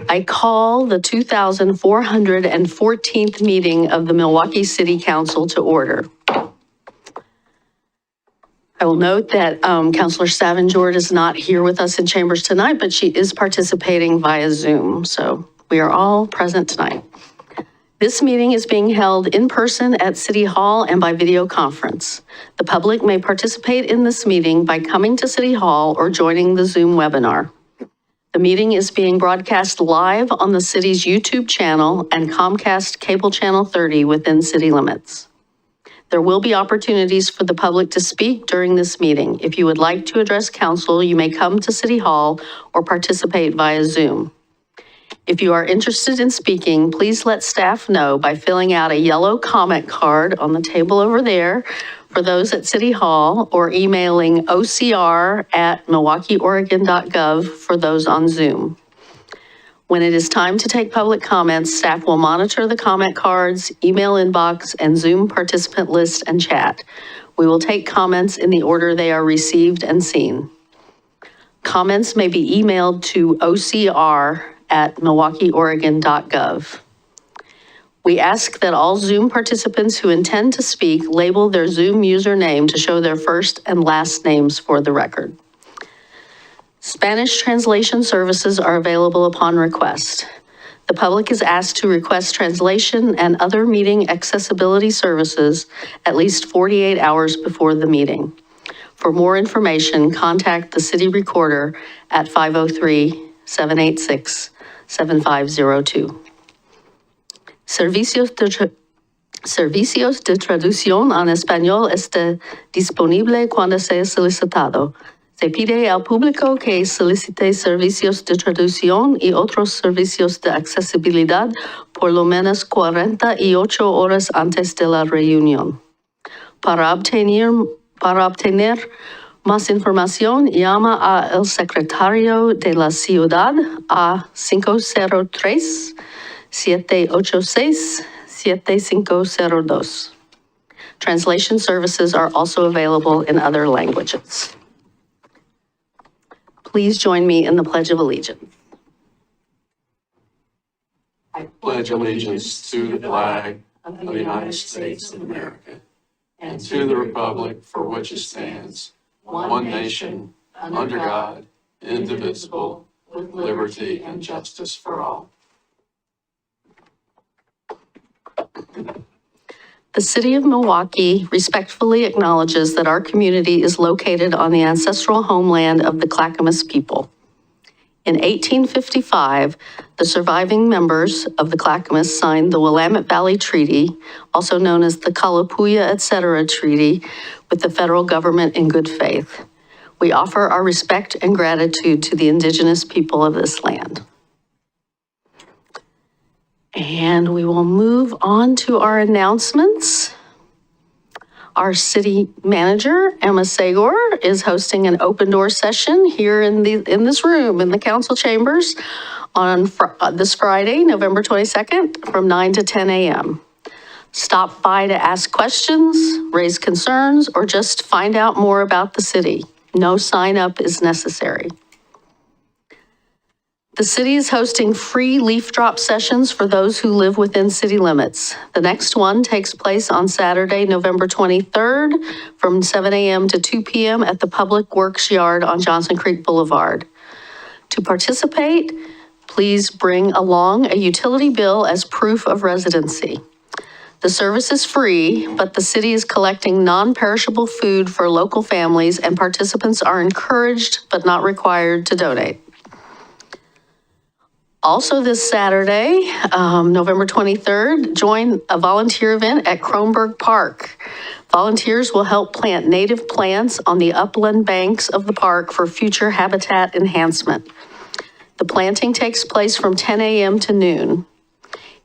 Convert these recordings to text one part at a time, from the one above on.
I call the 2414th meeting of the Milwaukee City Council to order. I will note that Councilor Savinjord is not here with us in chambers tonight, but she is participating via Zoom. So we are all present tonight. This meeting is being held in person at City Hall and by video conference. The public may participate in this meeting by coming to City Hall or joining the Zoom webinar. The meeting is being broadcast live on the city's YouTube channel and Comcast Cable Channel 30 within city limits. There will be opportunities for the public to speak during this meeting. If you would like to address council, you may come to City Hall or participate via Zoom. If you are interested in speaking, please let staff know by filling out a yellow comment card on the table over there for those at City Hall, or emailing ocr@milwaukeeoregon.gov for those on Zoom. When it is time to take public comments, staff will monitor the comment cards, email inbox, and Zoom participant list and chat. We will take comments in the order they are received and seen. Comments may be emailed to ocr@milwaukeeoregon.gov. We ask that all Zoom participants who intend to speak label their Zoom username to show their first and last names for the record. Spanish translation services are available upon request. The public is asked to request translation and other meeting accessibility services at least 48 hours before the meeting. For more information, contact the city recorder at 503-786-7502. Servicios de traducción en español está disponible cuando sea solicitado. Se pide al público que solicite servicios de traducción y otros servicios de accesibilidad por lo menos 48 horas antes de la reunión. Para obtener más información, llama al secretario de la ciudad a 503-786-7502. Translation services are also available in other languages. Please join me in the Pledge of Allegiance. I pledge allegiance to the flag of the United States of America and to the republic for which it stands, one nation, under God, indivisible, with liberty and justice for all. The City of Milwaukee respectfully acknowledges that our community is located on the ancestral homeland of the Clackamas people. In 1855, the surviving members of the Clackamas signed the Willamette Valley Treaty, also known as the Kalapuya Etc. Treaty, with the federal government in good faith. We offer our respect and gratitude to the indigenous people of this land. And we will move on to our announcements. Our city manager, Emma Sagor, is hosting an open door session here in this room, in the council chambers, on this Friday, November 22nd, from 9 to 10 a.m. Stop by to ask questions, raise concerns, or just find out more about the city. No sign up is necessary. The city is hosting free leaf drop sessions for those who live within city limits. The next one takes place on Saturday, November 23rd from 7 a.m. to 2 p.m. at the Public Works Yard on Johnson Creek Boulevard. To participate, please bring along a utility bill as proof of residency. The service is free, but the city is collecting non-perishable food for local families, and participants are encouraged but not required to donate. Also this Saturday, November 23rd, join a volunteer event at Kronberg Park. Volunteers will help plant native plants on the upland banks of the park for future habitat enhancement. The planting takes place from 10 a.m. to noon.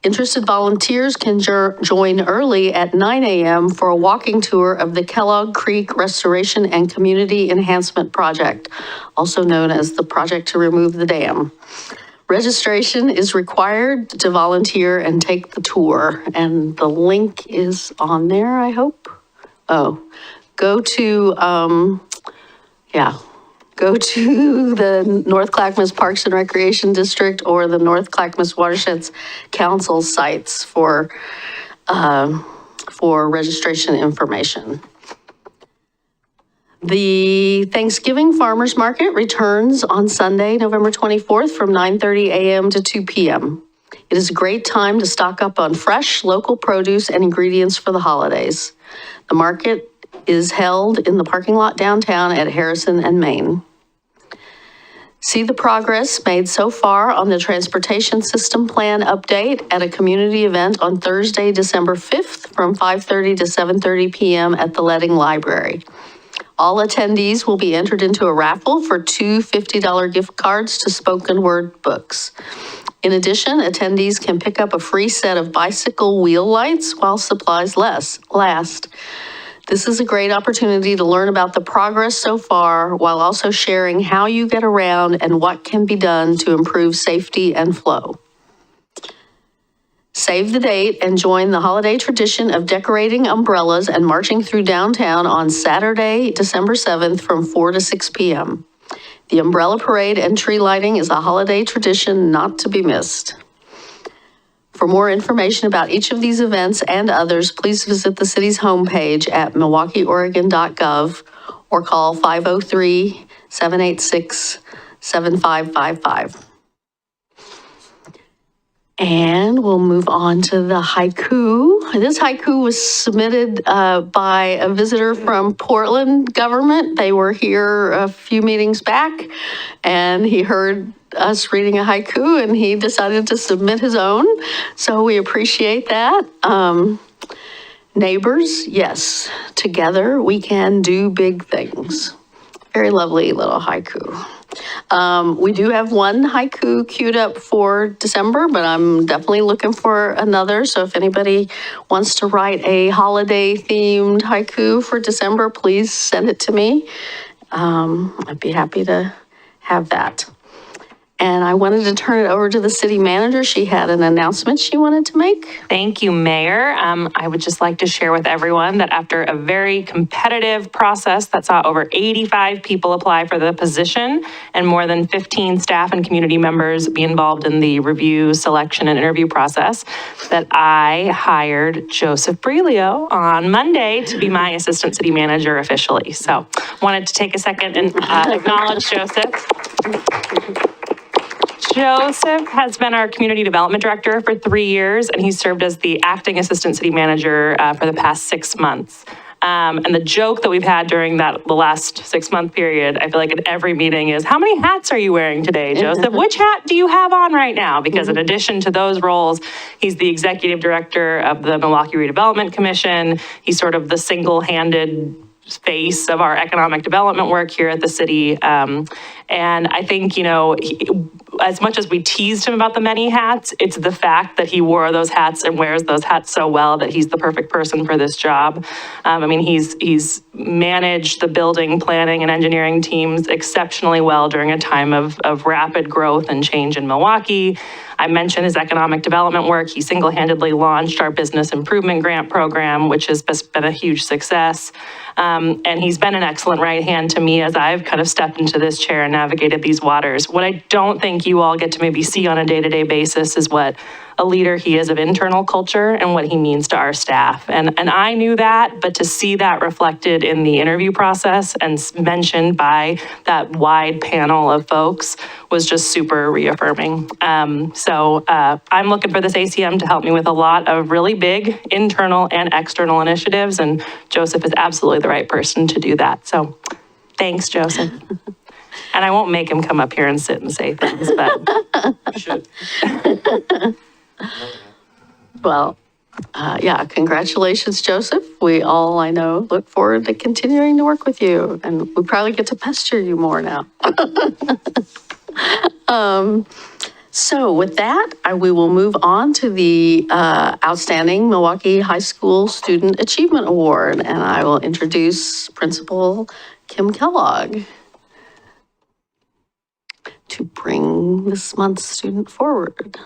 Interested volunteers can join early at 9 a.m. for a walking tour of the Kellogg Creek Restoration and Community Enhancement Project, also known as the Project to Remove the Dam. Registration is required to volunteer and take the tour, and the link is on there, I hope. Oh, go to, go to the North Clackamas Parks and Recreation District or the North Clackamas Watersheds Council sites for registration information. The Thanksgiving Farmers Market returns on Sunday, November 24th from 9:30 a.m. to 2 p.m. It is a great time to stock up on fresh, local produce and ingredients for the holidays. The market is held in the parking lot downtown at Harrison and Main. See the progress made so far on the Transportation System Plan update at a community event on Thursday, December 5th from 5:30 to 7:30 p.m. at the Leading Library. All attendees will be entered into a raffle for two $50 gift cards to spoken word books. In addition, attendees can pick up a free set of bicycle wheel lights while supplies last. This is a great opportunity to learn about the progress so far while also sharing how you get around and what can be done to improve safety and flow. Save the date and join the holiday tradition of decorating umbrellas and marching through downtown on Saturday, December 7th from 4 to 6 p.m. The umbrella parade and tree lighting is a holiday tradition not to be missed. For more information about each of these events and others, please visit the city's homepage at milwaukieoregon.gov or call 503-786-7555. And we'll move on to the haiku. This haiku was submitted by a visitor from Portland government. They were here a few meetings back, and he heard us reading a haiku, and he decided to submit his own. So we appreciate that. Neighbors, yes, together we can do big things. Very lovely little haiku. We do have one haiku queued up for December, but I'm definitely looking for another. So if anybody wants to write a holiday themed haiku for December, please send it to me. I'd be happy to have that. And I wanted to turn it over to the city manager. She had an announcement she wanted to make. Thank you, Mayor. I would just like to share with everyone that after a very competitive process that saw over 85 people apply for the position and more than 15 staff and community members be involved in the review, selection, and interview process, that I hired Joseph Brelio on Monday to be my assistant city manager officially. So wanted to take a second and acknowledge Joseph. Joseph has been our community development director for 3 years, and he's served as the acting assistant city manager for the past 6 months. And the joke that we've had during the last 6-month period, I feel like at every meeting, is how many hats are you wearing today, Joseph? Which hat do you have on right now? Because in addition to those roles, he's the executive director of the Milwaukie Redevelopment Commission. He's sort of the single-handed face of our economic development work here at the city. And I think, as much as we teased him about the many hats, it's the fact that he wore those hats and wears those hats so well that he's the perfect person for this job. He's managed the building, planning, and engineering teams exceptionally well during a time of rapid growth and change in Milwaukie. I mentioned his economic development work. He single-handedly launched our business improvement grant program, which has been a huge success. And he's been an excellent right hand to me as I've kind of stepped into this chair and navigated these waters. What I don't think you all get to maybe see on a day-to-day basis is what a leader he is of internal culture and what he means to our staff. And I knew that, but to see that reflected in the interview process and mentioned by that wide panel of folks was just super reaffirming. So I'm looking for this ACM to help me with a lot of really big internal and external initiatives, and Joseph is absolutely the right person to do that. So thanks, Joseph. And I won't make him come up here and sit and say things, but You should. Well, congratulations, Joseph. We all, I know, look forward to continuing to work with you, and we probably get to pester you more now. So with that, we will move on to the Outstanding Milwaukie High School Student Achievement Award, and I will introduce Principal Kim Kellogg to bring this month's student forward.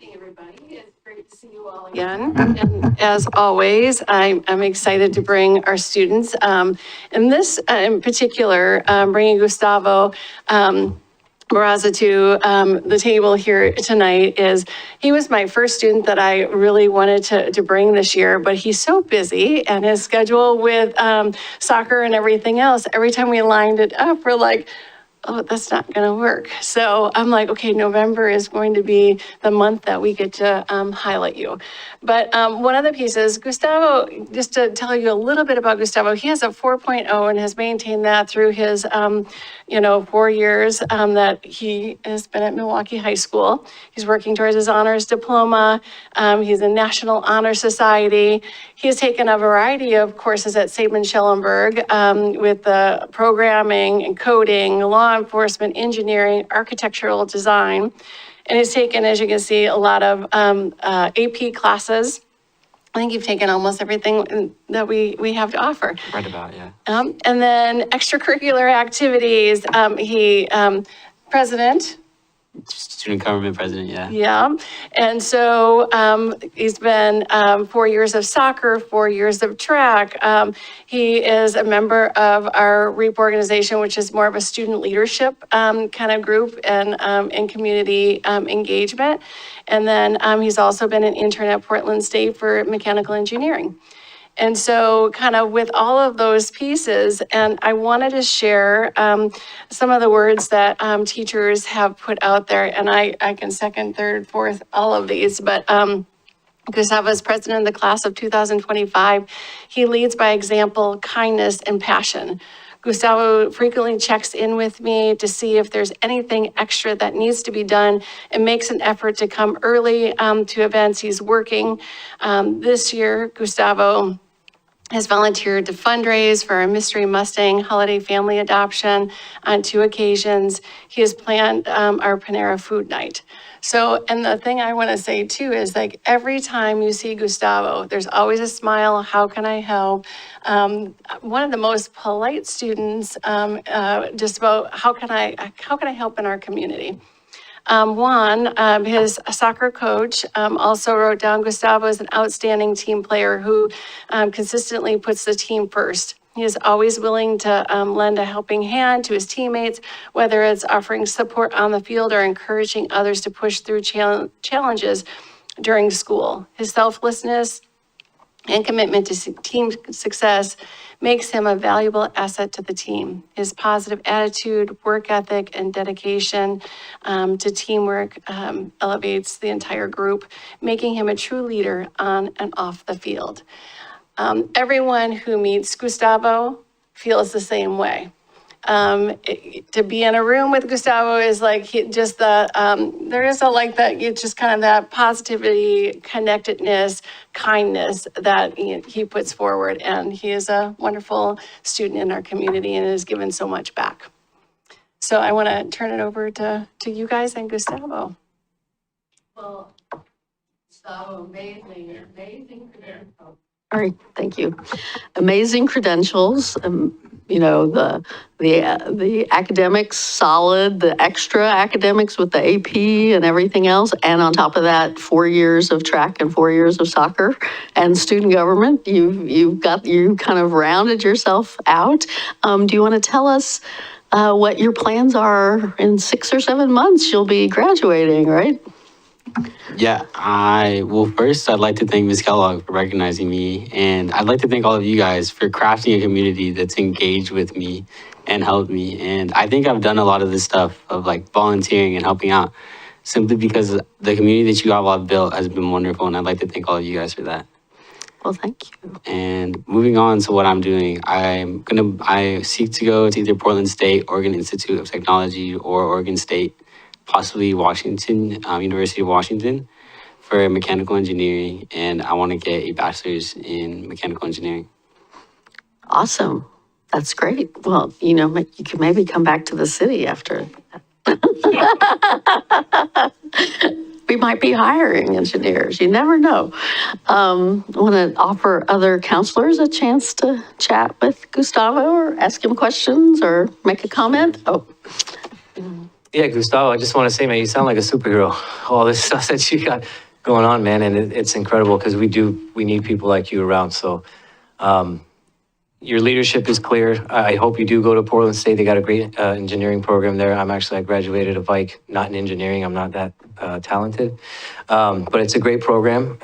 evening, everybody. It's great to see you all again. And as always, I'm excited to bring our students. And this in particular, bringing Gustavo Barraza to the table here tonight is, he was my first student that I really wanted to bring this year, but he's so busy and his schedule with soccer and everything else, every time we lined it up, we're like, oh, that's not going to work. So I'm like, okay, November is going to be the month that we get to highlight you. But one of the pieces, Gustavo, just to tell you a little bit about Gustavo, he has a 4.0 and has maintained that through his, 4 years that he has been at Milwaukie High School. He's working towards his honors diploma. He's in National Honor Society. He has taken a variety of courses at Saban Schellenberg with the programming and coding, law enforcement, engineering, architectural design. And he's taken, as you can see, a lot of AP classes. I think you've taken almost everything that we have to offer. Right about, yeah. And then extracurricular activities, he, president. Student government president, yeah. Yeah, and so he's been 4 years of soccer, 4 years of track. He is a member of our REAP organization, which is more of a student leadership kind of group and community engagement. And then he's also been an intern at Portland State for mechanical engineering. And so kind of with all of those pieces, and I wanted to share some of the words that teachers have put out there, and I can second, third, fourth, all of these, but Gustavo is president of the class of 2025. He leads by example, kindness, and passion. Gustavo frequently checks in with me to see if there's anything extra that needs to be done and makes an effort to come early to events. He's working. This year, Gustavo has volunteered to fundraise for a Mystery Mustang holiday family adoption on 2 occasions. He has planned our Panera food night. So, and the thing I want to say too is, like, every time you see Gustavo, there's always a smile. How can I help? One of the most polite students, just about how can I help in our community? Juan, his soccer coach, also wrote down Gustavo is an outstanding team player who consistently puts the team first. He is always willing to lend a helping hand to his teammates, whether it's offering support on the field or encouraging others to push through challenges during school. His selflessness and commitment to team success makes him a valuable asset to the team. His positive attitude, work ethic, and dedication to teamwork elevates the entire group, making him a true leader on and off the field. Everyone who meets Gustavo feels the same way. To be in a room with Gustavo is like there is just kind of that positivity, connectedness, kindness that he puts forward. And he is a wonderful student in our community and has given so much back. So I want to turn it over to you guys and Gustavo. Well, Gustavo, amazing. All right, thank you. Amazing credentials. The academics solid, the extra academics with the AP and everything else, and on top of that, 4 years of track and 4 years of soccer and student government. You kind of rounded yourself out. Do you want to tell us what your plans are in 6 or 7 months? You'll be graduating, right? Yeah, first I'd like to thank Ms. Kellogg for recognizing me, and I'd like to thank all of you guys for crafting a community that's engaged with me and helped me. And I think I've done a lot of this stuff of like volunteering and helping out simply because the community that you all have built has been wonderful, and I'd like to thank all of you guys for that. Well, thank you. And moving on to what I'm doing, I seek to go to either Portland State, Oregon Institute of Technology, or Oregon State, possibly Washington, University of Washington, for mechanical engineering, and I want to get a bachelor's in mechanical engineering. Awesome. That's great. Well, you can maybe come back to the city after that. We might be hiring engineers. You never know. Want to offer other counselors a chance to chat with Gustavo or ask him questions or make a comment? Oh. Yeah, Gustavo, I just want to say, man, you sound like a superhero. All this stuff that you got going on, man, and it's incredible because we need people like you around. So your leadership is clear. I hope you do go to Portland State. They got a great engineering program there. I graduated a Vike, not in engineering. I'm not that talented, but it's a great program.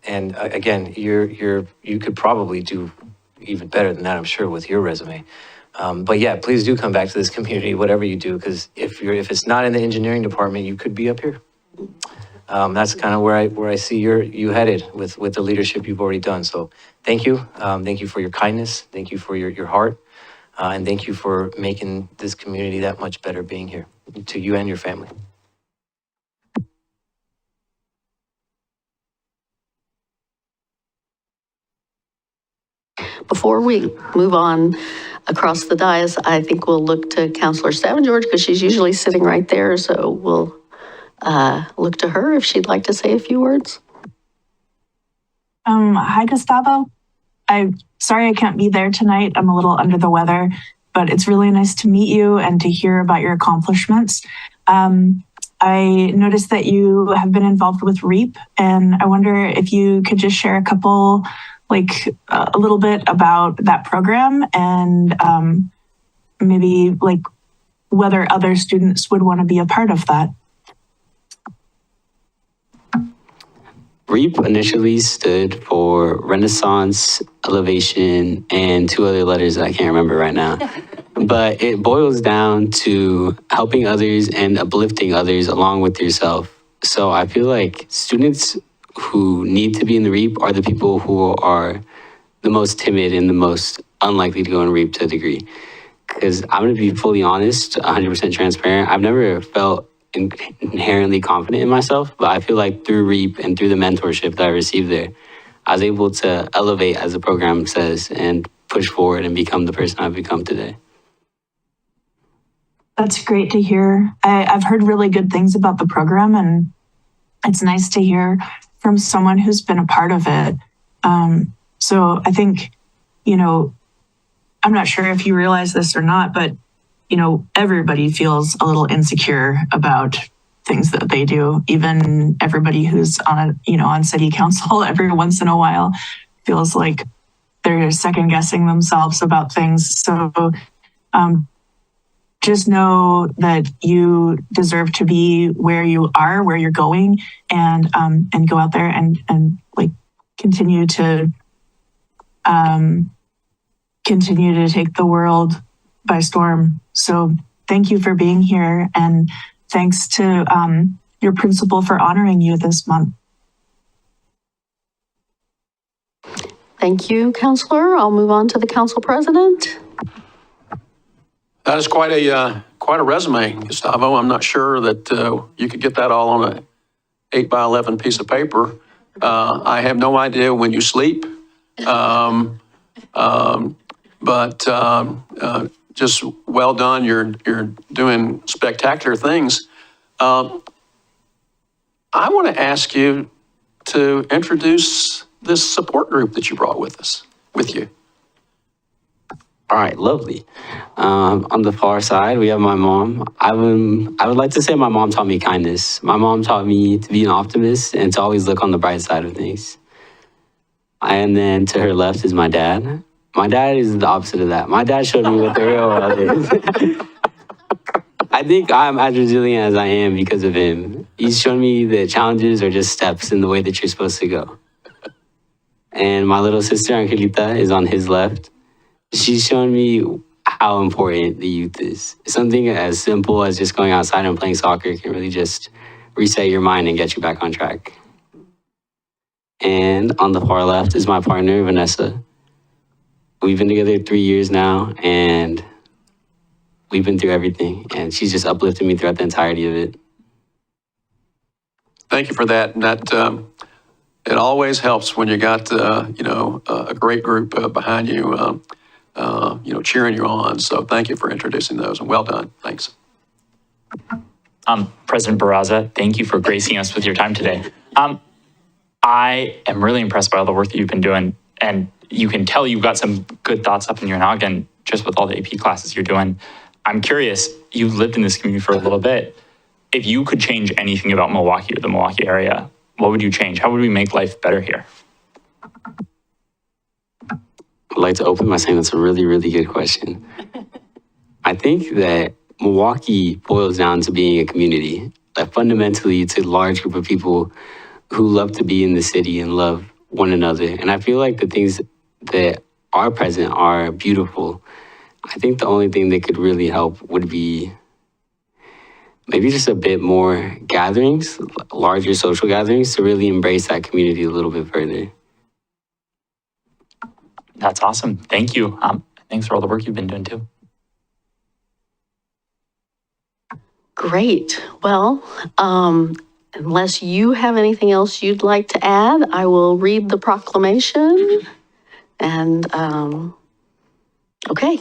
And again, you could probably do even better than that, I'm sure, with your resume. But yeah, please do come back to this community, whatever you do, because if it's not in the engineering department, you could be up here. That's kind of where I see you headed with the leadership you've already done. So thank you. Thank you for your kindness. Thank you for your heart. And thank you for making this community that much better being here, to you and your family. Before we move on across the dais, I think we'll look to Counselor Savingeorge because she's usually sitting right there. So we'll look to her if she'd like to say a few words. Hi, Gustavo. I'm sorry I can't be there tonight. I'm a little under the weather, but it's really nice to meet you and to hear about your accomplishments. I noticed that you have been involved with REAP, and I wonder if you could just share a little bit about that program and maybe whether other students would want to be a part of that. REAP initially stood for Renaissance, Elevation, and two other letters that I can't remember right now. But it boils down to helping others and uplifting others along with yourself. So I feel like students who need to be in the REAP are the people who are the most timid and the most unlikely to go in REAP to a degree. Because I'm going to be fully honest, 100% transparent. I've never felt inherently confident in myself, but I feel like through REAP and through the mentorship that I received there, I was able to elevate, as the program says, and push forward and become the person I've become today. That's great to hear. I've heard really good things about the program, and it's nice to hear from someone who's been a part of it. So I think, I'm not sure if you realize this or not, but everybody feels a little insecure about things that they do. Even everybody who's on city council every once in a while feels like they're second guessing themselves about things. So just know that you deserve to be where you are, where you're going, and go out there and continue to take the world by storm. So thank you for being here, and thanks to your principal for honoring you this month. Thank you, Counselor. I'll move on to the Council President. That is quite a resume, Gustavo. I'm not sure that you could get that all on an 8x11 piece of paper. I have no idea when you sleep, but just well done. You're doing spectacular things. I want to ask you to introduce this support group that you brought with you. All right, lovely. On the far side, we have my mom. I would like to say my mom taught me kindness. My mom taught me to be an optimist and to always look on the bright side of things. And then to her left is my dad. My dad is the opposite of that. My dad showed me what the real world is. I think I'm as resilient as I am because of him. He's shown me that challenges are just steps in the way that you're supposed to go. And my little sister, Angelita, is on his left. She's shown me how important the youth is. Something as simple as just going outside and playing soccer can really just reset your mind and get you back on track. And on the far left is my partner, Vanessa. We've been together 3 years now, and we've been through everything, and she's just uplifted me throughout the entirety of it. Thank you for that. And that it always helps when you got a great group behind you, cheering you on. So thank you for introducing those, and well done. Thanks. President Barraza, thank you for gracing us with your time today. I am really impressed by all the work that you've been doing, and you can tell you've got some good thoughts up in your noggin just with all the AP classes you're doing. I'm curious, you've lived in this community for a little bit. If you could change anything about Milwaukie or the Milwaukie area, what would you change? How would we make life better here? I'd like to open by saying that's a really, really good question. I think that Milwaukie boils down to being a community. That fundamentally, it's a large group of people who love to be in the city and love one another. And I feel like the things that are present are beautiful. I think the only thing that could really help would be maybe just a bit more gatherings, larger social gatherings, to really embrace that community a little bit further. That's awesome. Thank you. Thanks for all the work you've been doing too. Great. Well, unless you have anything else you'd like to add, I will read the proclamation. And, okay.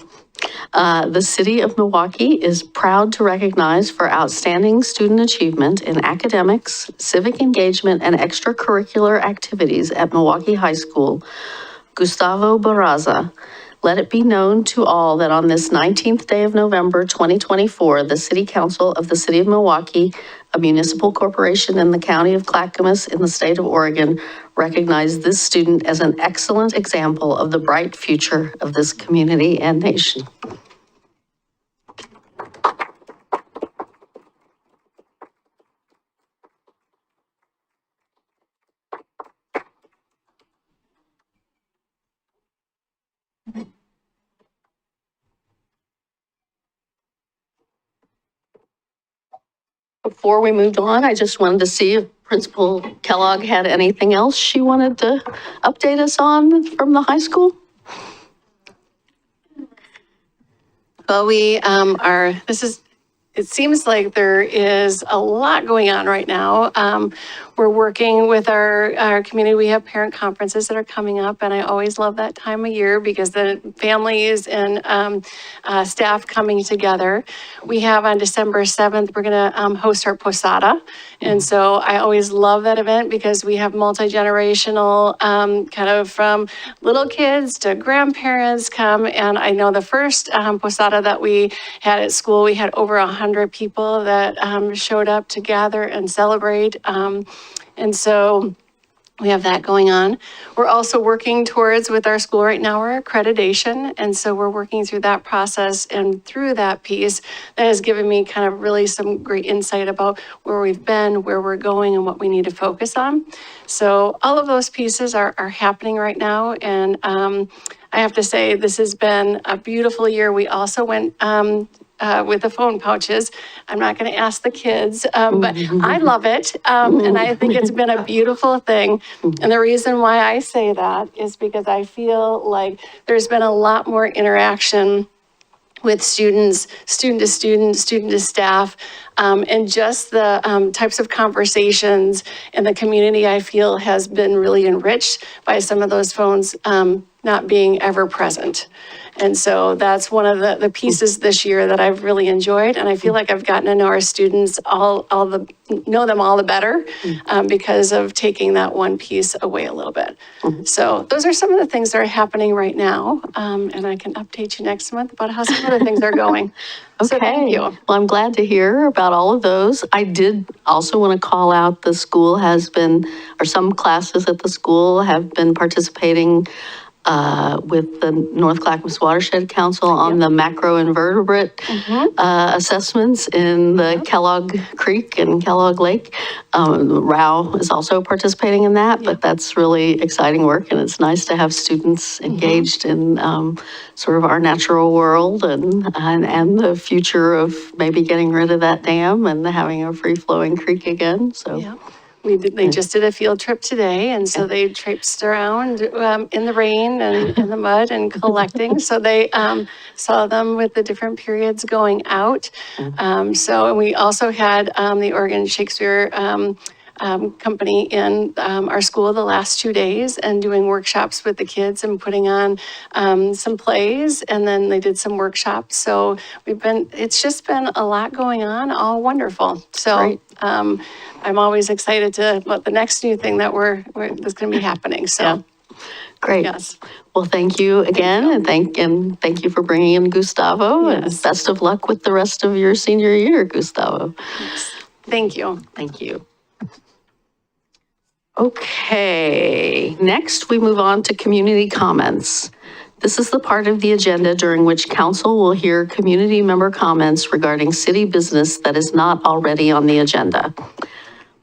The City of Milwaukie is proud to recognize for outstanding student achievement in academics, civic engagement, and extracurricular activities at Milwaukie High School, Gustavo Barraza. Let it be known to all that on this 19th day of November, 2024, the City Council of the City of Milwaukie, a municipal corporation in the county of Clackamas in the state of Oregon, recognized this student as an excellent example of the bright future of this community and nation. Before we moved on, I just wanted to see if Principal Kellogg had anything else she wanted to update us on from the high school. Well, it seems like there is a lot going on right now. We're working with our community. We have parent conferences that are coming up, and I always love that time of year because the families and staff coming together. We have on December 7th, we're gonna host our posada. And so I always love that event because we have multi-generational, kind of from little kids to grandparents come. And I know the first posada that we had at school, we had over 100 people that showed up to gather and celebrate. And so we have that going on. We're also working towards, with our school right now, our accreditation. And so we're working through that process, and through that piece, that has given me kind of really some great insight about where we've been, where we're going, and what we need to focus on. So all of those pieces are happening right now. And I have to say, this has been a beautiful year. We also went with the phone pouches. I'm not going to ask the kids, but I love it. And I think it's been a beautiful thing. And the reason why I say that is because I feel like there's been a lot more interaction with students, student to student, student to staff, and just the types of conversations in the community, I feel has been really enriched by some of those phones not being ever present. And so that's one of the pieces this year that I've really enjoyed. And I feel like I've gotten to know our students know them all the better because of taking that one piece away a little bit. So those are some of the things that are happening right now. And I can update you next month about how some other things are going. So thank you. Well, I'm glad to hear about all of those. I did also want to call out the school has been, or some classes at the school have been participating with the North Clackamas Watershed Council on the macroinvertebrate assessments in the Kellogg Creek and Kellogg Lake. RAU is also participating in that, but that's really exciting work, and it's nice to have students engaged in sort of our natural world and the future of maybe getting rid of that dam and having a free-flowing creek again. So. Yeah. They just did a field trip today, and so they traipsed around in the rain and in the mud and collecting. So they saw them with the different periods going out. And we also had the Oregon Shakespeare company in our school the last 2 days and doing workshops with the kids and putting on some plays, and then they did some workshops. So it's just been a lot going on, all wonderful. So I'm always excited about the next new thing that's going to be happening. So. Yeah. Great. Yes. Well, thank you again, and thank you for bringing in Gustavo, and Yes. best of luck with the rest of your senior year, Gustavo. Thank you. Thank you. Okay, next we move on to community comments. This is the part of the agenda during which council will hear community member comments regarding city business that is not already on the agenda.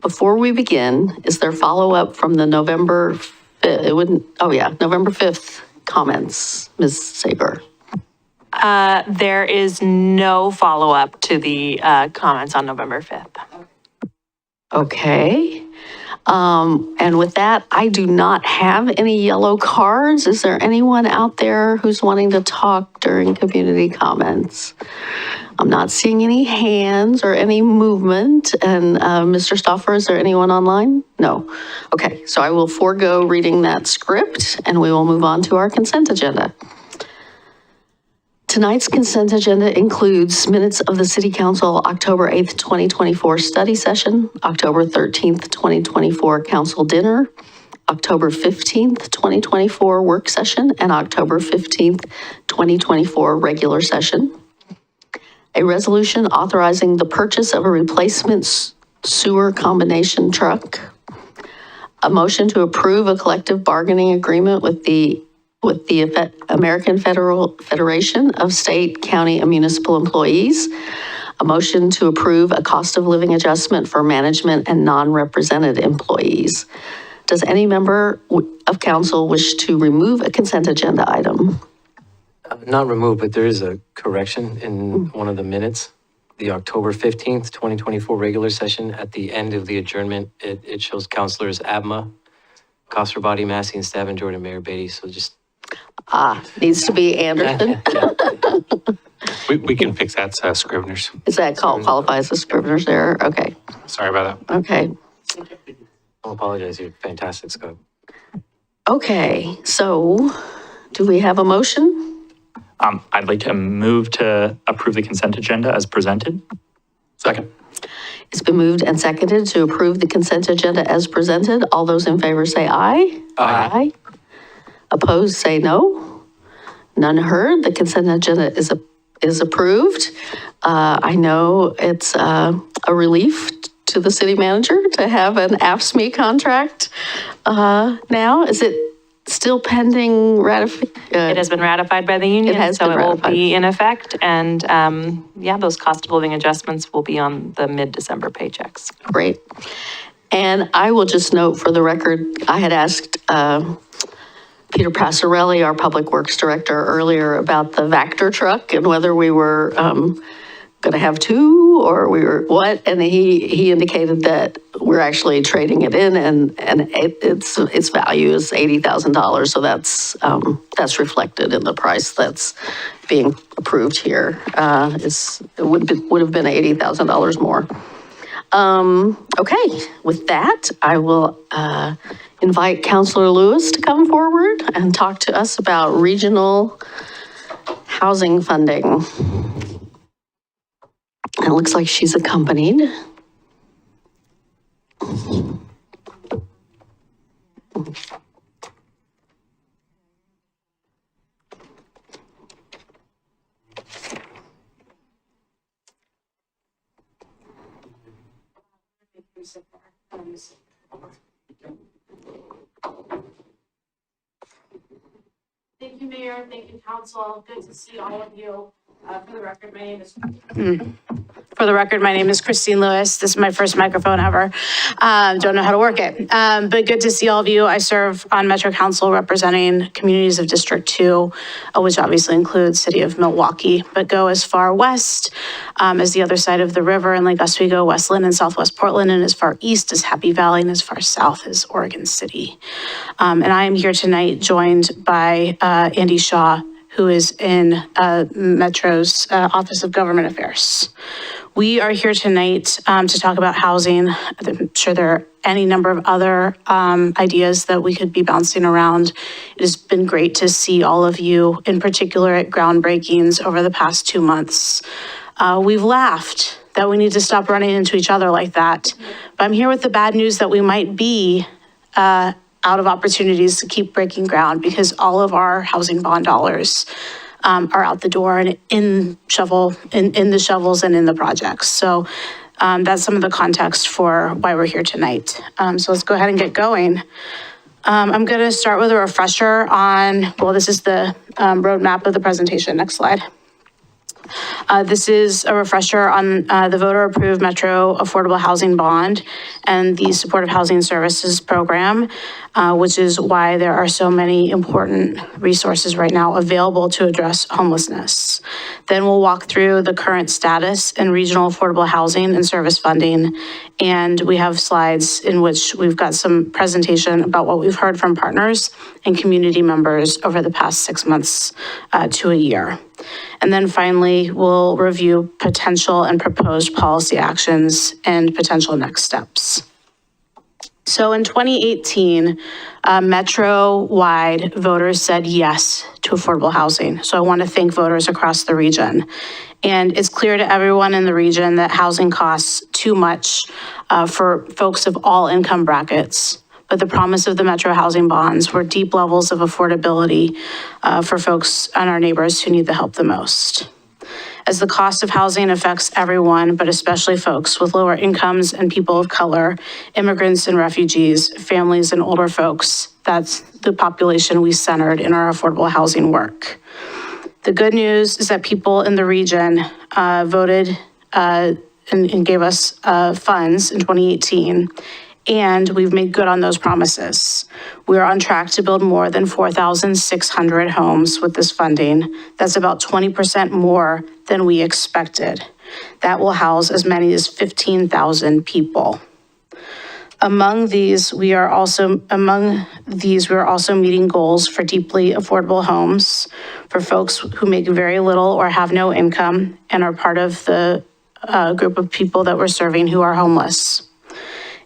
Before we begin, is there follow-up from the November 5th comments, Ms. Sager? There is no follow-up to the comments on November 5th. Okay. And with that, I do not have any yellow cards. Is there anyone out there who's wanting to talk during community comments? I'm not seeing any hands or any movement. And Mr. Stauffer, is there anyone online? No. Okay, so I will forego reading that script and we will move on to our consent agenda. Tonight's consent agenda includes minutes of the City Council October 8th, 2024 study session, October 13th, 2024 council dinner, October 15th, 2024 work session, and October 15th, 2024 regular session. A resolution authorizing the purchase of a replacement sewer combination truck. A motion to approve a collective bargaining agreement with the American Federation of State, County, and Municipal Employees. A motion to approve a cost of living adjustment for management and non-represented employees. Does any member of council wish to remove a consent agenda item? Not removed, but there is a correction in one of the minutes. The October 15th, 2024 regular session, at the end of the adjournment, it shows councilors Abma, Coster Body, Massey, and Staven, Jordan, Mayor Beatty. So just Needs to be Anderson. We can fix that, Scrivener's. Is that qualifies as Scrivener's error? Okay, Sorry about that. okay. I apologize. You're fantastic, Scott. Okay, so do we have a motion? I'd like to move to approve the consent agenda as presented. Second. It's been moved and seconded to approve the consent agenda as presented. All those in favor say aye. Aye. Opposed, say no. None heard. The consent agenda is approved. I know it's a relief to the city manager to have an AFSCME contract now. Is it still pending ratification? It has been ratified by the union, has so been it will ratified. be in effect. And those cost of living adjustments will be on the mid-December paychecks. Great. And I will just note for the record, I had asked Peter Passarelli, our Public Works Director, earlier about the Vector truck and whether we were going to have two or we were what, and he indicated that we're actually trading it in, and its value is $80,000, so that's reflected in the price that's being approved here. It would have been $80,000 more. Okay, with that, I will invite Councilor Lewis to come forward and talk to us about regional housing funding. It looks like she's accompanied. Thank you, Mayor. Thank you, Council. Good to see all of you. For the record, my name is Christine Lewis. This is my first microphone ever. Don't know how to work it. But good to see all of you. I serve on Metro Council representing communities of District 2, which obviously includes City of Milwaukie, but go as far west as the other side of the river in Lake Oswego, Westland and Southwest Portland, and as far east as Happy Valley, and as far south as Oregon City. And I am here tonight joined by Andy Shaw, who is in Metro's Office of Government Affairs. We are here tonight to talk about housing. I'm sure there are any number of other ideas that we could be bouncing around. It has been great to see all of you, in particular at groundbreakings over the past 2 months. We've laughed that we need to stop running into each other like that. But I'm here with the bad news that we might be out of opportunities to keep breaking ground because all of our housing bond dollars are out the door and in the shovels and in the projects. So that's some of the context for why we're here tonight. So let's go ahead and get going. I'm going to start with a refresher on, well, this is the roadmap of the presentation. Next slide. This is a refresher on the voter-approved Metro Affordable Housing Bond and the Supportive Housing Services Program, which is why there are so many important resources right now available to address homelessness. Then we'll walk through the current status in regional affordable housing and service funding. And we have slides in which we've got some presentation about what we've heard from partners and community members over the past 6 months to a year. And then finally, we'll review potential and proposed policy actions and potential next steps. So in 2018, Metro-wide voters said yes to affordable housing. So I want to thank voters across the region. And it's clear to everyone in the region that housing costs too much for folks of all income brackets. But the promise of the Metro housing bonds were deep levels of affordability for folks and our neighbors who need the help the most. As the cost of housing affects everyone, but especially folks with lower incomes and people of color, immigrants and refugees, families and older folks, that's the population we centered in our affordable housing work. The good news is that people in the region voted and gave us funds in 2018. And we've made good on those promises. We are on track to build more than 4,600 homes with this funding. That's about 20% more than we expected. That will house as many as 15,000 people. Among these, we are also meeting goals for deeply affordable homes for folks who make very little or have no income and are part of the group of people that we're serving who are homeless.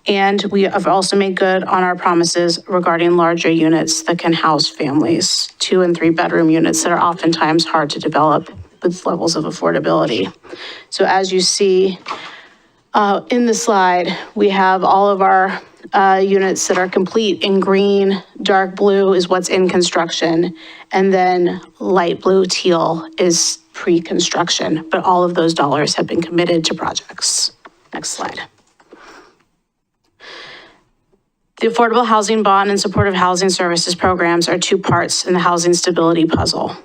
And we have also made good on our promises regarding larger units that can house families, 2 and 3 bedroom units that are oftentimes hard to develop with levels of affordability. So as you see in the slide, we have all of our units that are complete in green. Dark blue is what's in construction, and then light blue teal is pre-construction, but all of those dollars have been committed to projects. Next slide. The Affordable Housing Bond and Supportive Housing Services programs are 2 parts in the housing stability puzzle.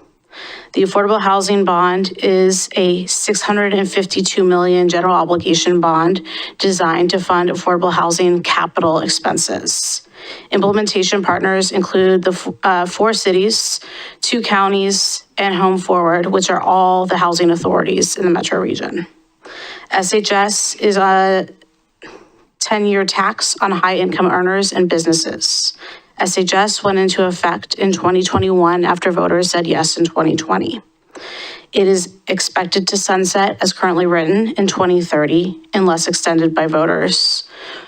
The Affordable Housing Bond is a $652 million general obligation bond designed to fund affordable housing capital expenses. Implementation partners include the 4 cities, 2 counties, and Home Forward, which are all the housing authorities in the metro region. SHS is a 10-year tax on high-income earners and businesses. SHS went into effect in 2021 after voters said yes in 2020. It is expected to sunset as currently written in 2030 unless extended by voters.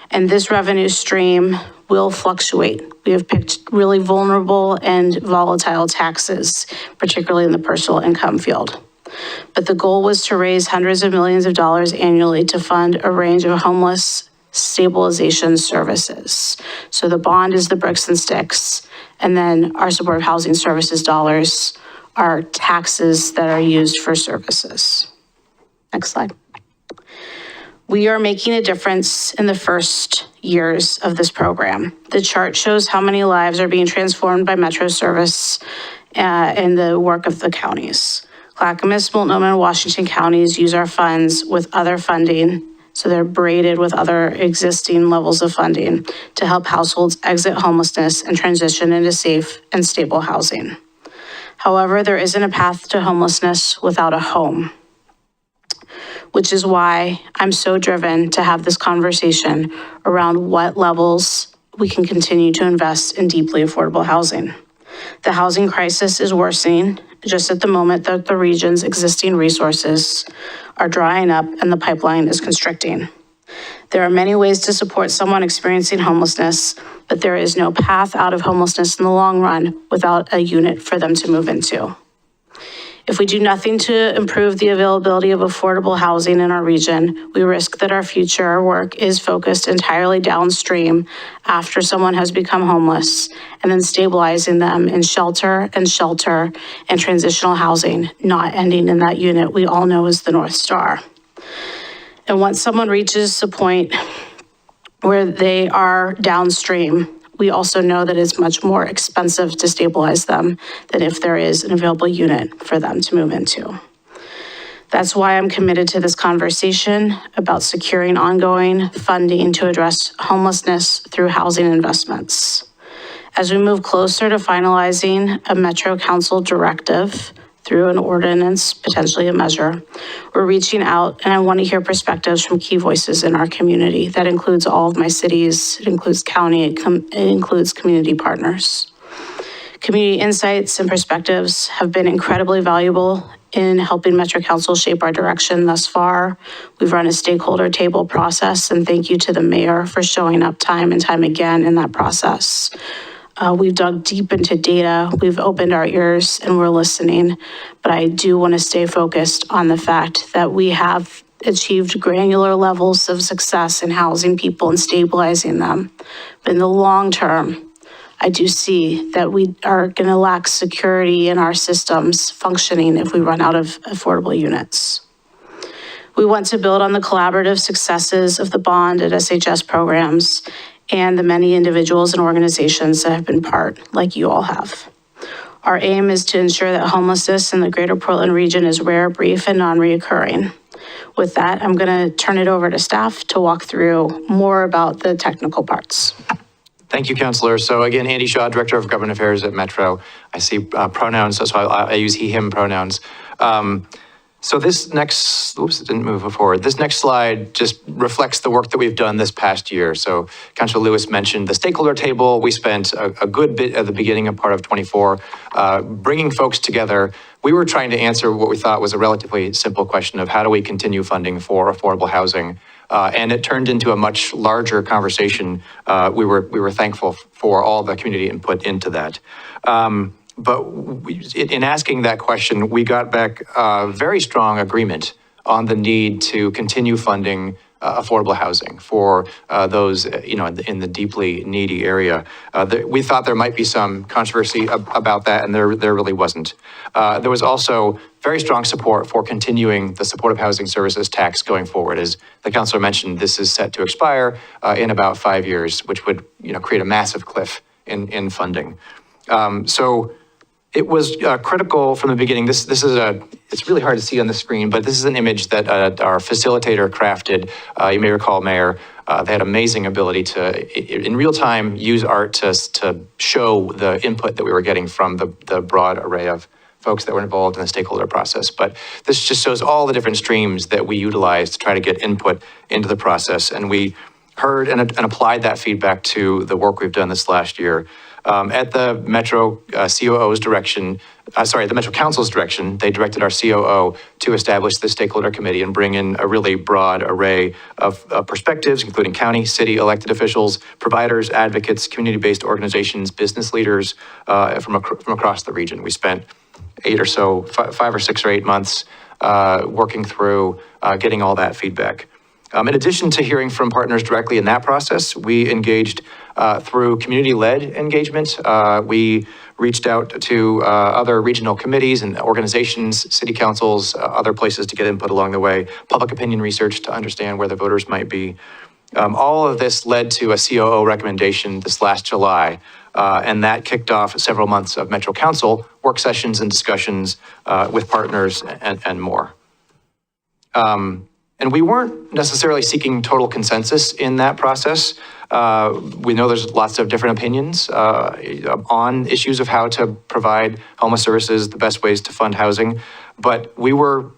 And this revenue stream will fluctuate. We have picked really vulnerable and volatile taxes, particularly in the personal income field. But the goal was to raise hundreds of millions of dollars annually to fund a range of homeless stabilization services. So the bond is the bricks and sticks, and then our supportive housing services dollars are taxes that are used for services. Next slide. We are making a difference in the first years of this program. The chart shows how many lives are being transformed by Metro service in the work of the counties. Clackamas, Multnomah, and Washington counties use our funds with other funding. So they're braided with other existing levels of funding to help households exit homelessness and transition into safe and stable housing. However, there isn't a path to homelessness without a home, which is why I'm so driven to have this conversation around what levels we can continue to invest in deeply affordable housing. The housing crisis is worsening just at the moment that the region's existing resources are drying up and the pipeline is constricting. There are many ways to support someone experiencing homelessness, but there is no path out of homelessness in the long run without a unit for them to move into. If we do nothing to improve the availability of affordable housing in our region, we risk that our future work is focused entirely downstream after someone has become homeless, and then stabilizing them in shelter and transitional housing, not ending in that unit we all know is the North Star. And once someone reaches the point where they are downstream, we also know that it's much more expensive to stabilize them than if there is an available unit for them to move into. That's why I'm committed to this conversation about securing ongoing funding to address homelessness through housing investments. As we move closer to finalizing a Metro Council directive through an ordinance, potentially a measure, we're reaching out, and I want to hear perspectives from key voices in our community. That includes all of my cities, it includes county, it includes community partners. Community insights and perspectives have been incredibly valuable in helping Metro Council shape our direction thus far. We've run a stakeholder table process, and thank you to the mayor for showing up time and time again in that process. We've dug deep into data, we've opened our ears, and we're listening. But I do want to stay focused on the fact that we have achieved granular levels of success in housing people and stabilizing them. But in the long term, I do see that we are going to lack security in our systems functioning if we run out of affordable units. We want to build on the collaborative successes of the bond and SHS programs and the many individuals and organizations that have been part, like you all have. Our aim is to ensure that homelessness in the greater Portland region is rare, brief, and non-reoccurring. With that, I'm going to turn it over to staff to walk through more about the technical parts. Thank you, Councilor. So again, Andy Shaw, Director of Government Affairs at Metro. I see pronouns, so I use he, him pronouns. So this next, oops, it didn't move forward. This next slide just reflects the work that we've done this past year. So Councilor Lewis mentioned the stakeholder table. We spent a good bit at the beginning of part of 24, bringing folks together. We were trying to answer what we thought was a relatively simple question of how do we continue funding for affordable housing? And it turned into a much larger conversation. We were thankful for all the community input into that. But in asking that question, we got back very strong agreement on the need to continue funding affordable housing for those, in the deeply needy area. We thought there might be some controversy about that, and there really wasn't. There was also very strong support for continuing the supportive housing services tax going forward. As the councilor mentioned, this is set to expire in about 5 years, which would, create a massive cliff in funding. So it was critical from the beginning. This is it's really hard to see on the screen, but this is an image that our facilitator crafted. You may recall, Mayor, they had amazing ability to, in real time, use art to show the input that we were getting from the broad array of folks that were involved in the stakeholder process. But this just shows all the different streams that we utilized to try to get input into the process. And we heard and applied that feedback to the work we've done this last year. At the Metro COO's direction, the Metro Council's direction, they directed our COO to establish the stakeholder committee and bring in a really broad array of perspectives, including county, city, elected officials, providers, advocates, community-based organizations, business leaders from across the region. We spent 5 or 6 or 8 months working through getting all that feedback. In addition to hearing from partners directly in that process, we engaged through community-led engagement. We reached out to other regional committees and organizations, city councils, other places to get input along the way, public opinion research to understand where the voters might be. All of this led to a COO recommendation this last July, and that kicked off several months of Metro Council work sessions and discussions with partners and more. And we weren't necessarily seeking total consensus in that process. We know there's lots of different opinions on issues of how to provide homeless services, the best ways to fund housing. But we were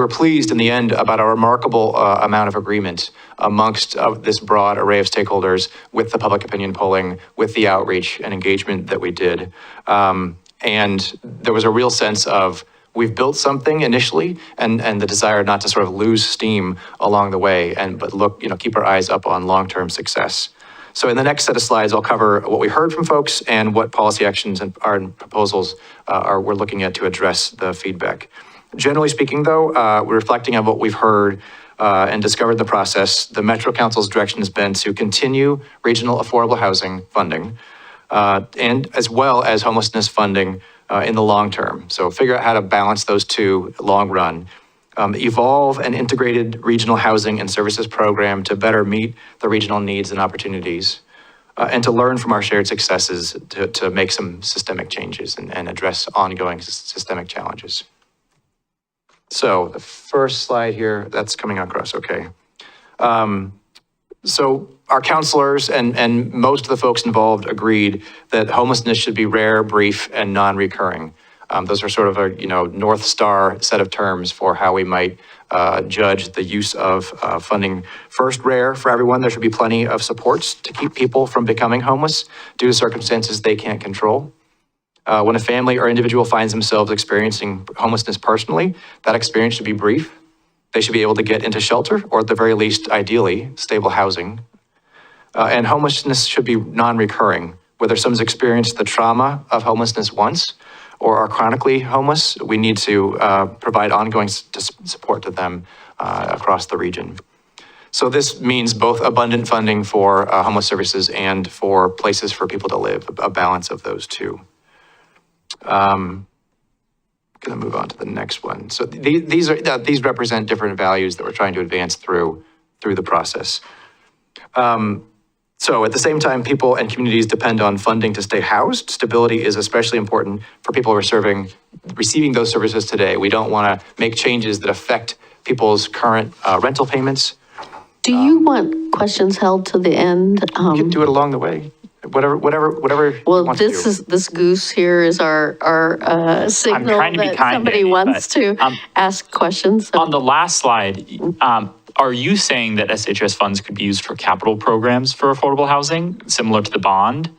pleased in the end about a remarkable amount of agreement amongst this broad array of stakeholders with the public opinion polling, with the outreach and engagement that we did. And there was a real sense of we've built something initially, and the desire not to sort of lose steam along the way, but keep our eyes up on long-term success. So in the next set of slides, I'll cover what we heard from folks and what policy actions and our proposals we're looking at to address the feedback. Generally speaking, though, we're reflecting on what we've heard and discovered in the process. The Metro Council's direction has been to continue regional affordable housing funding and as well as homelessness funding in the long term. So figure out how to balance those two long run. Evolve an integrated regional housing and services program to better meet the regional needs and opportunities, and to learn from our shared successes to make some systemic changes and address ongoing systemic challenges. So the first slide here, that's coming across okay. So our counselors and most of the folks involved agreed that homelessness should be rare, brief, and non-recurring. Those are sort of a North Star set of terms for how we might judge the use of funding. First, rare for everyone. There should be plenty of supports to keep people from becoming homeless due to circumstances they can't control. When a family or individual finds themselves experiencing homelessness personally, that experience should be brief. They should be able to get into shelter or at the very least, ideally, stable housing. And homelessness should be non-recurring. Whether someone's experienced the trauma of homelessness once or are chronically homeless, we need to provide ongoing support to them across the region. So this means both abundant funding for homeless services and for places for people to live, a balance of those two. Gonna move on to the next one. So these represent different values that we're trying to advance through the process. So at the same time, people and communities depend on funding to stay housed. Stability is especially important for people who are receiving those services today. We don't want to make changes that affect people's current rental payments. Do you want questions held to the end? You can do it along the way. Whatever. Well, this goose here is our signal trying to be that kind, somebody Andy, wants to ask questions. So- On the last slide, are you saying that SHS funds could be used for capital programs for affordable housing, similar to the bond?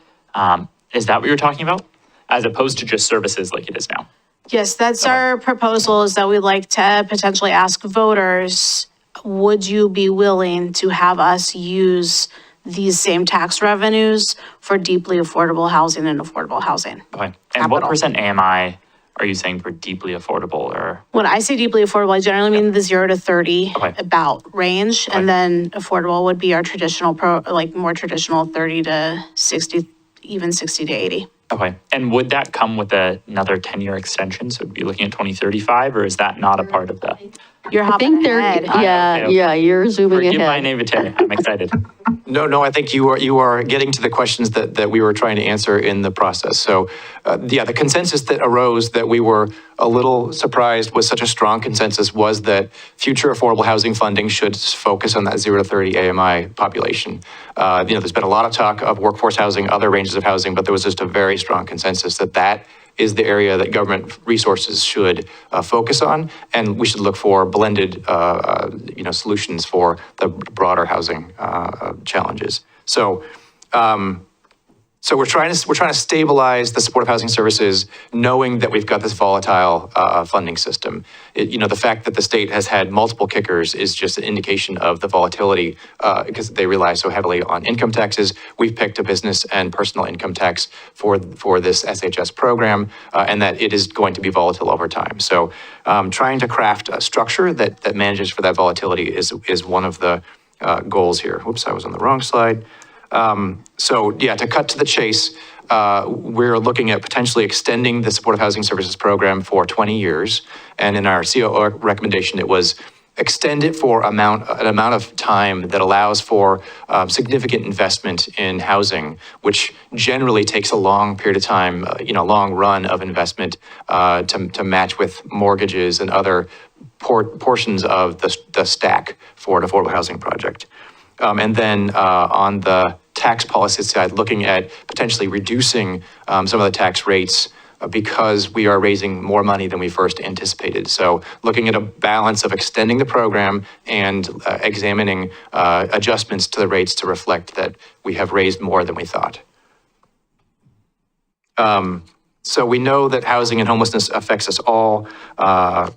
Is that what you're talking about? As opposed to just services like it is now? Yes, that's our proposal, is that we'd like to potentially ask voters, would you be willing to have us use these same tax revenues for deeply affordable housing and affordable housing? Okay. And what Capital. % AMI are you saying for deeply affordable or? When I say deeply affordable, I generally mean the 0 to 30 Okay. about range. Okay. And then affordable would be our traditional more traditional 30 to 60, even 60 to 80. Okay. And would that come with another 10-year extension? So we'd be looking at 2035, or is that not a part of the? You're I hopping think they're, ahead. yeah, you're zooming Forgive my ahead. naivete. I'm excited. No, I think you are getting to the questions that we were trying to answer in the process. So, the consensus that arose that we were a little surprised was such a strong consensus was that future affordable housing funding should focus on that 0 to 30 AMI population. There's been a lot of talk of workforce housing, other ranges of housing, but there was just a very strong consensus that is the area that government resources should focus on, and we should look for blended, solutions for the broader housing challenges. So we're trying to stabilize the supportive housing services, knowing that we've got this volatile funding system. The fact that the state has had multiple kickers is just an indication of the volatility because they rely so heavily on income taxes. We've picked a business and personal income tax for this SHS program, and that it is going to be volatile over time. So trying to craft a structure that manages for that volatility is one of the goals here. Whoops, I was on the wrong slide. To cut to the chase, we're looking at potentially extending the supportive housing services program for 20 years. And in our COO recommendation, it was extend it for an amount of time that allows for significant investment in housing, which generally takes a long period of time, long run of investment to match with mortgages and other portions of the stack for an affordable housing project. And then on the tax policy side, looking at potentially reducing some of the tax rates because we are raising more money than we first anticipated. So looking at a balance of extending the program and examining adjustments to the rates to reflect that we have raised more than we thought. So we know that housing and homelessness affects us all. I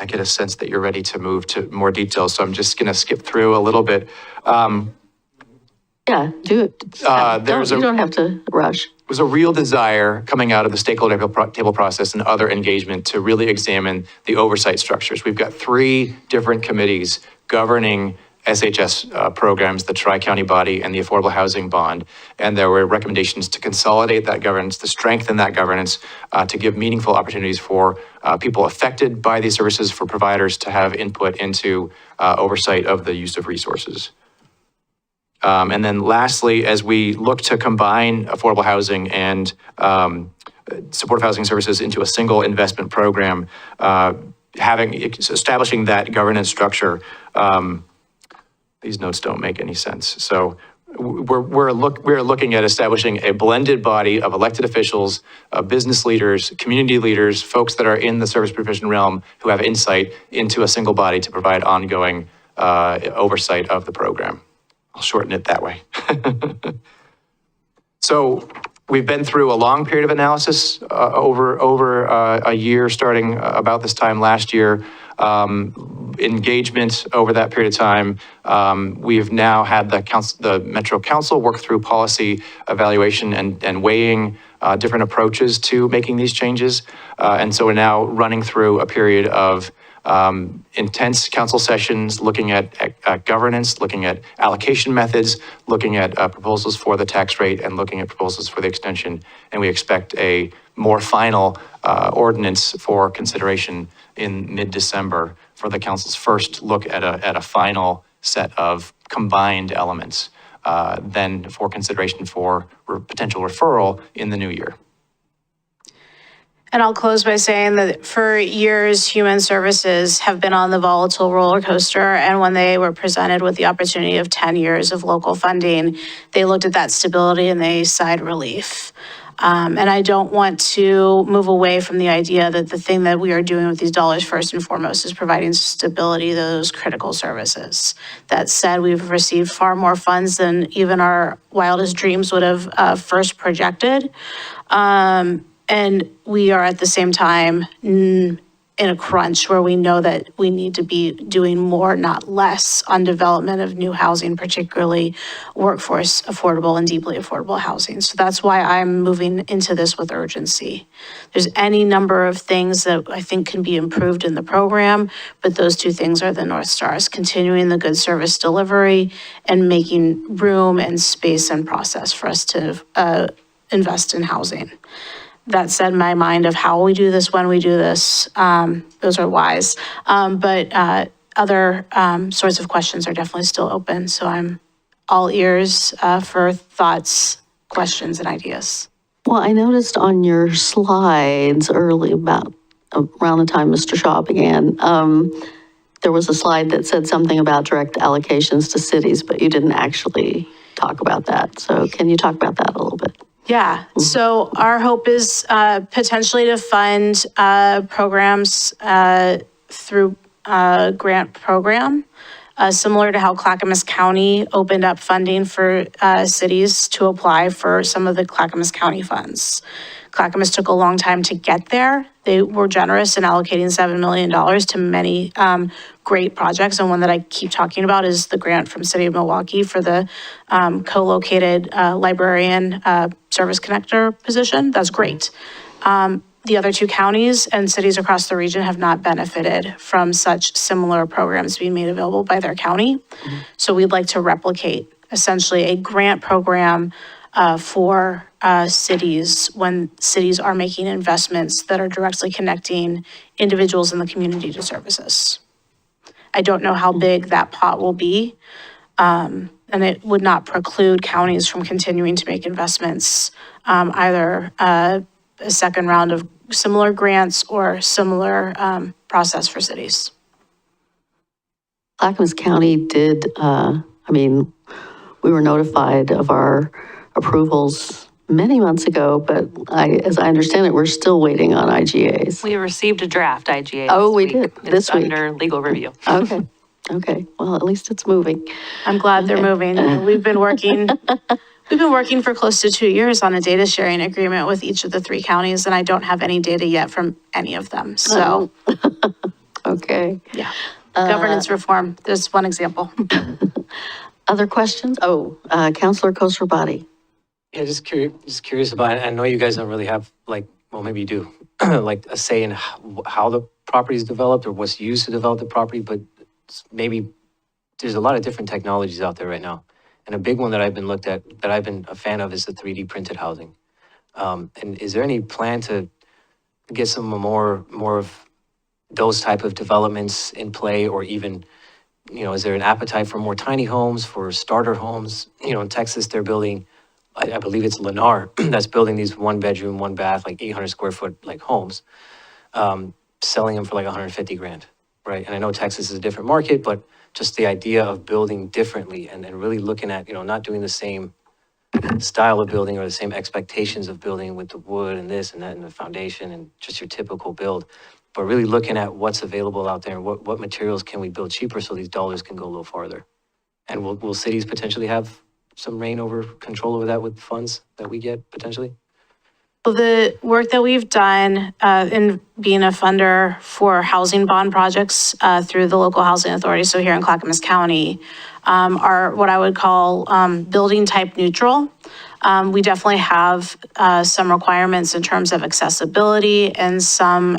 get a sense that you're ready to move to more details, so I'm just going to skip through a little bit. Yeah, do it. You don't have to rush. Was a real desire coming out of the stakeholder table process and other engagement to really examine the oversight structures. We've got 3 different committees governing SHS programs, the Tri-County Body and the Affordable Housing Bond. And there were recommendations to consolidate that governance, to strengthen that governance, to give meaningful opportunities for people affected by these services, for providers to have input into oversight of the use of resources. And then lastly, as we look to combine affordable housing and supportive housing services into a single investment program, establishing that governance structure, these notes don't make any sense. So we're looking at establishing a blended body of elected officials, business leaders, community leaders, folks that are in the service provision realm who have insight into a single body to provide ongoing oversight of the program. I'll shorten it that way. So we've been through a long period of analysis over a year, starting about this time last year. Engagement over that period of time. We've now had the Metro Council work through policy evaluation and weighing different approaches to making these changes. And so we're now running through a period of intense council sessions, looking at governance, looking at allocation methods, looking at proposals for the tax rate, and looking at proposals for the extension. And we expect a more final ordinance for consideration in mid-December for the council's first look at a final set of combined elements, then for consideration for potential referral in the new year. And I'll close by saying that for years, Human Services have been on the volatile roller coaster. And when they were presented with the opportunity of 10 years of local funding, they looked at that stability and they sighed relief. And I don't want to move away from the idea that the thing that we are doing with these dollars first and foremost is providing stability to those critical services. That said, we've received far more funds than even our wildest dreams would have first projected. And we are at the same time in a crunch where we know that we need to be doing more, not less, on development of new housing, particularly workforce affordable and deeply affordable housing. So that's why I'm moving into this with urgency. There's any number of things that I think can be improved in the program, but those 2 things are the North Stars: continuing the good service delivery and making room and space and process for us to invest in housing. That said, my mind of how we do this, when we do this, those are wise. But other sorts of questions are definitely still open. So I'm all ears for thoughts, questions, and ideas. Well, I noticed on your slides early, about around the time Mr. Shaw began, there was a slide that said something about direct allocations to cities, but you didn't actually talk about that. So can you talk about that a little bit? Yeah, so our hope is potentially to fund programs through a grant program, similar to how Clackamas County opened up funding for cities to apply for some of the Clackamas County funds. Clackamas took a long time to get there. They were generous in allocating $7 million to many great projects. And one that I keep talking about is the grant from City of Milwaukie for the co-located librarian service connector position. That's great. The other 2 counties and cities across the region have not benefited from such similar programs being made available by their county. Mm-hmm. So we'd like to replicate essentially a grant program for cities when cities are making investments that are directly connecting individuals in the community to services. I don't know how big that pot will be, and it would not preclude counties from continuing to make investments, either a second round of similar grants or similar process for cities. Clackamas County did, we were notified of our approvals many months ago, but as I understand it, we're still waiting on IGAs. We received a draft IGA. Oh, we week. did, this It's week. under legal review. Okay, well, at least it's moving. I'm glad they're moving. We've been working for close to 2 years on a data sharing agreement with each of the 3 counties, and I don't have any data yet from any of them. So, Okay. yeah, governance reform, there's one example. Other questions? Oh, Counselor Kosarbati. Yeah, just curious about, I know you guys don't really have like, well, maybe you do, like a say in how the property is developed or what's used to develop the property, but maybe there's a lot of different technologies out there right now. And a big one that I've been a fan of is the 3D printed housing. And is there any plan to get some more of those type of developments in play, or even, is there an appetite for more tiny homes, for starter homes? In Texas, they're building, I believe it's Lennar, that's building these 1 bedroom, 1 bath, like 800 square foot like homes, selling them for like 150 grand, right? And I know Texas is a different market, but just the idea of building differently and really looking at, not doing the same style of building or the same expectations of building with the wood and this and that and the foundation and just your typical build, but really looking at what's available out there and what materials can we build cheaper so these dollars can go a little farther. And will cities potentially have some control over that with funds that we get potentially? Well, the work that we've done in being a funder for housing bond projects through the local housing authority, so here in Clackamas County, are what I would call building type neutral. We definitely have some requirements in terms of accessibility and some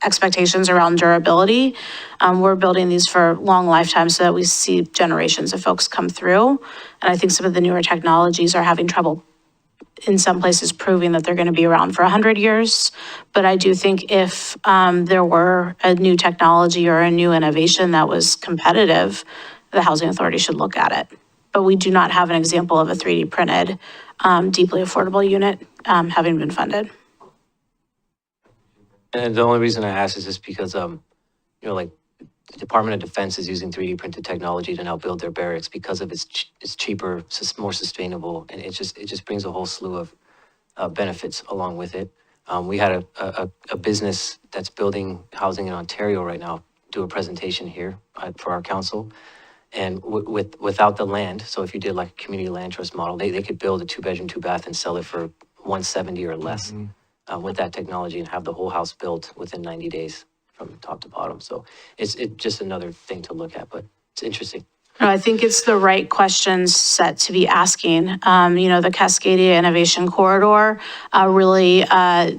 expectations around durability. We're building these for long lifetimes so that we see generations of folks come through. And I think some of the newer technologies are having trouble in some places proving that they're going to be around for 100 years. But I do think if there were a new technology or a new innovation that was competitive, the Housing Authority should look at it. But we do not have an example of a 3D printed, deeply affordable unit having been funded. And the only reason I ask is just because, like the Department of Defense is using 3D printed technology to now build their barracks because of it's cheaper, more sustainable, and it just brings a whole slew of benefits along with it. We had a business that's building housing in Ontario right now do a presentation here for our council, and without the land. So if you did like a community land trust model, they could build a 2 bedroom, 2 bath and sell it for 170 or less with that technology and have the whole house built within 90 days. From top to bottom. So it's just another thing to look at, but it's interesting. No, I think it's the right questions set to be asking. The Cascadia Innovation Corridor really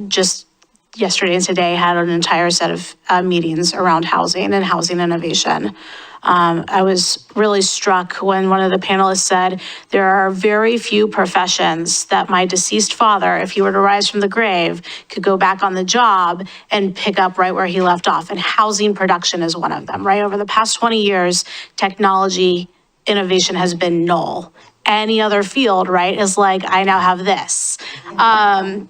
just yesterday and today had an entire set of meetings around housing and housing innovation. I was really struck when one of the panelists said, there are very few professions that my deceased father, if he were to rise from the grave, could go back on the job and pick up right where he left off. And housing production is one of them, right? Over the past 20 years, technology innovation has been null. Any other field, right, is like, I now have this.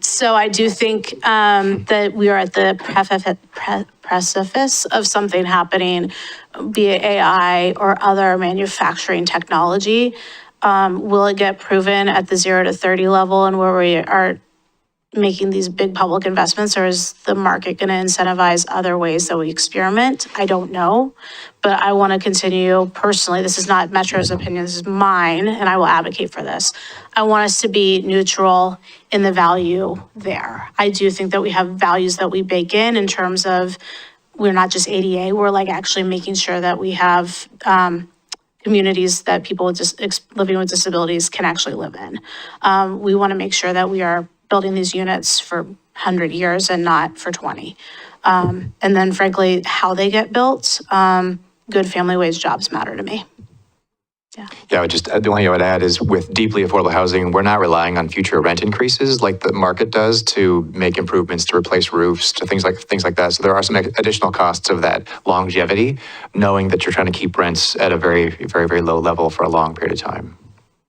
So I do think that we are at the precipice of something happening, be it AI or other manufacturing technology. Will it get proven at the 0 to 30 level and where we are making these big public investments, or is the market going to incentivize other ways that we experiment? I don't know, but I want to continue personally. This is not Metro's opinion, this is mine, and I will advocate for this. I want us to be neutral in the value there. I do think that we have values that we bake in terms of, we're not just ADA, we're like actually making sure that we have communities that people with living with disabilities can actually live in. We want to make sure that we are building these units for 100 years and not for 20. And then frankly, how they get built, good family wage jobs matter to me. Yeah, the only thing I would add is with deeply affordable housing, we're not relying on future rent increases like the market does to make improvements, to replace roofs, to things like that. So there are some additional costs of that longevity, knowing that you're trying to keep rents at a very, very, very low level for a long period of time.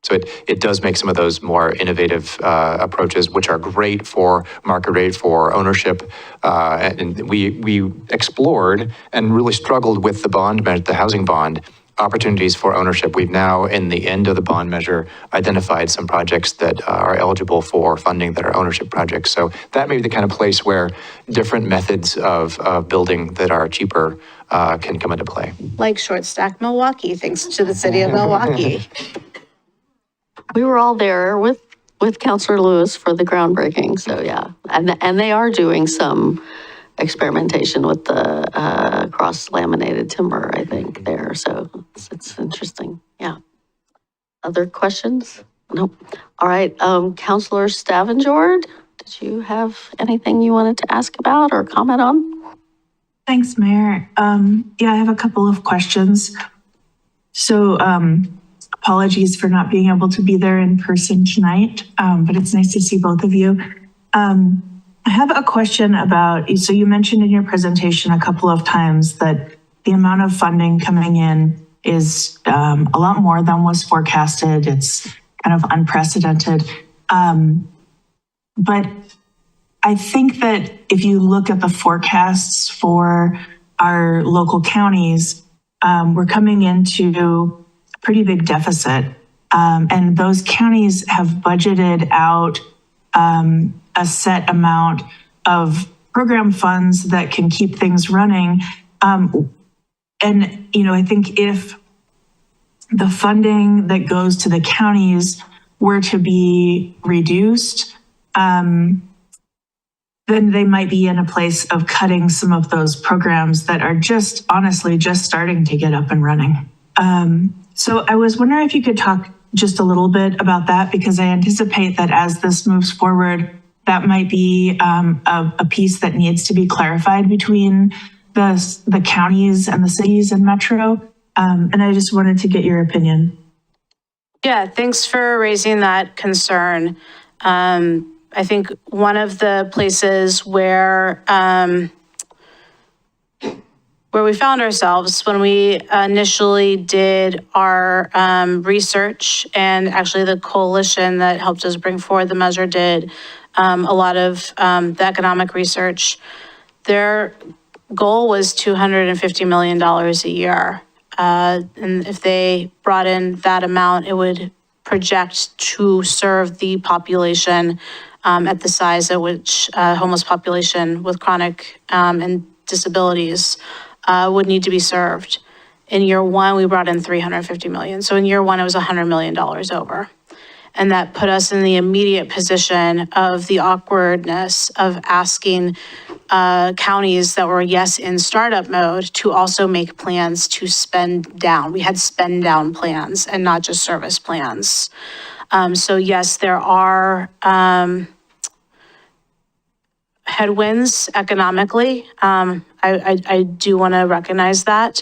So it does make some of those more innovative approaches, which are great for market rate, for ownership. And we explored and really struggled with the housing bond opportunities for ownership. We've now, in the end of the bond measure, identified some projects that are eligible for funding that are ownership projects. So that may be the kind of place where different methods of building that are cheaper can come into play. Like short stack Milwaukie, thanks to the city of Milwaukie. We were all there with Councilor Lewis for the groundbreaking, so yeah. And they are doing some experimentation with the cross-laminated timber, I think, there, so it's interesting, yeah. Other questions? Nope. All right, Counselor Stavengard, did you have anything you wanted to ask about or comment on? Thanks, Mayor. Yeah, I have a couple of questions. So apologies for not being able to be there in person tonight, but it's nice to see both of you. I have a question about, so you mentioned in your presentation a couple of times that the amount of funding coming in is a lot more than was forecasted. It's kind of unprecedented. But I think that if you look at the forecasts for our local counties, we're coming into a pretty big deficit. And those counties have budgeted out a set amount of program funds that can keep things running. And, you know, I think if the funding that goes to the counties were to be reduced, then they might be in a place of cutting some of those programs that are just honestly just starting to get up and running. So I was wondering if you could talk just a little bit about that, because I anticipate that as this moves forward, that might be a piece that needs to be clarified between the counties and the cities and Metro. And I just wanted to get your opinion. Yeah, thanks for raising that concern. I think one of the places where we found ourselves when we initially did our research, and actually the coalition that helped us bring forward the measure did a lot of the economic research. Their goal was $250 million a year. And if they brought in that amount, it would project to serve the population at the size at which homeless population with chronic and disabilities would need to be served. In year one, we brought in $350 million. So in year one, it was $100 million over. And that put us in the immediate position of the awkwardness of asking counties that were, yes, in startup mode to also make plans to spend down. We had spend down plans and not just service plans. So yes, there are headwinds economically. I do want to recognize that,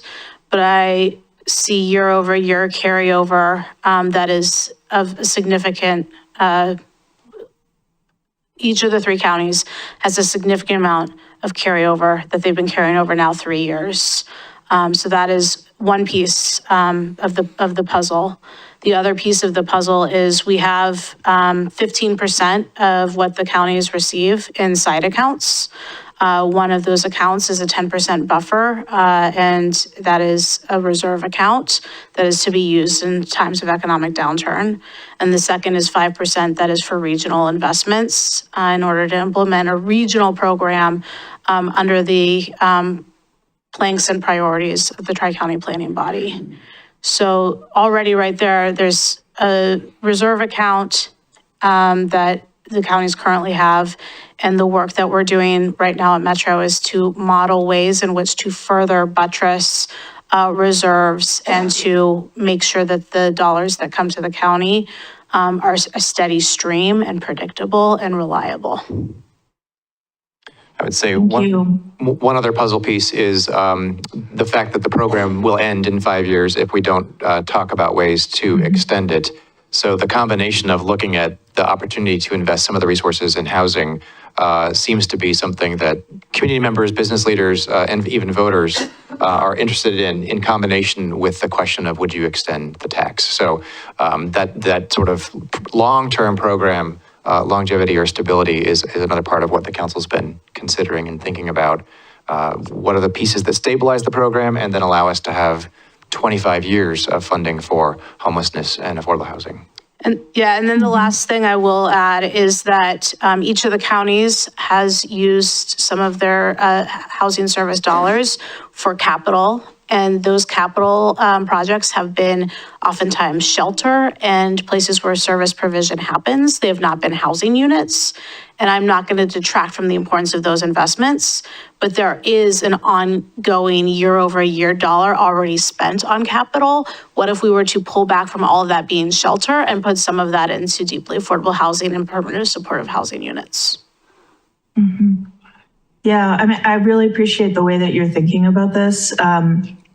but I see year over year carryover that is of significant, each of the three counties has a significant amount of carryover that they've been carrying over now 3 years. So that is one piece of the puzzle. The other piece of the puzzle is we have 15% of what the counties receive in side accounts. One of those accounts is a 10% buffer, and that is a reserve account that is to be used in times of economic downturn. And the second is 5% that is for regional investments in order to implement a regional program under the planks and priorities of the Tri-County Planning Body. So already right there, there's a reserve account that the counties currently have. And the work that we're doing right now at Metro is to model ways in which to further buttress reserves and to make sure that the dollars that come to the county are a steady stream and predictable and reliable. I would say Thank you. one other puzzle piece is the fact that the program will end in 5 years if we don't talk about ways to extend it. So the combination of looking at the opportunity to invest some of the resources in housing seems to be something that community members, business leaders, and even voters are interested in combination with the question of would you extend the tax. So that sort of long-term program longevity or stability is another part of what the council's been considering and thinking about. What are the pieces that stabilize the program and then allow us to have 25 years of funding for homelessness and affordable housing? And yeah, and then the last thing I will add is that each of the counties has used some of their housing service dollars for capital And those capital projects have been oftentimes shelter and places where service provision happens. They have not been housing units. And I'm not going to detract from the importance of those investments, but there is an ongoing year-over-year dollar already spent on capital. What if we were to pull back from all of that being shelter and put some of that into deeply affordable housing and permanent supportive housing units? Yeah, I mean, I really appreciate the way that you're thinking about this,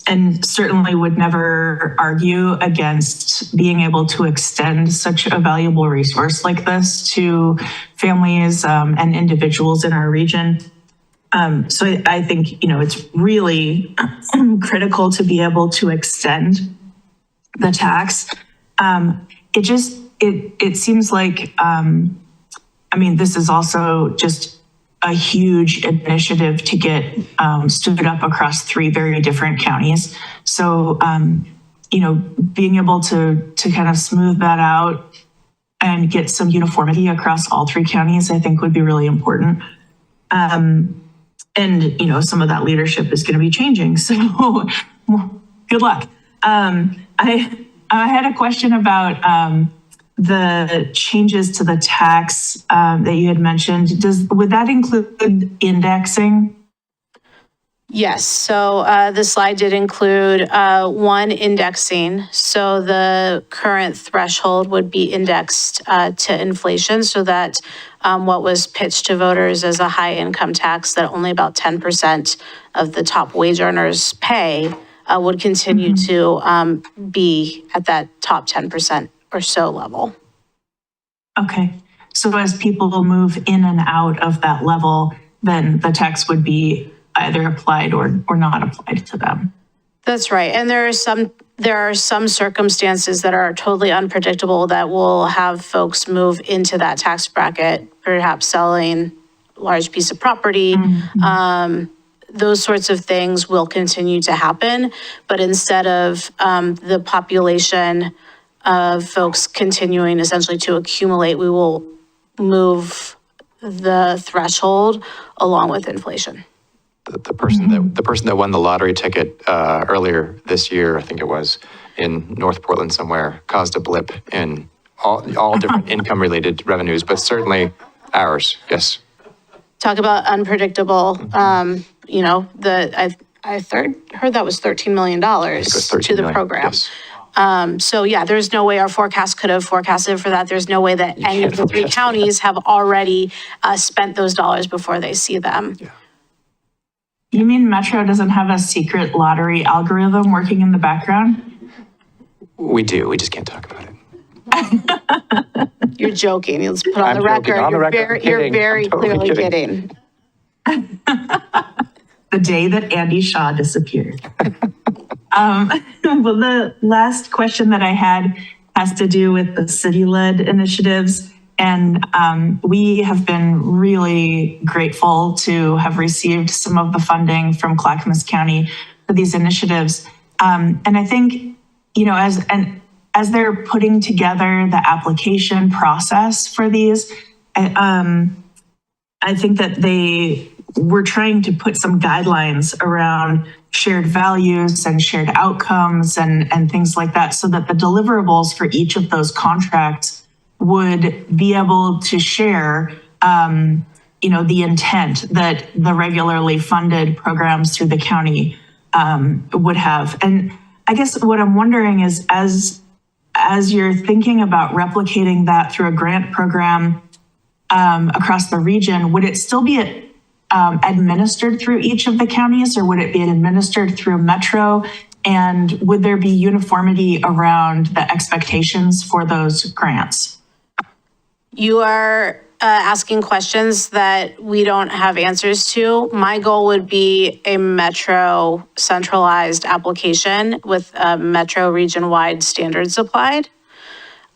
and certainly would never argue against being able to extend such a valuable resource like this to families and individuals in our region. So I think, it's really critical to be able to extend the tax. It seems like, this is also just a huge initiative to get stood up across 3 very different counties. So, being able to kind of smooth that out and get some uniformity across all 3 counties, I think would be really important. And, some of that leadership is going to be changing. So good luck. I had a question about the changes to the tax that you had mentioned. Would that include indexing? Yes, so the slide did include 1, indexing. So the current threshold would be indexed to inflation, so that what was pitched to voters as a high income tax that only about 10% of the top wage earners pay would continue to be at that top 10% or so level. Okay, so as people move in and out of that level, then the tax would be either applied or not applied to them. That's right. And there are some circumstances that are totally unpredictable that will have folks move into that tax bracket, perhaps selling a large piece of property. Those sorts of things will continue to happen. But instead of the population of folks continuing essentially to accumulate, we will move the threshold along with inflation. The person that won the lottery ticket earlier this year, I think it was, in North Portland somewhere, caused a blip in all different income-related revenues, but certainly ours, yes. Talk about unpredictable, I heard that was $13 million to the program. Yes. So yeah, there's no way our forecast could have forecasted for that. There's no way that any of the 3 counties have already spent those dollars before they see them. Yeah. You mean Metro doesn't have a secret lottery algorithm working in the background? We do, we just can't talk about it. You're joking. Let's put on I'm the joking. record. On the record, You're I'm kidding. very I'm totally clearly kidding. The day that Andy Shaw disappeared. Well, the last question that I had has to do with the city-led initiatives. And we have been really grateful to have received some of the funding from Clackamas County for these initiatives. And I think, as they're putting together the application process for these, I think that they were trying to put some guidelines around shared values and shared outcomes and things like that, so that the deliverables for each of those contracts would be able to share, the intent that the regularly funded programs through the county would have. And I guess what I'm wondering is, as you're thinking about replicating that through a grant program across the region, would it still be administered through each of the counties, or would it be administered through Metro? And would there be uniformity around the expectations for those grants? You are asking questions that we don't have answers to. My goal would be a Metro centralized application with Metro region-wide standards applied.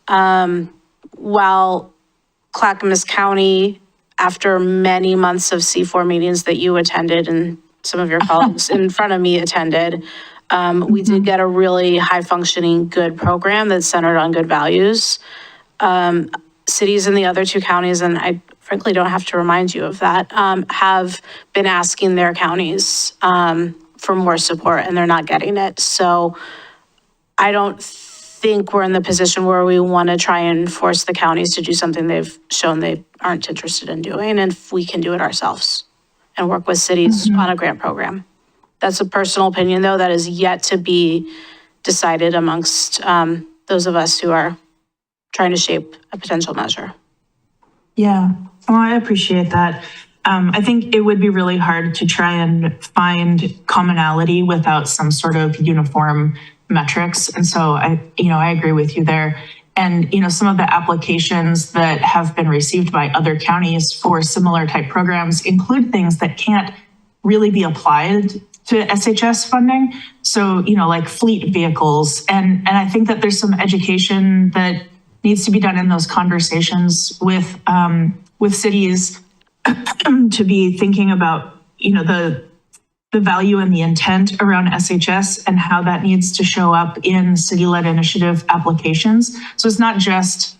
While Clackamas County, after many months of C4 meetings that you attended and some of your colleagues in front of me attended, we did get a really high-functioning, good program that's centered on good values. Cities in the other 2 counties, and I frankly don't have to remind you of that, have been asking their counties for more support and they're not getting it. So I don't think we're in the position where we want to try and force the counties to do something they've shown they aren't interested in doing, and if we can do it ourselves and work with cities on a grant program. That's a personal opinion, though, that is yet to be decided amongst those of us who are trying to shape a potential measure. Yeah, well, I appreciate that. I think it would be really hard to try and find commonality without some sort of uniform metrics. And so I agree with you there. And, some of the applications that have been received by other counties for similar type programs include things that can't really be applied to SHS funding. So, like fleet vehicles. And I think that there's some education that needs to be done in those conversations with cities to be thinking about, the value and the intent around SHS and how that needs to show up in city-led initiative applications. So it's not just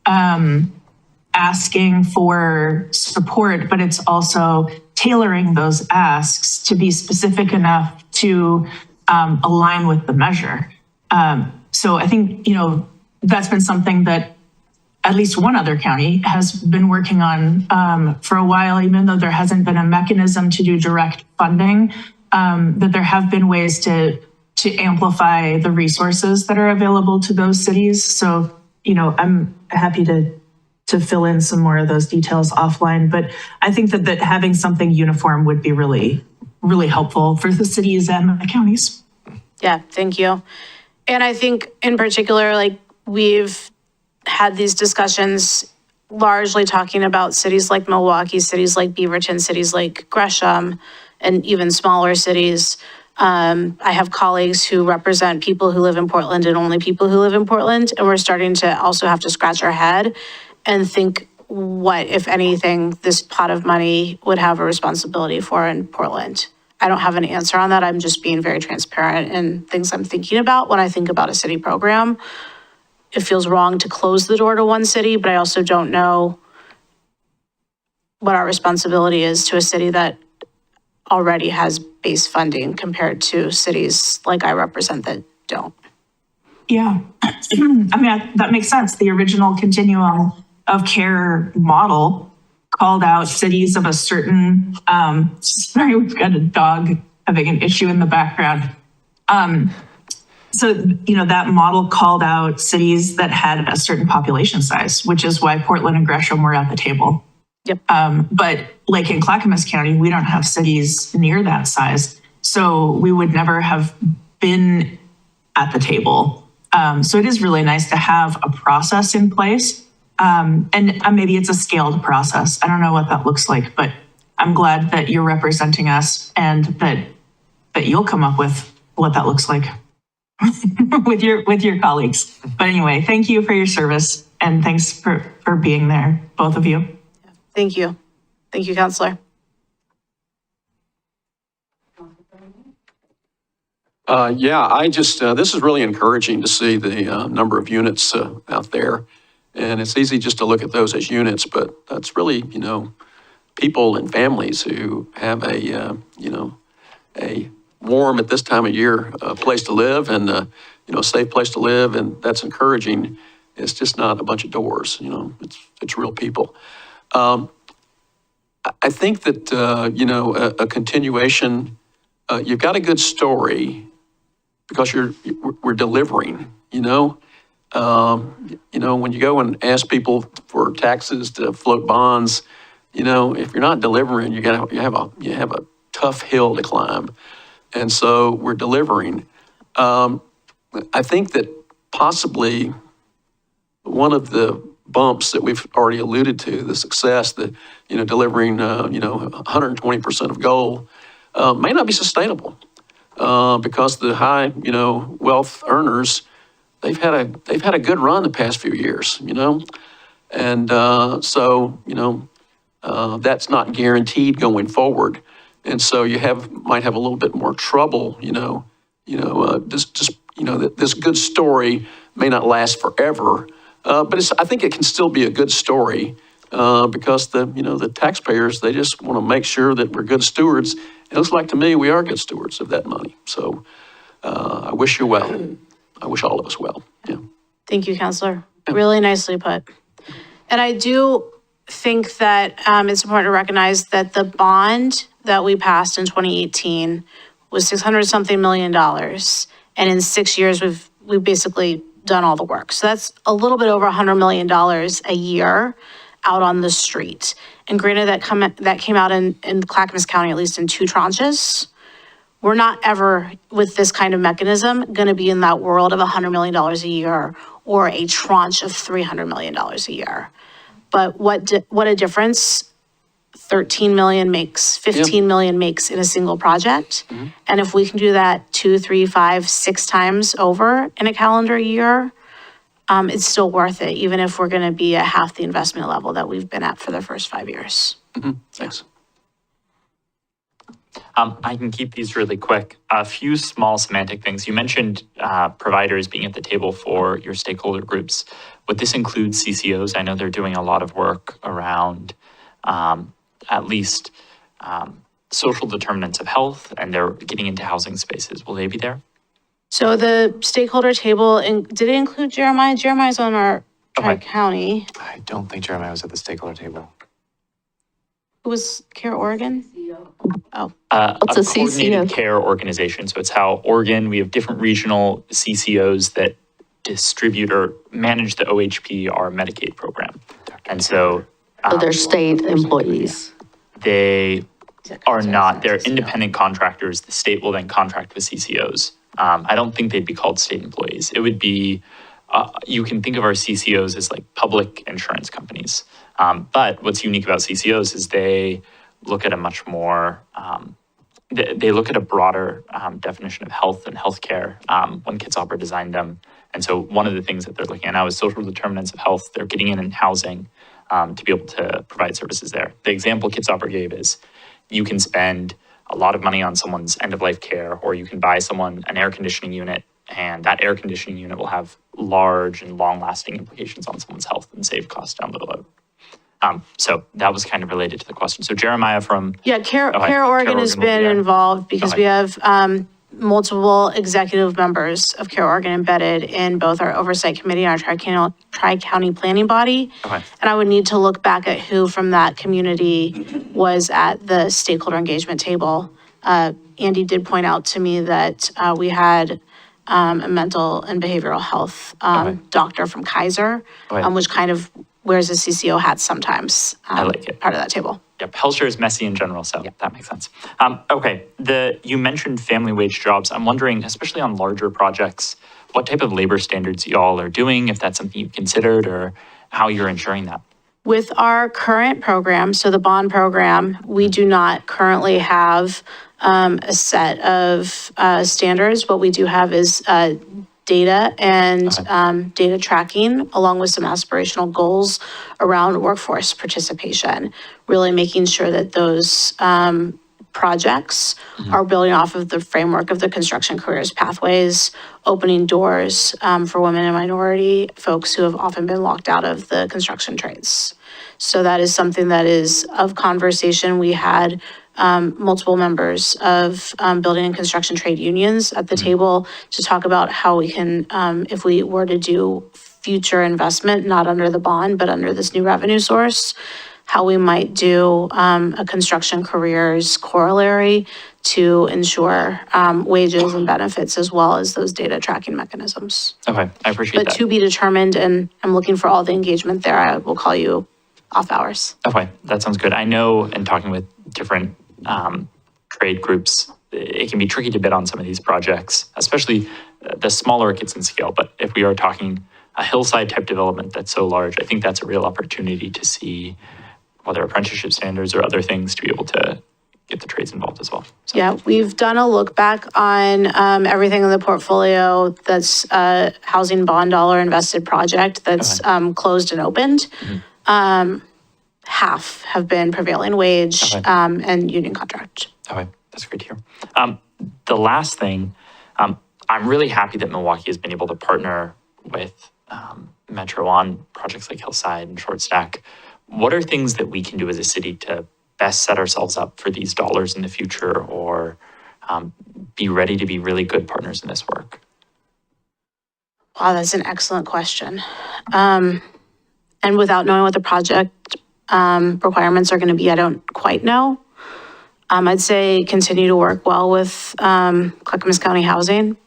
asking for support, but it's also tailoring those asks to be specific enough to align with the measure. So I think, that's been something that at least one other county has been working on for a while, even though there hasn't been a mechanism to do direct funding, that there have been ways to amplify the resources that are available to those cities. So, I'm happy to fill in some more of those details offline, but I think that having something uniform would be really, really helpful for the cities and the counties. Yeah, thank you. And I think in particular, we've had these discussions largely talking about cities like Milwaukie, cities like Beaverton, cities like Gresham, and even smaller cities. I have colleagues who represent people who live in Portland and only people who live in Portland, and we're starting to also have to scratch our head and think what, if anything, this pot of money would have a responsibility for in Portland. I don't have an answer on that. I'm just being very transparent in things I'm thinking about when I think about a city program. It feels wrong to close the door to one city, but I also don't know what our responsibility is to a city that already has base funding compared to cities like I represent that don't. Yeah, that makes sense. The original continuum of care model called out cities of a certain, sorry, we've got a dog having an issue in the background. So, that model called out cities that had a certain population size, which is why Portland and Gresham were at the table. Yep. But like in Clackamas County, we don't have cities near that size. So we would never have been at the table. So it is really nice to have a process in place. And maybe it's a scaled process. I don't know what that looks like, but I'm glad that you're representing us and that you'll come up with what that looks like. with your colleagues. But anyway, thank you for your service and thanks for being there, both of you. Thank you. Thank you, Counselor. I just, this is really encouraging to see the number of units out there. And it's easy just to look at those as units, but that's really, people and families who have a warm at this time of year place to live and, a safe place to live. And that's encouraging. It's just not a bunch of doors, it's real people. I think that, a continuation, you've got a good story because we're delivering, when you go and ask people for taxes to float bonds, if you're not delivering, you have a tough hill to climb. And so we're delivering. I think that possibly one of the bumps that we've already alluded to, the success that, delivering, 120% of goal may not be sustainable because the high, wealth earners, they've had a good run the past few years, and so, that's not guaranteed going forward. And so you might have a little bit more trouble, this good story may not last forever, but I think it can still be a good story because the taxpayers, they just want to make sure that we're good stewards it looks like to me we are good stewards of that money. So I wish you well. I wish all of us well. Yeah. Thank you, Counselor. Really nicely put. And I do think that it's important to recognize that the bond that we passed in 2018 was $600-something million. And in 6 years, we've basically done all the work. So that's a little bit over $100 million a year out on the street. And granted, that came out in Clackamas County, at least in 2 tranches. We're not ever, with this kind of mechanism, going to be in that world of $100 million a year or a tranche of $300 million a year. But what a difference 13 million makes, 15 million makes in a single project. And if we can do that 2, 3, 5, 6 times over in a calendar year, it's still worth it, even if we're going to be at half the investment level that we've been at for the first 5 years. Thanks. I can keep these really quick. A few small semantic things. You mentioned providers being at the table for your stakeholder groups. Would this include CCOs? I know they're doing a lot of work around at least social determinants of health, and they're getting into housing spaces. Will they be there? So the stakeholder table, did it include Jeremiah? Jeremiah's on our Tri-County. I don't think Jeremiah was at the stakeholder table. Who was Care Oregon? Oh. What's a coordinated CCO? care organization. So it's how Oregon, we have different regional CCOs that distribute or manage the OHP, our Medicaid program. And so So they're state employees. they are not, they're independent contractors. The state will then contract with CCOs. I don't think they'd be called state employees. It would be, you can think of our CCOs as like public insurance companies. But what's unique about CCOs is they look at a much more, they look at a broader definition of health and healthcare when Kitzhaber designed them. And so one of the things that they're looking at now is social determinants of health. They're getting in housing to be able to provide services there. The example Kitzhaber gave is you can spend a lot of money on someone's end-of-life care, or you can buy someone an air conditioning unit, and that air conditioning unit will have large and long-lasting implications on someone's health and save costs down the road. So that was kind of related to the question. So Jeremiah from... Yeah, Care Care Oregon has Oregon will be been there. involved because we have multiple executive members of Care Oregon embedded in both our oversight committee and our tri-county planning body. Okay. And I would need to look back at who from that community was at the stakeholder engagement table. Andy did point out to me that we had a mental and behavioral health doctor from Kaiser, Okay. which kind of wears a CCO hat sometimes. I like it. Part of that table. Yep, healthcare is messy in general, so that makes sense. Okay, you mentioned family wage jobs. I'm wondering, especially on larger projects, what type of labor standards y'all are doing, if that's something you've considered, or how you're ensuring that. With our current program, so the bond program, we do not currently have a set of standards. What we do have is data and data tracking, along with some aspirational goals around workforce participation, really making sure that those projects are building off of the framework of the construction careers pathways, opening doors for women and minority folks who have often been locked out of the construction trades. So that is something that is of conversation. We had multiple members of building and construction trade unions at the table to talk about how we can, if we were to do future investment, not under the bond, but under this new revenue source, how we might do a construction careers corollary to ensure wages and benefits, as well as those data tracking mechanisms. Okay, I appreciate But that. to be determined, and I'm looking for all the engagement there. I will call you off hours. Okay, that sounds good. I know, in talking with different trade groups, it can be tricky to bid on some of these projects, especially the smaller it gets in scale. But if we are talking a hillside type development that's so large, I think that's a real opportunity to see whether apprenticeship standards or other things to be able to get the trades involved as well. So, Yeah, we've done a look back on everything in the portfolio that's a housing bond dollar invested project that's closed and opened. Half have been prevailing wage and union contract. Okay, that's great to hear. The last thing, I'm really happy that Milwaukie has been able to partner with Metro on projects like Hillside and Short Stack. What are things that we can do as a city to best set ourselves up for these dollars in the future, or be ready to be really good partners in this work? Wow, that's an excellent question. And without knowing what the project requirements are going to be, I don't quite know. I'd say continue to work well with Clackamas County Housing,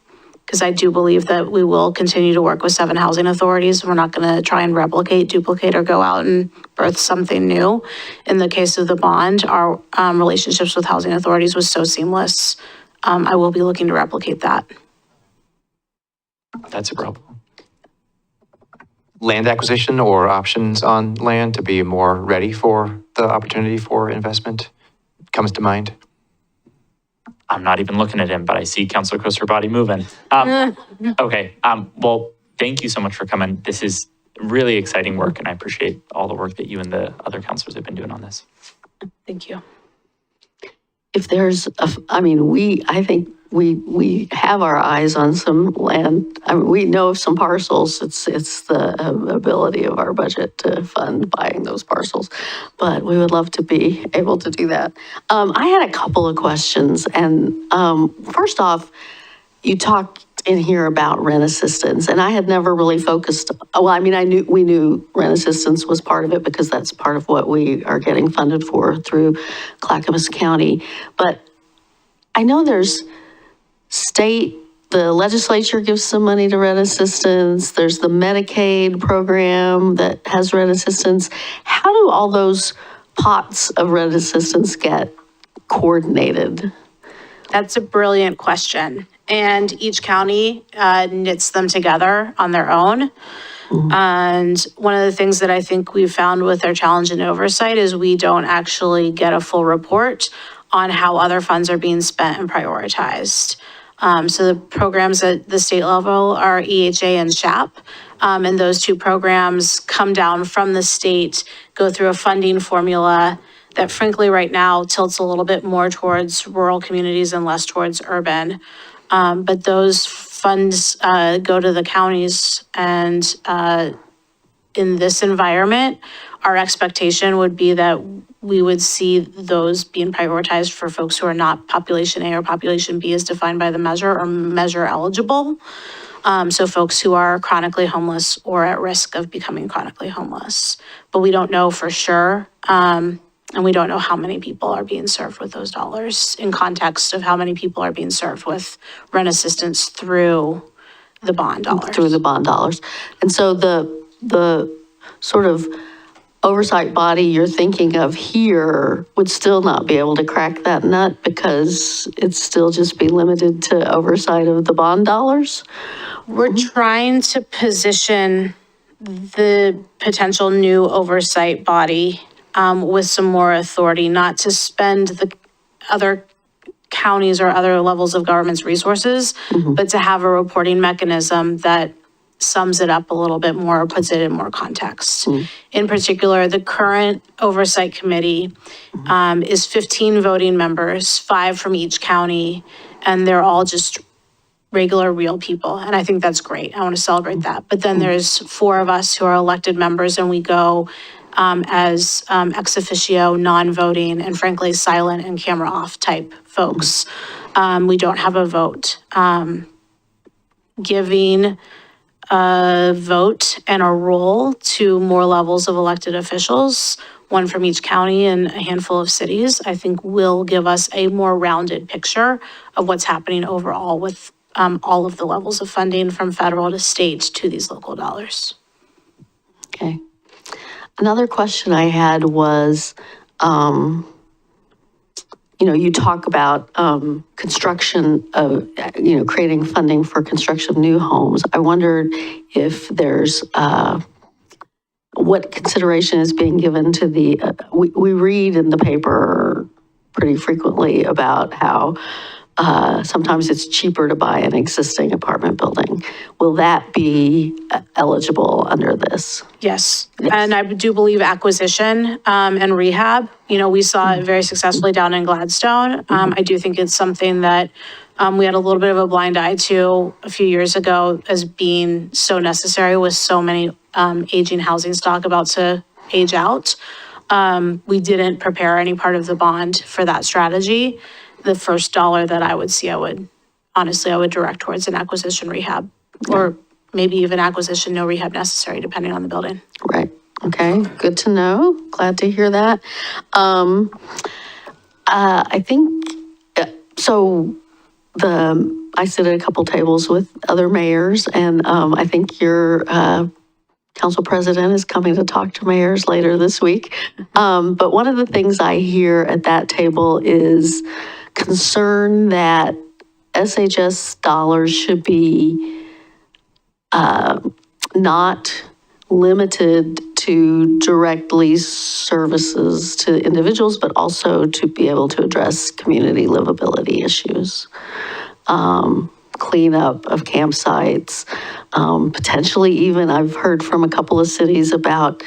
because I do believe that we will continue to work with 7 housing authorities. We're not going to try and replicate, duplicate, or go out and birth something new. In the case of the bond, our relationships with housing authorities was so seamless. I will be looking to replicate that. That's super helpful. Land acquisition or options on land to be more ready for the opportunity for investment comes to mind. I'm not even looking at him, but I see Councilor Coaster body moving. Okay, well, thank you so much for coming. This is really exciting work, and I appreciate all the work that you and the other councilors have been doing on this. Thank you. If there's, I think we have our eyes on some land. I mean, we know of some parcels. It's the ability of our budget to fund buying those parcels, but we would love to be able to do that. I had a couple of questions, and first off, you talked in here about rent assistance, and I had never really focused. Well, I mean, we knew rent assistance was part of it because that's part of what we are getting funded for through Clackamas County, but I know there's the legislature gives some money to rent assistance. There's the Medicaid program that has rent assistance. How do all those pots of rent assistance get coordinated? That's a brilliant question. And each county knits them together on their own. And one of the things that I think we've found with our challenge and oversight is we don't actually get a full report on how other funds are being spent and prioritized. So the programs at the state level are EHA and SHAP. And those two programs come down from the state, go through a funding formula that frankly right now tilts a little bit more towards rural communities and less towards urban. But those funds go to the counties, and in this environment, our expectation would be that we would see those being prioritized for folks who are not population A or population B as defined by the measure or measure eligible. So folks who are chronically homeless or at risk of becoming chronically homeless. But we don't know for sure. And we don't know how many people are being served with those dollars in context of how many people are being served with rent assistance through the bond dollars. Through the bond dollars. And so the sort of oversight body you're thinking of here would still not be able to crack that nut because it'd still just be limited to oversight of the bond dollars? We're trying to position the potential new oversight body with some more authority, not to spend the other counties or other levels of government's resources, but to have a reporting mechanism that sums it up a little bit more, or puts it in more context. In particular, the current oversight committee is 15 voting members, 5 from each county, and they're all just regular, real people. And I think that's great. I want to celebrate that. But then there's 4 of us who are elected members, and we go as ex officio, non-voting, and frankly, silent and camera off type folks. We don't have a vote. Giving a vote and a role to more levels of elected officials, 1 from each county and a handful of cities, I think will give us a more rounded picture of what's happening overall with all of the levels of funding from federal to state to these local dollars. Okay. Another question I had was, you talk about construction of, creating funding for construction of new homes. I wondered if there's, what consideration is being given to the, we read in the paper pretty frequently about how sometimes it's cheaper to buy an existing apartment building. Will that be eligible under this? Yes. And I do believe acquisition and rehab, we saw it very successfully down in Gladstone. I do think it's something that we had a little bit of a blind eye to a few years ago as being so necessary with so many aging housing stock about to age out. We didn't prepare any part of the bond for that strategy. The first dollar that I would see, I would direct towards an acquisition rehab, or maybe even acquisition, no rehab necessary, depending on the building. Right. Okay. Good to know. Glad to hear that. I think, so I sit at a couple tables with other mayors, and I think your council president is coming to talk to mayors later this week. But one of the things I hear at that table is concern that SHS dollars should be not limited to direct lease services to individuals, but also to be able to address community livability issues. Cleanup of campsites, potentially even I've heard from a couple of cities about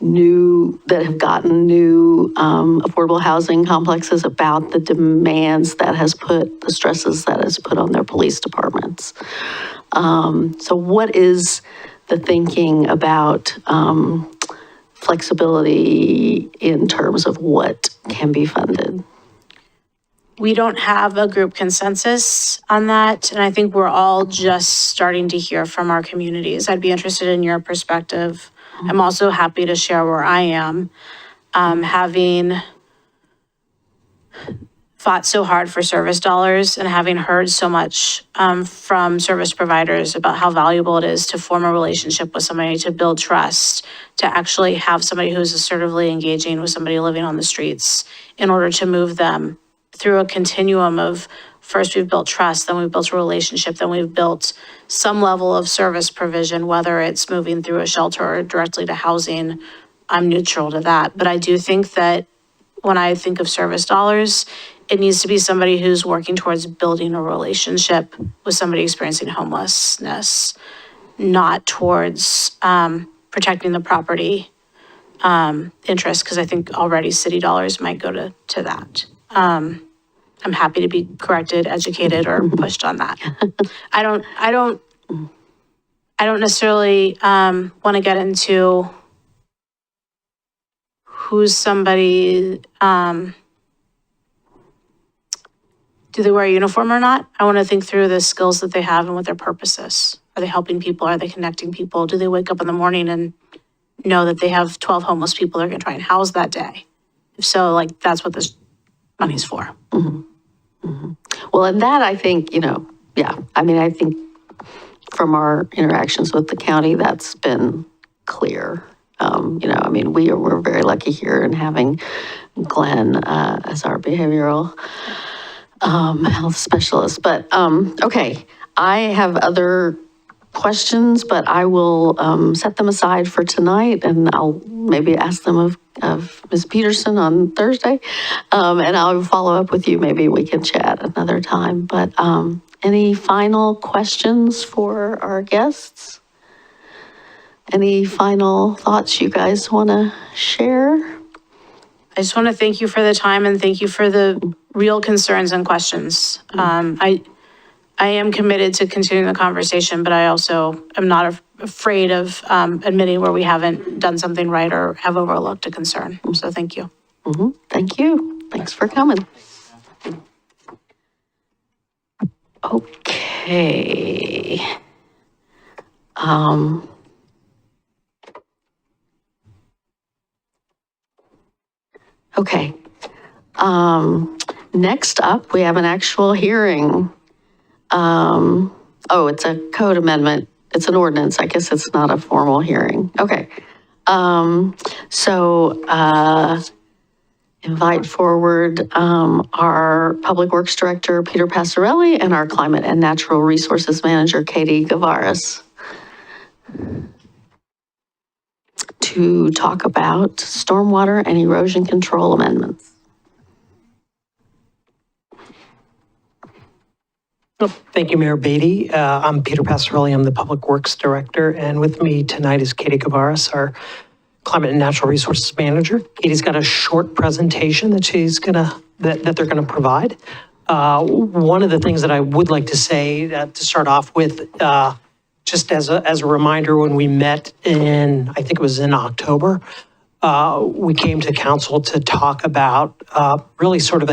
that have gotten new affordable housing complexes about the demands the stresses that has put on their police departments. So what is the thinking about flexibility in terms of what can be funded? We don't have a group consensus on that, and I think we're all just starting to hear from our communities. I'd be interested in your perspective. I'm also happy to share where I am, having fought so hard for service dollars and having heard so much from service providers about how valuable it is to form a relationship with somebody, to build trust, to actually have somebody who's assertively engaging with somebody living on the streets in order to move them through a continuum of, first we've built trust, then we've built a relationship, then we've built some level of service provision, whether it's moving through a shelter or directly to housing. I'm neutral to that. But I do think that when I think of service dollars, it needs to be somebody who's working towards building a relationship with somebody experiencing homelessness, not towards protecting the property interest, because I think already city dollars might go to that. I'm happy to be corrected, educated, or pushed on that. I don't necessarily want to get into who's somebody, do they wear a uniform or not? I want to think through the skills that they have and what their purpose is. Are they helping people? Are they connecting people? Do they wake up in the morning and know that they have 12 homeless people they're going to try and house that day? If so, like, that's what this money's for. Well, and that I think, I think from our interactions with the county, that's been clear. We're very lucky here in having Glenn as our behavioral health specialist. But, okay, I have other questions, but I will set them aside for tonight, and I'll maybe ask them of Ms. Peterson on Thursday, and I'll follow up with you. Maybe we can chat another time. But any final questions for our guests? Any final thoughts you guys want to share? I just want to thank you for the time and thank you for the real concerns and questions. I am committed to continuing the conversation, but I also am not afraid of admitting where we haven't done something right or have overlooked a concern. So thank you. Thank you. Thanks for coming. Okay. Okay. Next up, we have an actual hearing. It's a code amendment. It's an ordinance. I guess it's not a formal hearing. Okay. Invite forward our Public Works Director, Peter Passarelli, and our Climate and Natural Resources Manager, Katie Gavaris, to talk about stormwater and erosion control amendments. Thank you, Mayor Beatty. I'm Peter Passarelli. I'm the Public Works Director, and with me tonight is Katie Gavaris, our Climate and Natural Resources Manager. Katie's got a short presentation that they're gonna provide. One of the things that I would like to say to start off with, just as a reminder, when we met I think it was in October, we came to council to talk about really sort of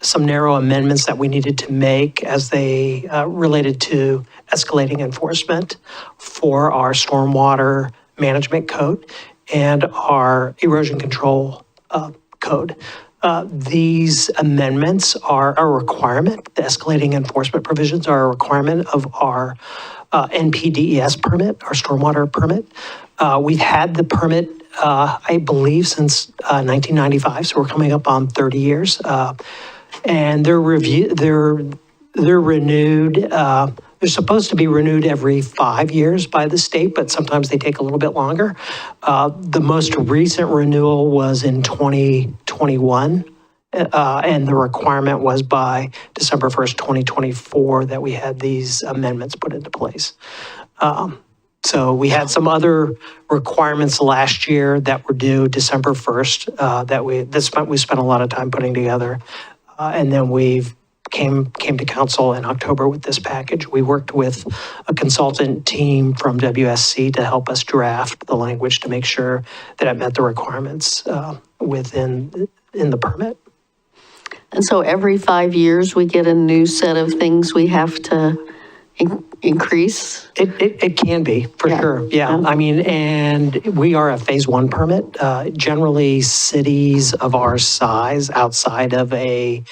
some narrow amendments that we needed to make as they related to escalating enforcement for our stormwater management code and our erosion control code. These amendments are a requirement. The escalating enforcement provisions are a requirement of our NPDES permit, our stormwater permit. We've had the permit, I believe, since 1995, so we're coming up on 30 years. And they're renewed. They're supposed to be renewed every 5 years by the state, but sometimes they take a little bit longer. The most recent renewal was in 2021, and the requirement was by December 1st, 2024, that we had these amendments put into place. So we had some other requirements last year that were due December 1st that we spent a lot of time putting together. And then we've came to council in October with this package. We worked with a consultant team from WSC to help us draft the language to make sure that it met the requirements in the permit. And so every 5 years, we get a new set of things we have to increase? It can be, for sure, yeah. I mean, and we are a phase 1 permit. Generally, cities of our size outside of a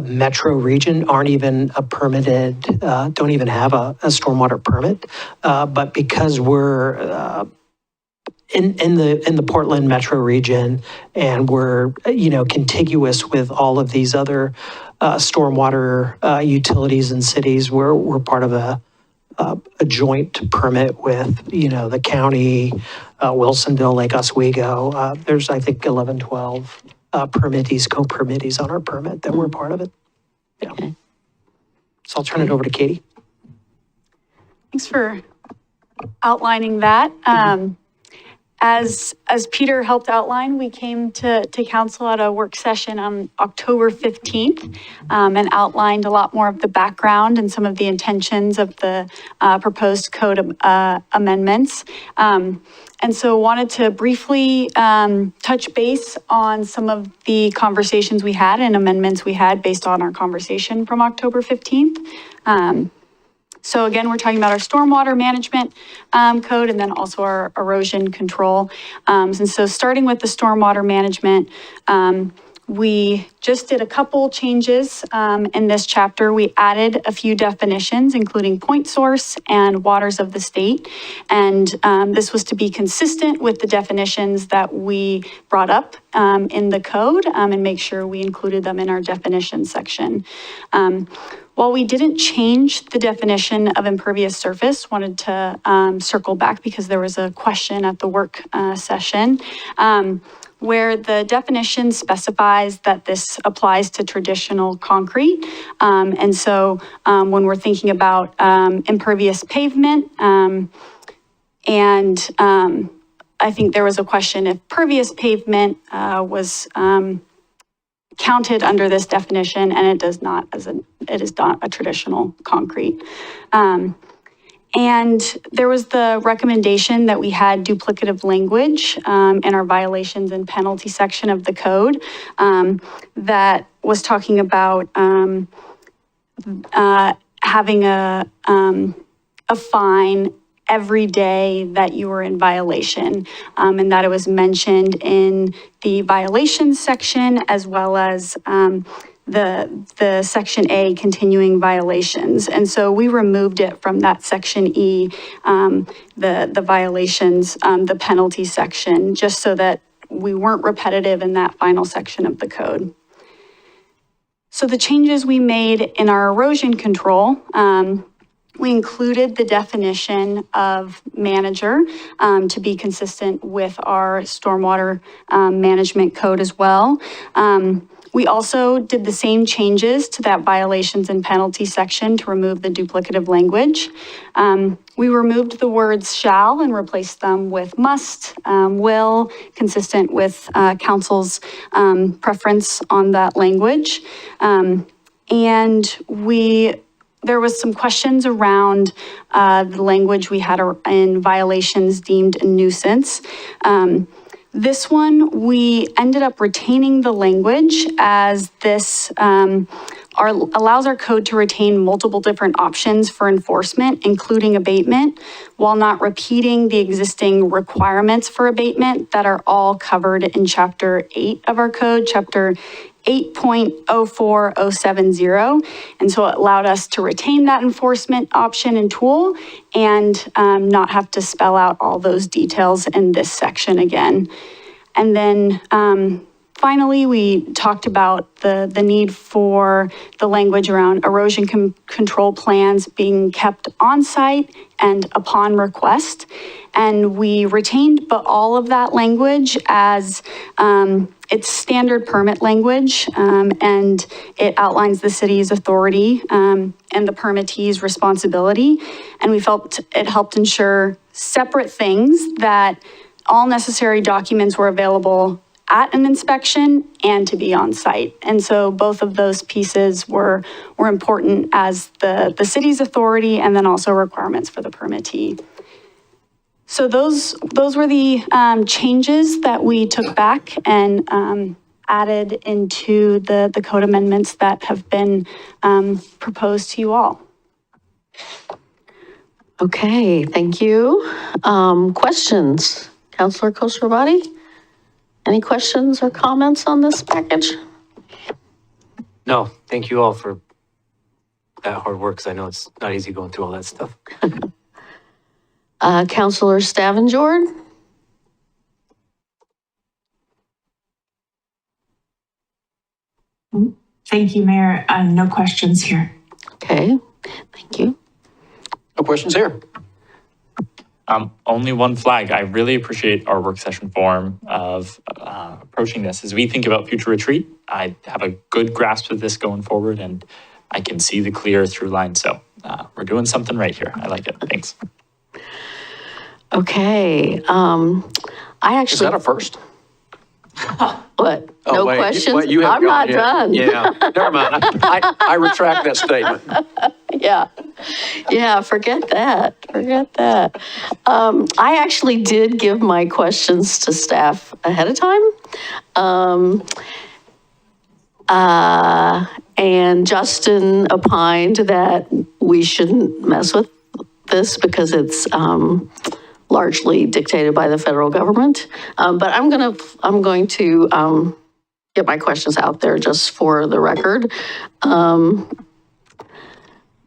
metro region aren't even don't even have a stormwater permit. But because we're in the Portland metro region and we're, contiguous with all of these other stormwater utilities and cities, we're part of a joint permit with, the county, Wilsonville, Lake Oswego. There's, I think, 11, 12 co-permittees on our permit that we're part of it. Yeah. Okay. So I'll turn it over to Katie. Thanks for outlining that. As Peter helped outline, we came to council at a work session on October 15th and outlined a lot more of the background and some of the intentions of the proposed code amendments. And so wanted to briefly touch base on some of the conversations we had and amendments we had based on our conversation from October 15th. So again, we're talking about our stormwater management code and then also our erosion control. And so starting with the stormwater management, we just did a couple changes in this chapter. We added a few definitions, including point source and waters of the state. And this was to be consistent with the definitions that we brought up in the code and make sure we included them in our definition section. While we didn't change the definition of impervious surface, wanted to circle back because there was a question at the work session where the definition specifies that this applies to traditional concrete. And so when we're thinking about impervious pavement, and I think there was a question if pervious pavement was counted under this definition, and it does not, it is not a traditional concrete. And there was the recommendation that we had duplicative language in our violations and penalty section of the code that was talking about having a fine every day that you were in violation, and that it was mentioned in the violations section as well as the section A, continuing violations. And so we removed it from that section E, the violations, the penalty section, just so that we weren't repetitive in that final section of the code. So the changes we made in our erosion control, we included the definition of manager to be consistent with our stormwater management code as well. We also did the same changes to that violations and penalty section to remove the duplicative language. We removed the words shall and replaced them with must, will, consistent with council's preference on that language. And we there was some questions around the language we had in violations deemed a nuisance. This one, we ended up retaining the language as this allows our code to retain multiple different options for enforcement, including abatement, while not repeating the existing requirements for abatement that are all covered in Chapter 8 of our code, Chapter 8.04070. And so it allowed us to retain that enforcement option and tool and not have to spell out all those details in this section again. And then finally, we talked about the need for the language around erosion control plans being kept on site and upon request. And we retained all of that language as it's standard permit language, and it outlines the city's authority and the permittee's responsibility. And we felt it helped ensure separate things, that all necessary documents were available at an inspection and to be on site. And so both of those pieces were important as the city's authority and then also requirements for the permittee. So those were the changes that we took back and added into the code amendments that have been proposed to you all. Okay, thank you. Questions? Councilor Khosrowshahi? Any questions or comments on this package? No, thank you all for that hard work, because I know it's not easy going through all that stuff. Councilor Stavengard? Thank you, Mayor. No questions here. Okay, thank you. No questions here. Only one flag. I really appreciate our work session form of approaching this. As we think about future retreat, I have a good grasp of this going forward, and I can see the clear through line. So we're doing something right here. I like it. Thanks. Okay, I actually. Is that a first? What? Oh, No wait, questions? wait, you haven't I'm not gone yet. done. Yeah, never mind. I retract that statement. Yeah, forget that. I actually did give my questions to staff ahead of time. And Justin opined that we shouldn't mess with this because it's largely dictated by the federal government. But I'm going to get my questions out there just for the record.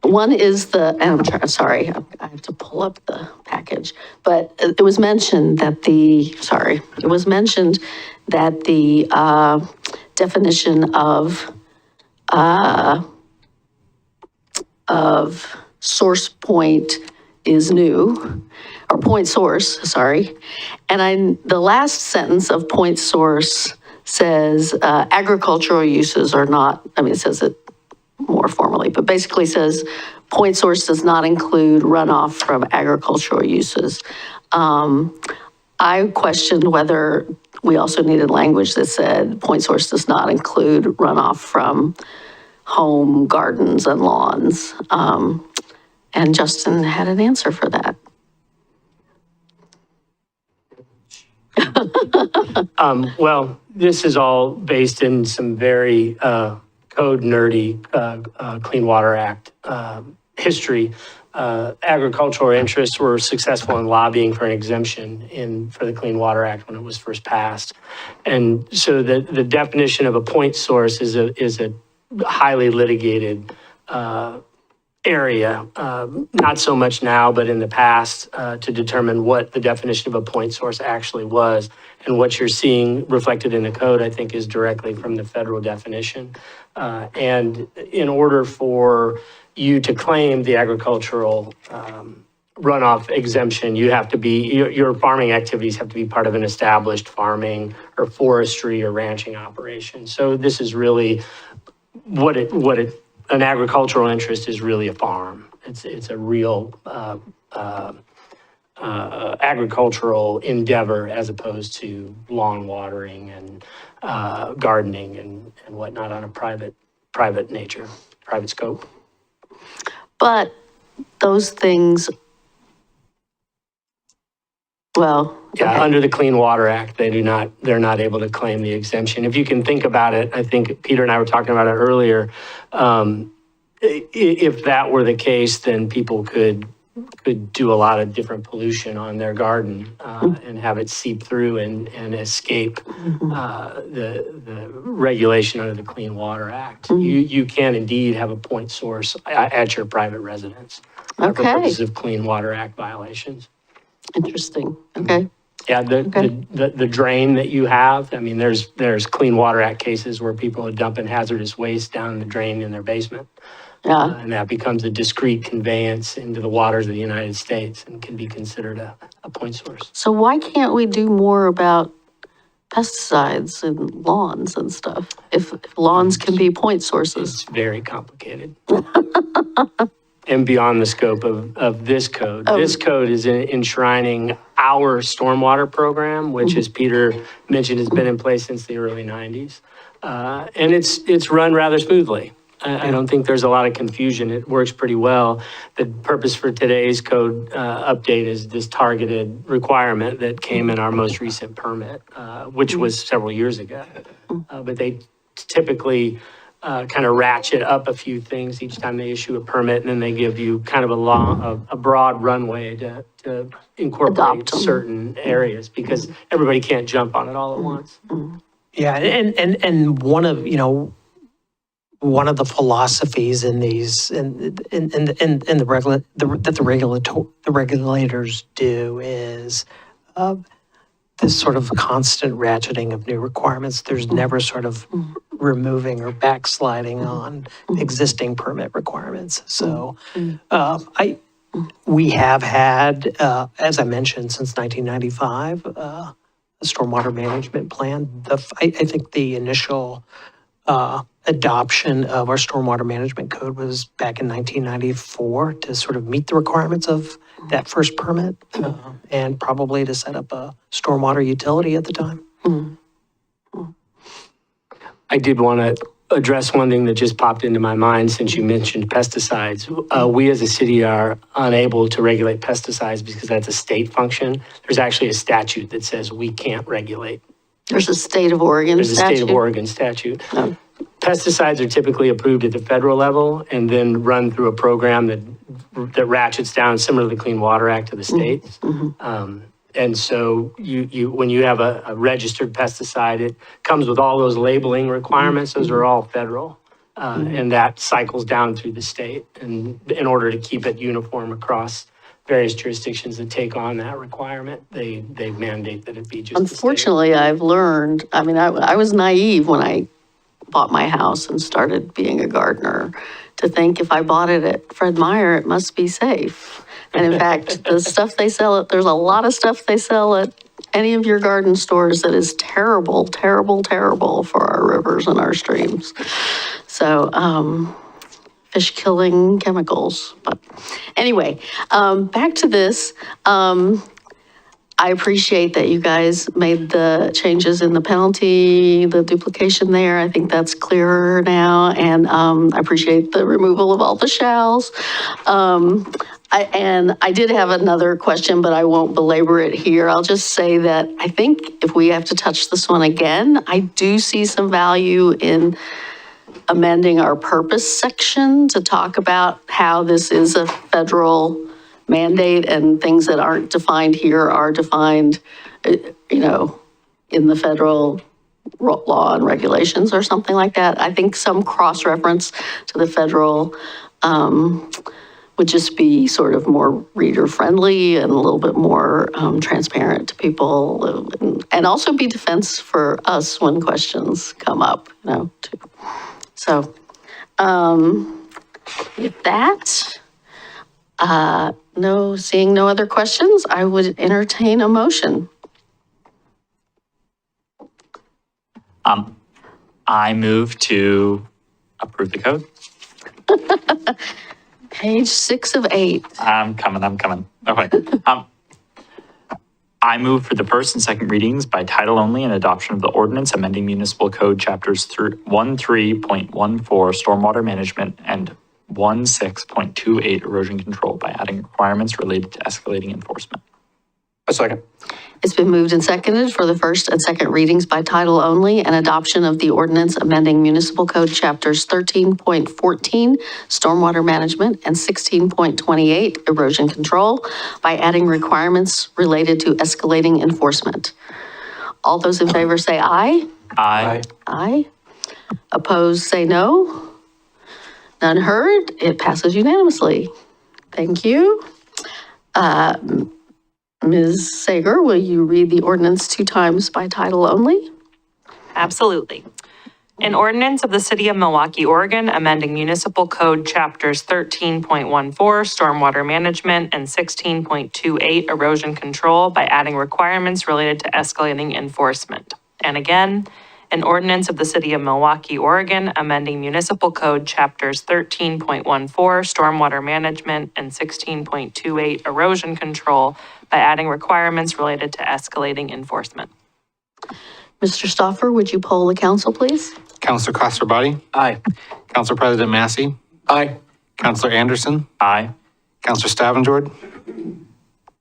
One is and I have to pull up the package, but it was mentioned that the definition of source point is new, or point source, sorry. And the last sentence of point source says agricultural uses are not, it says it more formally, but basically says point source does not include runoff from agricultural uses. I questioned whether we also needed language that said point source does not include runoff from home gardens and lawns. And Justin had an answer for that. Well, this is all based in some very code nerdy Clean Water Act history. Agricultural interests were successful in lobbying for an exemption for the Clean Water Act when it was first passed. And so the definition of a point source is a highly litigated area, not so much now, but in the past, to determine what the definition of a point source actually was. And what you're seeing reflected in the code, I think, is directly from the federal definition. And in order for you to claim the agricultural runoff exemption, you have to be, your farming activities have to be part of an established farming or forestry or ranching operation. So this is really an agricultural interest is really a farm. It's a real agricultural endeavor as opposed to lawn watering and gardening and whatnot on a private nature, private scope. But those things, well, Yeah, okay. under the Clean Water Act, they're not able to claim the exemption. If you can think about it, I think Peter and I were talking about it earlier. If that were the case, then people could do a lot of different pollution on their garden and have it seep through and escape the regulation under the Clean Water Act. You can indeed have a point source at your private residence for Okay. purposes of Clean Water Act violations. Interesting. Okay. Yeah, the drain that you have, I mean, there's Clean Water Act cases where people are dumping hazardous waste down the drain in their basement. Yeah. And that becomes a discrete conveyance into the waters of the United States and can be considered a point source. So why can't we do more about pesticides and lawns and stuff? If lawns can be point sources. It's very complicated. And beyond the scope of this code. This code is enshrining our stormwater program, which, as Peter mentioned, has been in place since the early 90s. And it's run rather smoothly. I don't think there's a lot of confusion. It works pretty well. The purpose for today's code update is this targeted requirement that came in our most recent permit, which was several years ago. But they typically kind of ratchet up a few things each time they issue a permit, and then they give you kind of a broad runway to incorporate certain areas because everybody can't jump on it all at once. Yeah, and one of the philosophies in these the regulators do is this sort of constant ratcheting of new requirements. There's never sort of removing or backsliding on existing permit requirements. So we have had, as I mentioned, since 1995, a stormwater management plan. I think the initial adoption of our stormwater management code was back in 1994 to sort of meet the requirements of that first permit and probably to set up a stormwater utility at the time. I did want to address one thing that just popped into my mind since you mentioned pesticides. We as a city are unable to regulate pesticides because that's a state function. There's actually a statute that says we can't regulate. There's a state of Oregon There's statute. a state of Oregon statute. Pesticides are typically approved at the federal level and then run through a program that ratchets down, similar to the Clean Water Act, to the states. And so when you have a registered pesticide, it comes with all those labeling requirements. Those are all federal. And that cycles down through the state. And in order to keep it uniform across various jurisdictions that take on that requirement, they mandate that it be just the state. Unfortunately, I've learned, I mean, I was naive when I bought my house and started being a gardener to think if I bought it at Fred Meyer, it must be safe. And in fact, the stuff they sell, there's a lot of stuff they sell at any of your garden stores that is terrible, terrible, terrible for our rivers and our streams. So, fish killing chemicals. But anyway, back to this. I appreciate that you guys made the changes in the penalty, the duplication there. I think that's clearer now. And I appreciate the removal of all the shalls. I did have another question, but I won't belabor it here. I'll just say that I think if we have to touch this one again, I do see some value in amending our purpose section to talk about how this is a federal mandate and things that aren't defined here are defined, in the federal law and regulations or something like that. I think some cross-reference to the federal would just be sort of more reader-friendly and a little bit more transparent to people and also be defense for us when questions come up, too. So with that, seeing no other questions, I would entertain a motion. I move to approve the code. Page 6 of 8. I'm coming. Okay. I move for the first and second readings by title only and adoption of the ordinance amending municipal code chapters 13.14 stormwater management and 16.28 erosion control by adding requirements related to escalating enforcement. A second. It's been moved and seconded for the first and second readings by title only and adoption of the ordinance amending municipal code chapters 13.14 stormwater management and 16.28 erosion control by adding requirements related to escalating enforcement. All those in favor say aye. Aye. Aye. Opposed, say no. None heard. It passes unanimously. Thank you. Ms. Sager, will you read the ordinance 2 times by title only? Absolutely. An ordinance of the City of Milwaukie, Oregon, amending municipal code chapters 13.14 stormwater management and 16.28 erosion control by adding requirements related to escalating enforcement. And again, an ordinance of the City of Milwaukie, Oregon, amending municipal code chapters 13.14 stormwater management and 16.28 erosion control by adding requirements related to escalating enforcement. Mr. Stoffer, would you poll the council, please? Counselor Castrobati? Aye. Council President Massey? Aye. Counselor Anderson? Aye. Counselor Stavengord?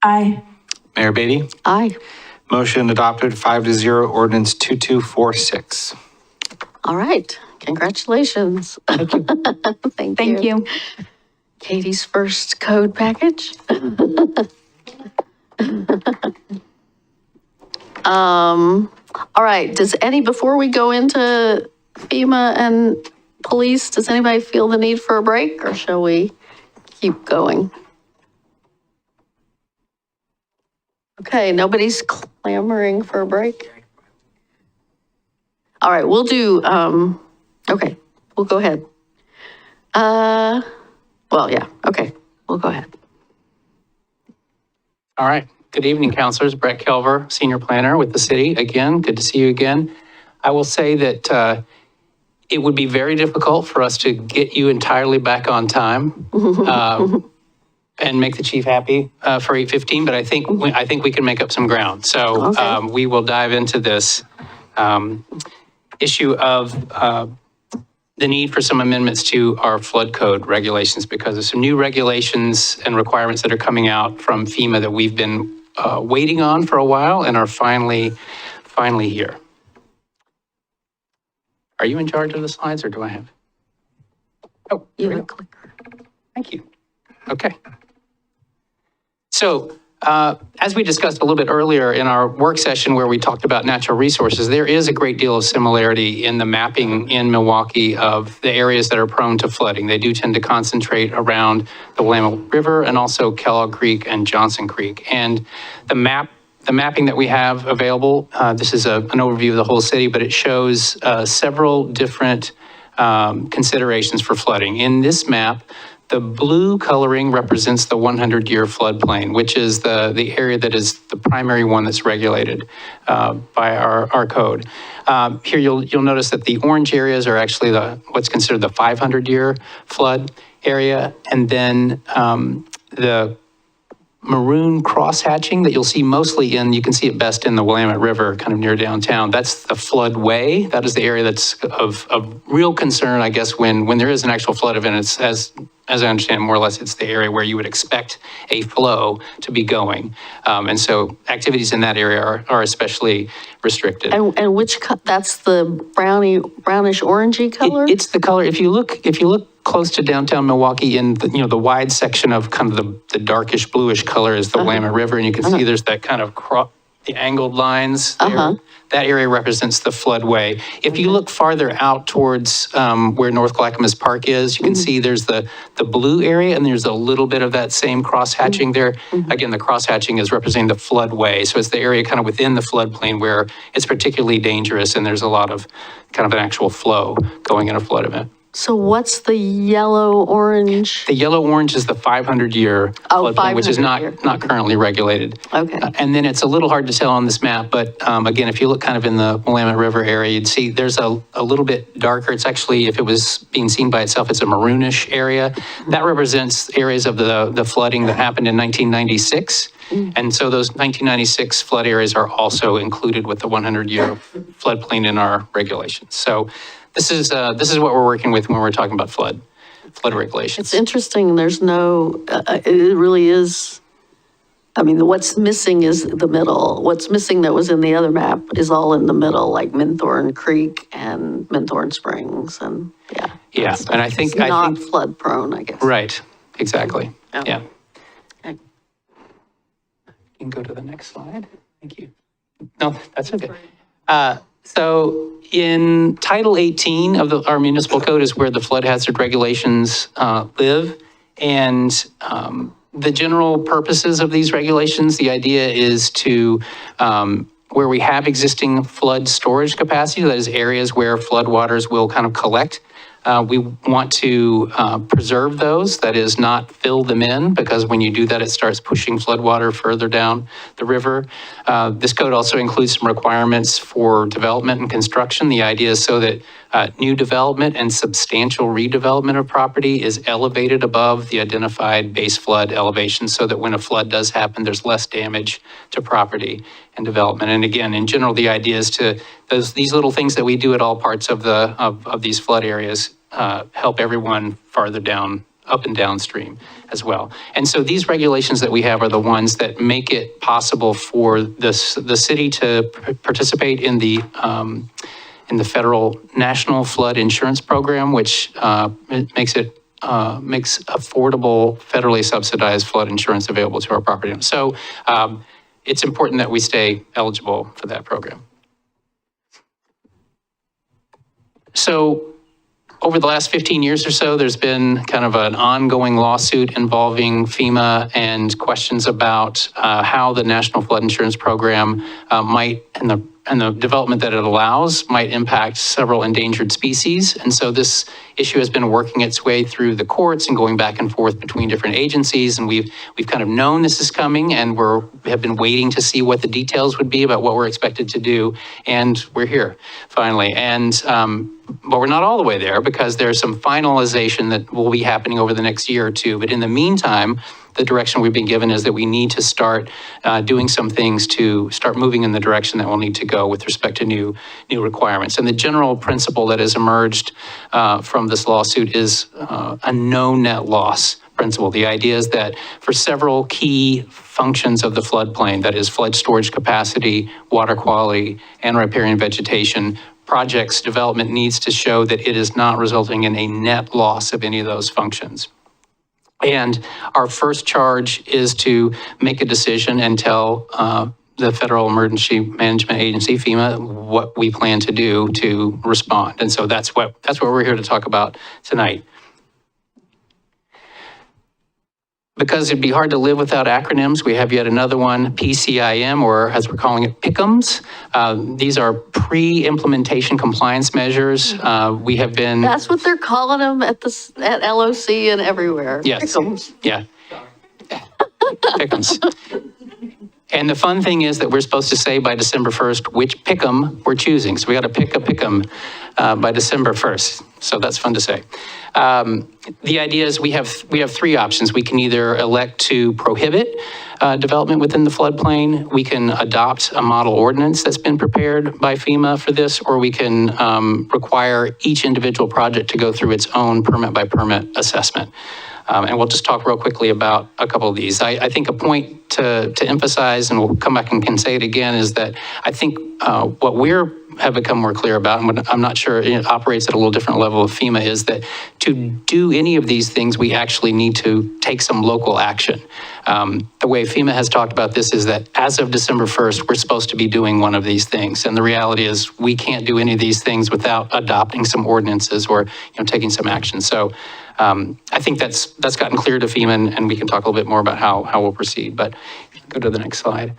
Aye. Mayor Beatty? Aye. Motion adopted 5-0, ordinance 2246. All right. Congratulations. Thank you. Thank you. Katie's first code package. All right. Before we go into FEMA and police, does anybody feel the need for a break or shall we keep going? Okay, nobody's clamoring for a break. All right, we'll do, okay, we'll go ahead. Okay, we'll go ahead. All right. Good evening, councilors. Brett Kelver, senior planner with the city. Again, good to see you again. I will say that it would be very difficult for us to get you entirely back on time and make the chief happy for 8:15, but I think we can make up some ground. So Okay. we will dive into this issue of the need for some amendments to our flood code regulations because of some new regulations and requirements that are coming out from FEMA that we've been waiting on for a while and are finally here. Are you in charge of the slides or do I have? Oh, You there we have a go. clicker. Thank you. Okay. So as we discussed a little bit earlier in our work session where we talked about natural resources, there is a great deal of similarity in the mapping in Milwaukie of the areas that are prone to flooding. They do tend to concentrate around the Willamette River and also Kellogg Creek and Johnson Creek. And the mapping that we have available, this is an overview of the whole city, but it shows several different considerations for flooding. In this map, the blue coloring represents the 100-year floodplain, which is the area that is the primary one that's regulated by our code. Here you'll notice that the orange areas are actually what's considered the 500-year flood area, and then the maroon cross-hatching that you'll see mostly you can see it best in the Willamette River, kind of near downtown. That's the floodway. That is the area that's of real concern, I guess, when there is an actual flood event. It's as I understand, more or less, it's the area where you would expect a flow to be going. And so activities in that area are especially restricted. And that's the brownish orangey color? It's the color. If you look close to downtown Milwaukie in the wide section of kind of the darkish bluish color is the Willamette River, and you can see there's that kind of the angled lines there. That area represents the floodway. If you look farther out towards where North Clackamas Park is, you can see there's the blue area, and there's a little bit of that same cross-hatching there. Again, the cross-hatching is representing the floodway, so it's the area kind of within the floodplain where it's particularly dangerous, and there's a lot of kind of an actual flow going in a flood event. So what's the yellow-orange? The yellow-orange is the 500-year floodplain, which is not currently regulated. Okay. And then it's a little hard to tell on this map, but again, if you look kind of in the Willamette River area, you'd see there's a little bit darker. It's actually, if it was being seen by itself, it's a maroonish area. That represents areas of the flooding that happened in 1996. And so those 1996 flood areas are also included with the 100-year floodplain in our regulations. So this is what we're working with when we're talking about flood flood regulations. It's interesting, there's no, it really is, I mean, what's missing is the middle. What's missing that was in the other map is all in the middle, like Minthorn Creek and Minthorn Springs, and yeah. Yeah, and I think, It's not flood prone, I guess. right, exactly, yeah. Okay. You can go to the next slide. Thank you. No, that's okay. So in Title 18 of our municipal code is where the flood hazard regulations live. And the general purposes of these regulations, the idea is to, where we have existing flood storage capacity, that is areas where flood waters will kind of collect. We want to preserve those, that is not fill them in, because when you do that, it starts pushing floodwater further down the river. This code also includes some requirements for development and construction. The idea is so that new development and substantial redevelopment of property is elevated above the identified base flood elevation, so that when a flood does happen, there's less damage to property and development. And again, in general, the idea is to, these little things that we do at all parts of these flood areas help everyone farther down, up and downstream as well. And so these regulations that we have are the ones that make it possible for the city to participate in the federal National Flood Insurance Program, which makes affordable, federally subsidized flood insurance available to our property owners. So it's important that we stay eligible for that program. So over the last 15 years or so, there's been kind of an ongoing lawsuit involving FEMA and questions about how the National Flood Insurance Program might, and the development that it allows, might impact several endangered species. And so this issue has been working its way through the courts and going back and forth between different agencies. And we've kind of known this is coming, and we have been waiting to see what the details would be about what we're expected to do. And we're here finally. And but we're not all the way there, because there's some finalization that will be happening over the next year or two. But in the meantime, the direction we've been given is that we need to start doing some things to start moving in the direction that we'll need to go with respect to new requirements. And the general principle that has emerged from this lawsuit is a no net loss principle. The idea is that for several key functions of the floodplain, that is flood storage capacity, water quality, and riparian vegetation, projects development needs to show that it is not resulting in a net loss of any of those functions. And our first charge is to make a decision and tell the Federal Emergency Management Agency, FEMA, what we plan to do to respond. And so that's what we're here to talk about tonight. Because it'd be hard to live without acronyms, we have yet another one, PCIM, or as we're calling it, PICMs. These are pre-implementation compliance measures. We have been... That's what they're calling them at LOC and everywhere. Yes. Pick'ems. Yeah. PICMs. And the fun thing is that we're supposed to say by December 1st which PICM we're choosing. So we got to pick a PICM by December 1st. So that's fun to say. The idea is we have three options. We can either elect to prohibit development within the floodplain. We can adopt a model ordinance that's been prepared by FEMA for this, or we can require each individual project to go through its own permit by permit assessment. And we'll just talk real quickly about a couple of these. I think a point to emphasize, and we'll come back and can say it again, is that I think what have become more clear about, and what I'm not sure it operates at a little different level of FEMA, is that to do any of these things, we actually need to take some local action. The way FEMA has talked about this is that as of December 1st, we're supposed to be doing one of these things. And the reality is we can't do any of these things without adopting some ordinances or taking some action. So I think that's gotten clear to FEMA, and we can talk a little bit more about how we'll proceed. But go to the next slide.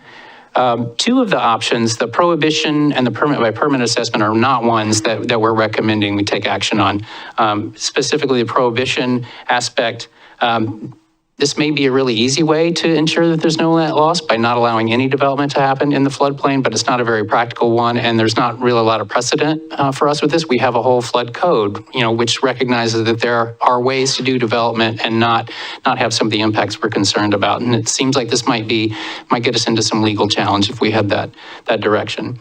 Two of the options, the prohibition and the permit by permit assessment, are not ones that we're recommending we take action on. Specifically, the prohibition aspect, this may be a really easy way to ensure that there's no net loss by not allowing any development to happen in the floodplain, but it's not a very practical one, and there's not really a lot of precedent for us with this. We have a whole flood code, which recognizes that there are ways to do development and not have some of the impacts we're concerned about. And it seems like this might get us into some legal challenge if we had that direction.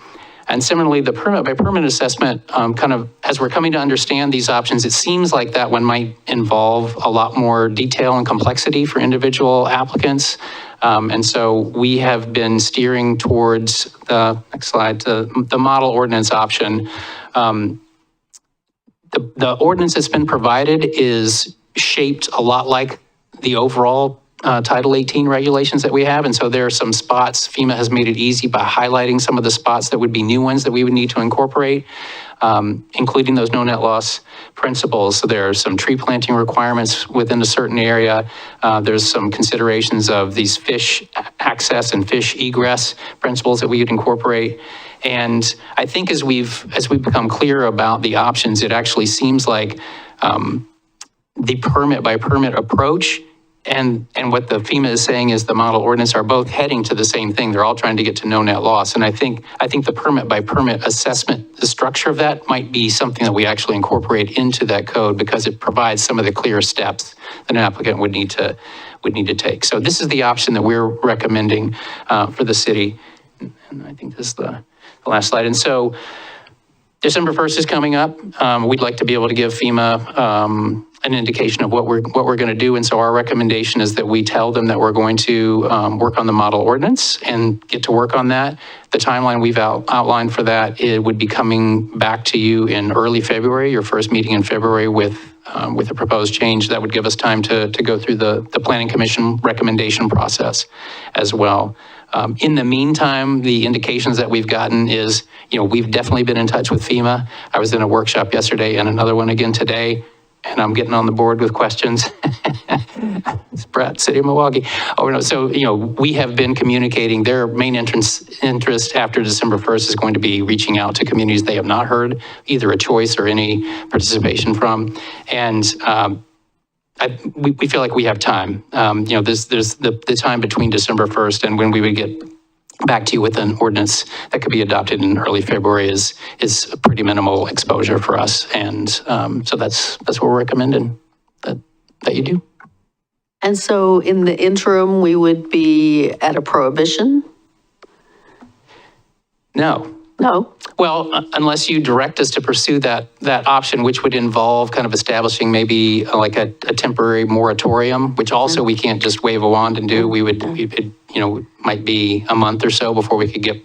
And similarly, the permit by permit assessment, kind of, as we're coming to understand these options, it seems like that one might involve a lot more detail and complexity for individual applicants. And so we have been steering towards the, next slide, the model ordinance option. The ordinance that's been provided is shaped a lot like the overall Title 18 regulations that we have. And so there are some spots, FEMA has made it easy by highlighting some of the spots that would be new ones that we would need to incorporate, including those no net loss principles. So there are some tree planting requirements within a certain area. There's some considerations of these fish access and fish egress principles that we would incorporate. And I think as we've become clear about the options, it actually seems like the permit by permit approach and what the FEMA is saying is the model ordinance are both heading to the same thing. They're all trying to get to no net loss. And I think the permit by permit assessment, the structure of that might be something that we actually incorporate into that code because it provides some of the clear steps that an applicant would need to take. So this is the option that we're recommending for the city. And I think this is the last slide. And so December 1st is coming up. We'd like to be able to give FEMA an indication of what we're going to do. And so our recommendation is that we tell them that we're going to work on the model ordinance and get to work on that. The timeline we've outlined for that, it would be coming back to you in early February, your first meeting in February with a proposed change. That would give us time to go through the Planning Commission recommendation process as well. In the meantime, the indications that we've gotten is, we've definitely been in touch with FEMA. I was in a workshop yesterday and another one again today, and I'm getting on the board with questions. It's Brett, City of Milwaukie. Oh, no, so, we have been communicating. Their main interest after December 1st is going to be reaching out to communities they have not heard either a choice or any participation from. And we feel like we have time. There's the time between December 1st and when we would get back to you with an ordinance that could be adopted in early February is a pretty minimal exposure for us. And so that's what we're recommending that you do. And so in the interim, we would be at a prohibition? No. No. Well, unless you direct us to pursue that option, which would involve kind of establishing maybe like a temporary moratorium, which also we can't just wave a wand and do. It might be a month or so before we could get,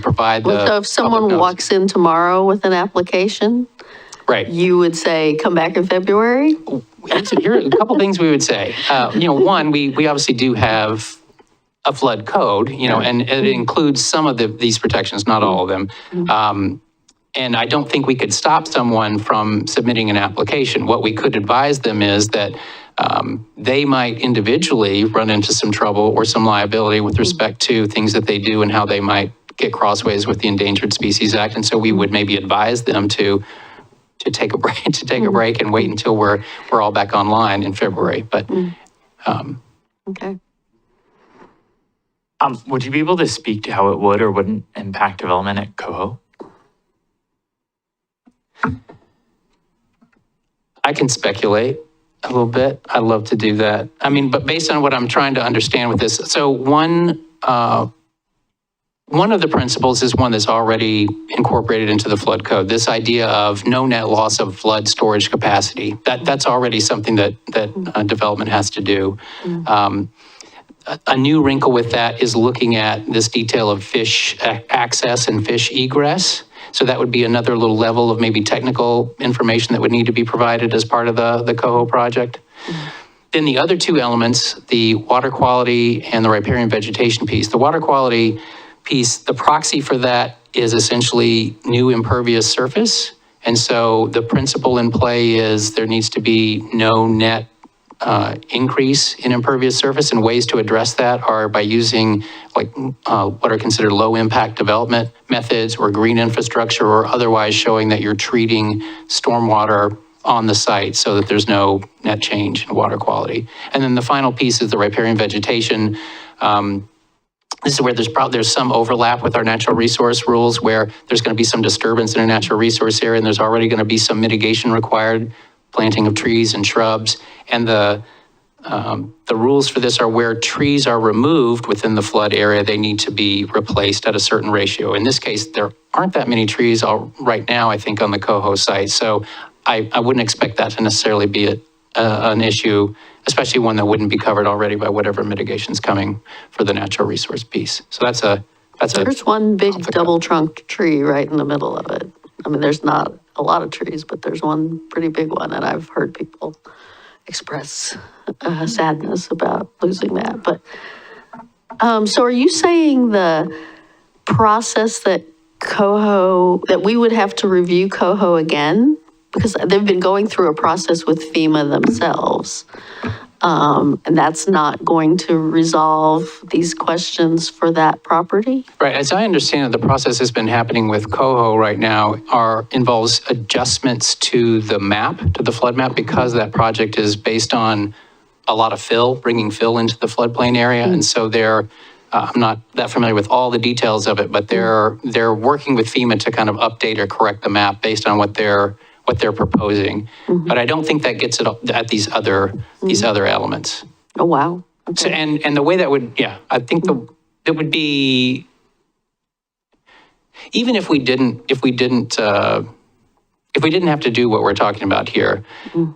provide the. So if someone walks in tomorrow with an application, right, you would say, come back in February? Here are a couple things we would say. One, we obviously do have a flood code, and it includes some of these protections, not all of them. And I don't think we could stop someone from submitting an application. What we could advise them is that they might individually run into some trouble or some liability with respect to things that they do and how they might get crossways with the Endangered Species Act. And so we would maybe advise them to take a break, and wait until we're all back online in February. But okay. Would you be able to speak to how it would or wouldn't impact development at Coho? I can speculate a little bit. I'd love to do that. But based on what I'm trying to understand with this, so one of the principles is one that's already incorporated into the flood code. This idea of no net loss of flood storage capacity. That's already something that development has to do. A new wrinkle with that is looking at this detail of fish access and fish egress. So that would be another little level of maybe technical information that would need to be provided as part of the Coho project. Then the other two elements, the water quality and the riparian vegetation piece. The water quality piece, the proxy for that is essentially new impervious surface. And so the principle in play is there needs to be no net increase in impervious surface, and ways to address that are by using what are considered low impact development methods or green infrastructure, or otherwise showing that you're treating stormwater on the site so that there's no net change in water quality. And then the final piece is the riparian vegetation. This is where there's some overlap with our natural resource rules, where there's going to be some disturbance in a natural resource area, and there's already going to be some mitigation required, planting of trees and shrubs. And the rules for this are where trees are removed within the flood area, they need to be replaced at a certain ratio. In this case, there aren't that many trees right now, I think, on the Coho site. So I wouldn't expect that to necessarily be an issue, especially one that wouldn't be covered already by whatever mitigation's coming for the natural resource piece. So that's a There's one big double trunked tree right in the middle of it. I mean, there's not a lot of trees, but there's one pretty big one, and I've heard people express sadness about losing that. But so are you saying the process that we would have to review Coho again? Because they've been going through a process with FEMA themselves. And that's not going to resolve these questions for that property? Right. As I understand it, the process has been happening with Coho right now involves adjustments to the map, to the flood map, because that project is based on a lot of fill, bringing fill into the floodplain area. And so I'm not that familiar with all the details of it, but they're working with FEMA to kind of update or correct the map based on what they're proposing. But I don't think that gets at these other elements. Oh, wow. Okay. So, and the way that would, I think it would be, even if we didn't have to do what we're talking about here,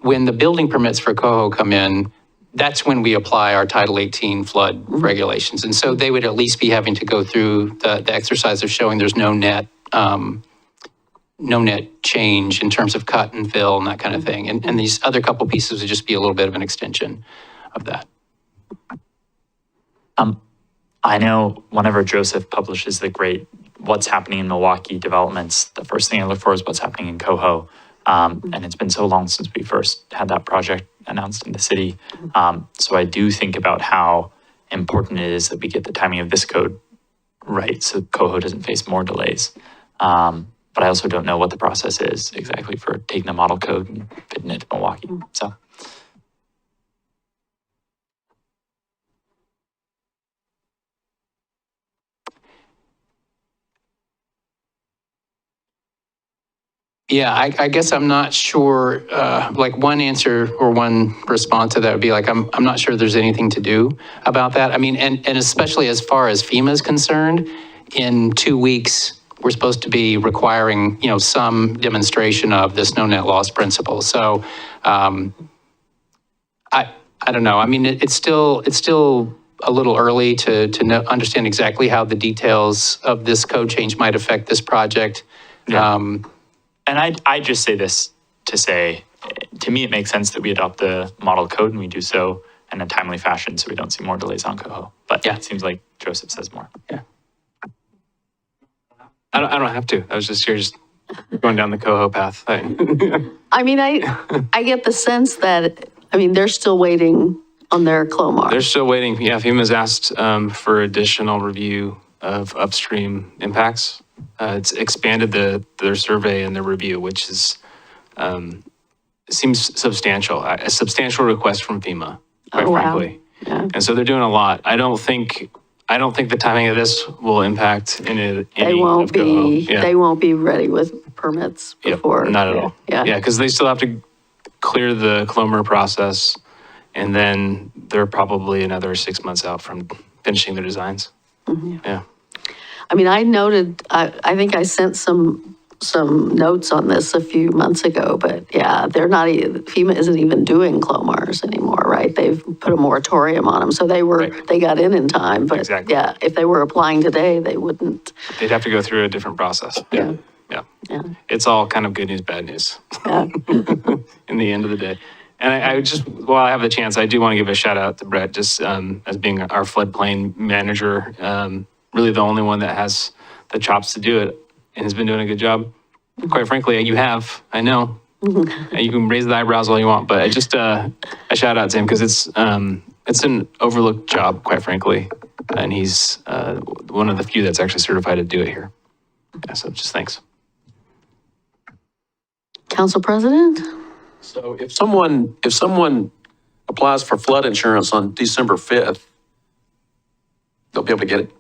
when the building permits for Coho come in, that's when we apply our Title 18 flood regulations. And so they would at least be having to go through the exercise of showing there's no net change in terms of cut and fill and that kind of thing. And these other couple pieces would just be a little bit of an extension of that. I know whenever Joseph publishes the great What's Happening in Milwaukie developments, the first thing I look for is what's happening in Coho. And it's been so long since we first had that project announced in the city. So I do think about how important it is that we get the timing of this code right so Coho doesn't face more delays. But I also don't know what the process is exactly for taking the model code and fitting it to Milwaukie. So. Yeah, I guess I'm not sure, like one answer or one response to that would be like, I'm not sure there's anything to do about that. I mean, and especially as far as FEMA is concerned, in 2 weeks, we're supposed to be requiring, some demonstration of this no net loss principle. So I don't know. I mean, it's still a little early to understand exactly how the details of this code change might affect this project. Yeah. And I just say this to say, to me, it makes sense that we adopt the model code and we do so in a timely fashion so we don't see more delays on Coho. But it seems like Joseph says more. Yeah. I don't have to. I was just here going down the Coho path. I mean, I get the sense that, they're still waiting on their CLOMAR. They're still waiting. Yeah, FEMA's asked for additional review of upstream impacts. It's expanded their survey and their review, which is seems substantial. A substantial request from FEMA, quite frankly. Yeah. And so they're doing a lot. I don't think the timing of this will impact any They won't of Coho. Yeah. They won't be ready with permits before. Not at all. Yeah. Yeah, because they still have to clear the CLOMAR process, and then they're probably another 6 months out from finishing their designs. Yeah. I noted, I think I sent some notes on this a few months ago, but FEMA isn't even doing CLOMARs anymore, right? They've put a moratorium on them, so they got in time, but exactly. If they were applying today, they wouldn't. They'd have to go through a different process. Yeah. It's all kind of good news, bad news Yeah. in the end of the day. And I just, while I have the chance, I do want to give a shout out to Brett, just as being our floodplain manager, really the only one that has the chops to do it and has been doing a good job. Quite frankly, you have, I know. You can raise the eyebrows all you want, but just a shout out to him because it's an overlooked job, quite frankly. And he's one of the few that's actually certified to do it here. Yeah, so just thanks. Council President? So if someone applies for flood insurance on December 5th, they'll be able to get it?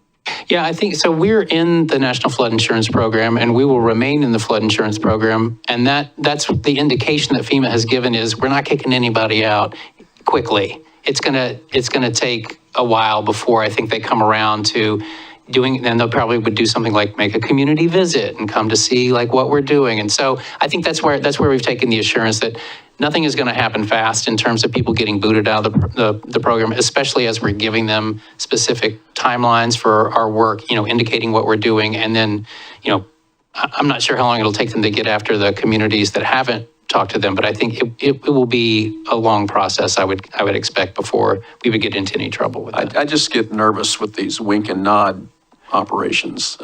Yeah, I think so. We're in the National Flood Insurance Program, and we will remain in the flood insurance program. And that's the indication that FEMA has given is we're not kicking anybody out quickly. It's gonna take a while before I think they come around to then they'll probably would do something like make a community visit and come to see like what we're doing. And so I think that's where we've taken the assurance that nothing is going to happen fast in terms of people getting booted out of the program, especially as we're giving them specific timelines for our work, indicating what we're doing. And then, I'm not sure how long it'll take them to get after the communities that haven't talked to them, but I think it will be a long process, I would expect, before we would get into any trouble with that. I just get nervous with these wink and nod operations.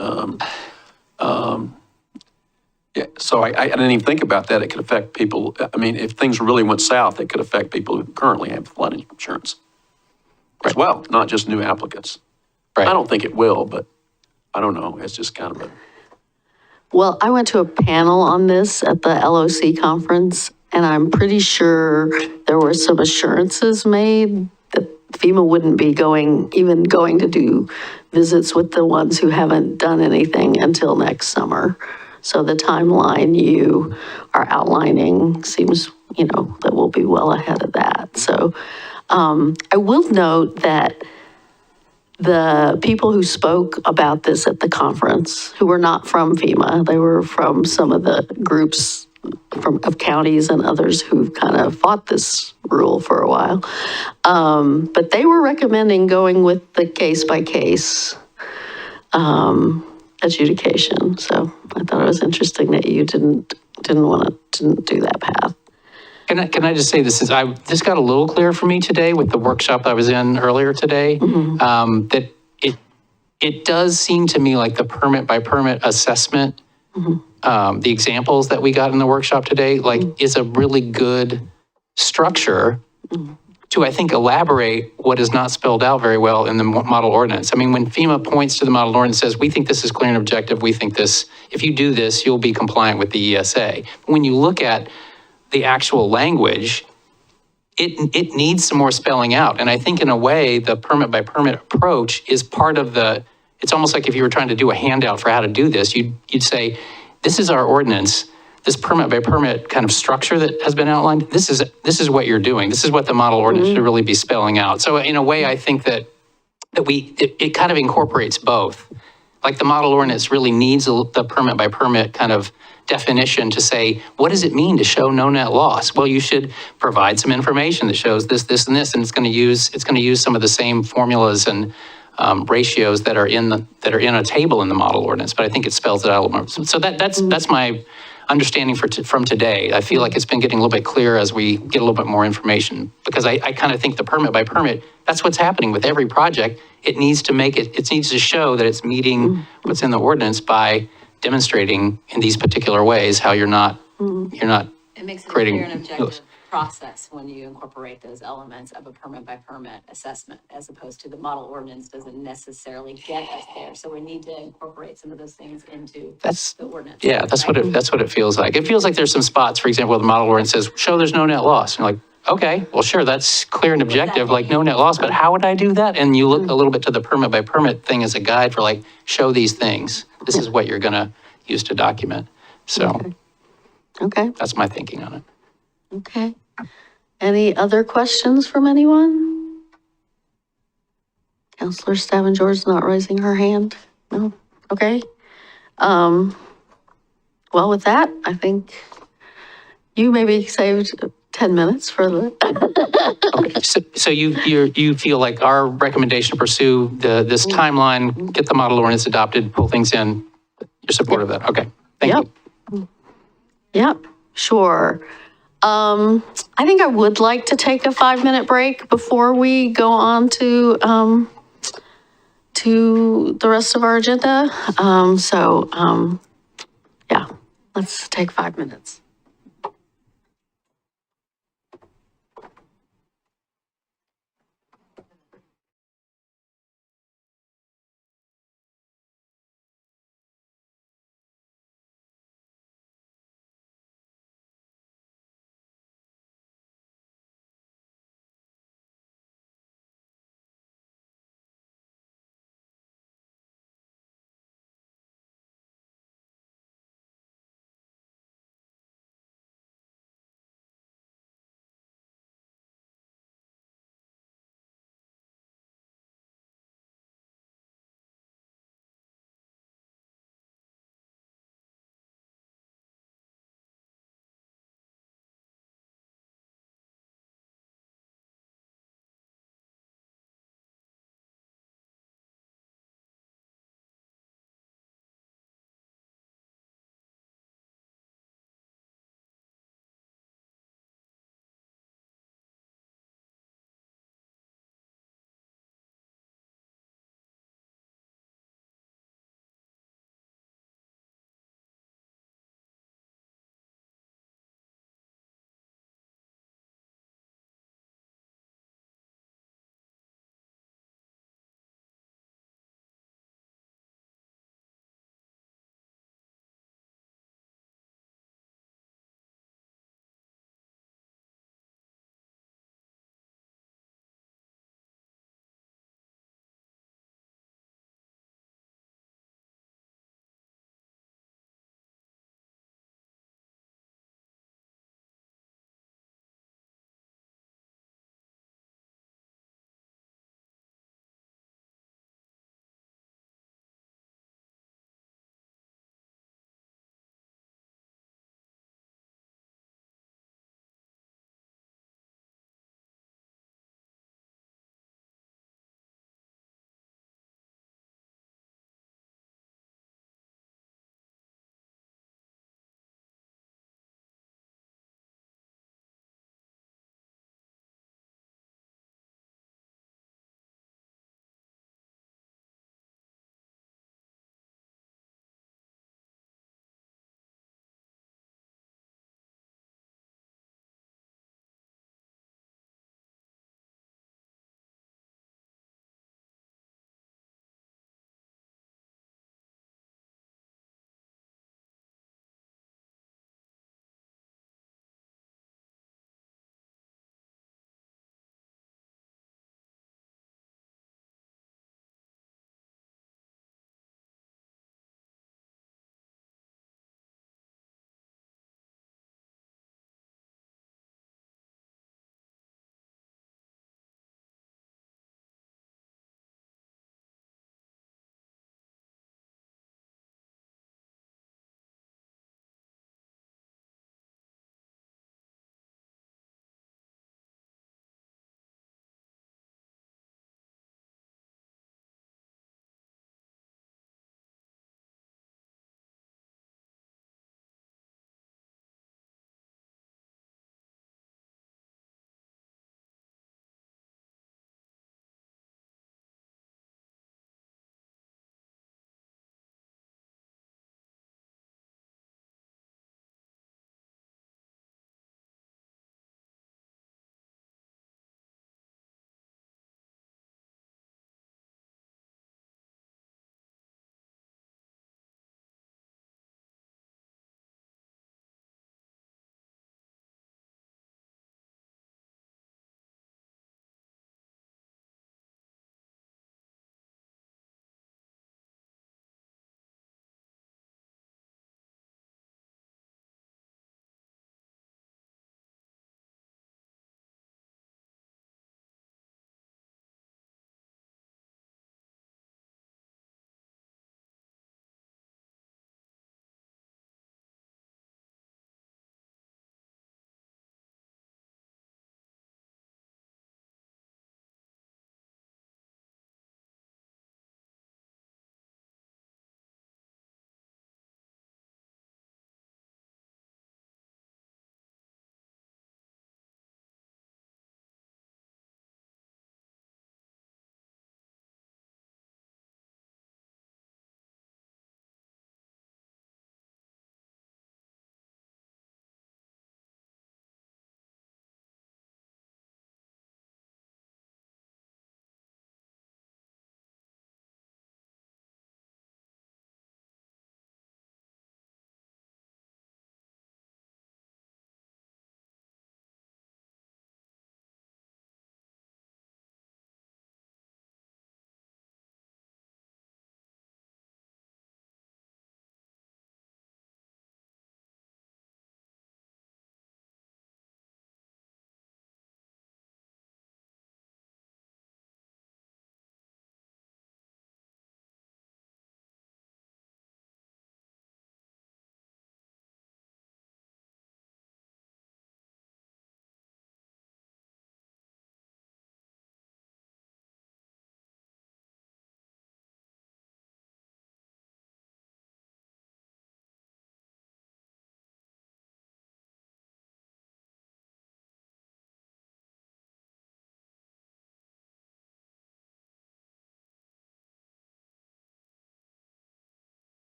Yeah, so I didn't even think about that. It could affect people. I mean, if things really went south, it could affect people who currently have flood insurance as well, not just new applicants. Right. I don't think it will, but I don't know. It's just kind of a... Well, I went to a panel on this at the LOC conference, and I'm pretty sure there were some assurances made that FEMA wouldn't be going to do visits with the ones who haven't done anything until next summer. So the timeline you are outlining seems, that we'll be well ahead of that. So I will note that the people who spoke about this at the conference, who were not from FEMA, they were from some of the groups of counties and others who've kind of fought this rule for a while. But they were recommending going with the case-by-case adjudication. So I thought it was interesting that you didn't do that path. Can I just say this got a little clearer for me today with the workshop I was in earlier today, that it does seem to me like the permit by permit assessment, the examples that we got in the workshop today, is a really good structure to, I think, elaborate what is not spelled out very well in the model ordinance. I mean, when FEMA points to the model ordinance and says, we think this is clear and objective, we think this, if you do this, you'll be compliant with the ESA. When you look at the actual language, it needs some more spelling out. And I think in a way, the permit by permit approach is part of it's almost like if you were trying to do a handout for how to do this, you'd say, this is our ordinance, this permit by permit kind of structure that has been outlined, this is what you're doing. This is what the model ordinance should really be spelling out. So in a way, I think that it kind of incorporates both. Like the model ordinance really needs the permit by permit kind of definition to say, what does it mean to show no net loss? Well, you should provide some information that shows this, this, and this, and it's going to use some of the same formulas and ratios that are in a table in the model ordinance. But I think it spells it out a little more. So that's my understanding from today. I feel like it's been getting a little bit clearer as we get a little bit more information, because I kind of think the permit by permit, that's what's happening with every project. It needs to it needs to show that it's meeting what's in the ordinance by demonstrating in these particular ways how you're not It makes it a creating clear and objective process when you incorporate those elements of a permit by permit assessment, as opposed to the model ordinance doesn't necessarily get us there. So we need to incorporate some of those things into the ordinance. Yeah, that's what it feels like. It feels like there's some spots, for example, where the model ordinance says, show there's no net loss. And you're like, okay, well, sure, that's clear and objective, like no net loss, but how would I do that? And you look a little bit to the permit by permit thing as a guide for like, show these things. This is what you're gonna use to document. So Okay. that's my thinking on it. Okay. Any other questions from anyone? Counselor Stavageor's not raising her hand? No? Okay. Well, with that, I think you maybe saved 10 minutes for the... Okay, so you feel like our recommendation to pursue this timeline, get the model ordinance adopted, pull things in, you're supportive of that? Okay, thank you. Yep, sure. I think I would like to take a 5-minute break before we go on to the rest of our agenda. Yeah, let's take 5 minutes.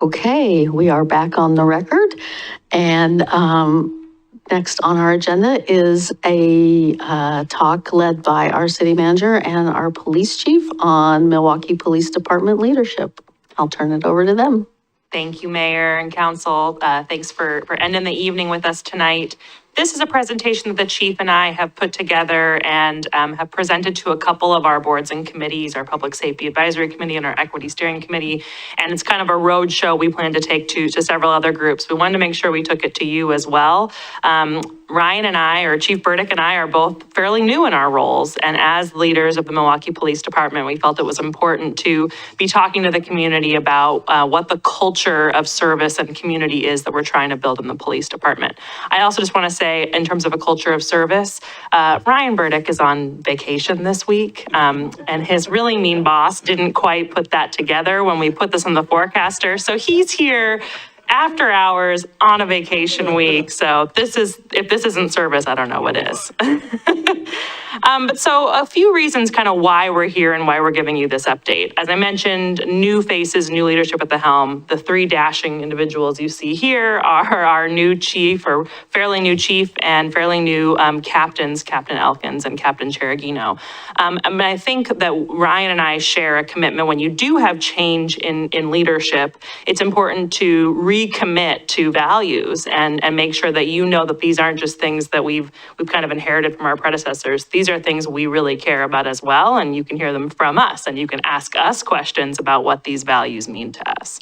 Okay, we are back on the record. And next on our agenda is a talk led by our city manager and our police chief on Milwaukee Police Department leadership. I'll turn it over to them. Thank you, Mayor and Council. Thanks for ending the evening with us tonight. This is a presentation that the chief and I have put together and have presented to a couple of our boards and committees, our Public Safety Advisory Committee and our Equity Steering Committee. And it's kind of a road show we plan to take to several other groups. We wanted to make sure we took it to you as well. Ryan and I, or Chief Burdick and I, are both fairly new in our roles. And as leaders of the Milwaukee Police Department, we felt it was important to be talking to the community about what the culture of service and community is that we're trying to build in the police department. I also just want to say, in terms of a culture of service, Ryan Burdick is on vacation this week, and his really mean boss didn't quite put that together when we put this on the forecaster. So he's here after hours on a vacation week. So if this isn't service, I don't know what is. So a few reasons kind of why we're here and why we're giving you this update. As I mentioned, new faces, new leadership at the helm. The three dashing individuals you see here are our new chief, or fairly new chief, and fairly new captains, Captain Elkins and Captain Cheragino. And I think that Ryan and I share a commitment when you do have change in leadership, it's important to recommit to values and make sure that you know that these aren't just things that we've kind of inherited from our predecessors. These are things we really care about as well, and you can hear them from us, and you can ask us questions about what these values mean to us.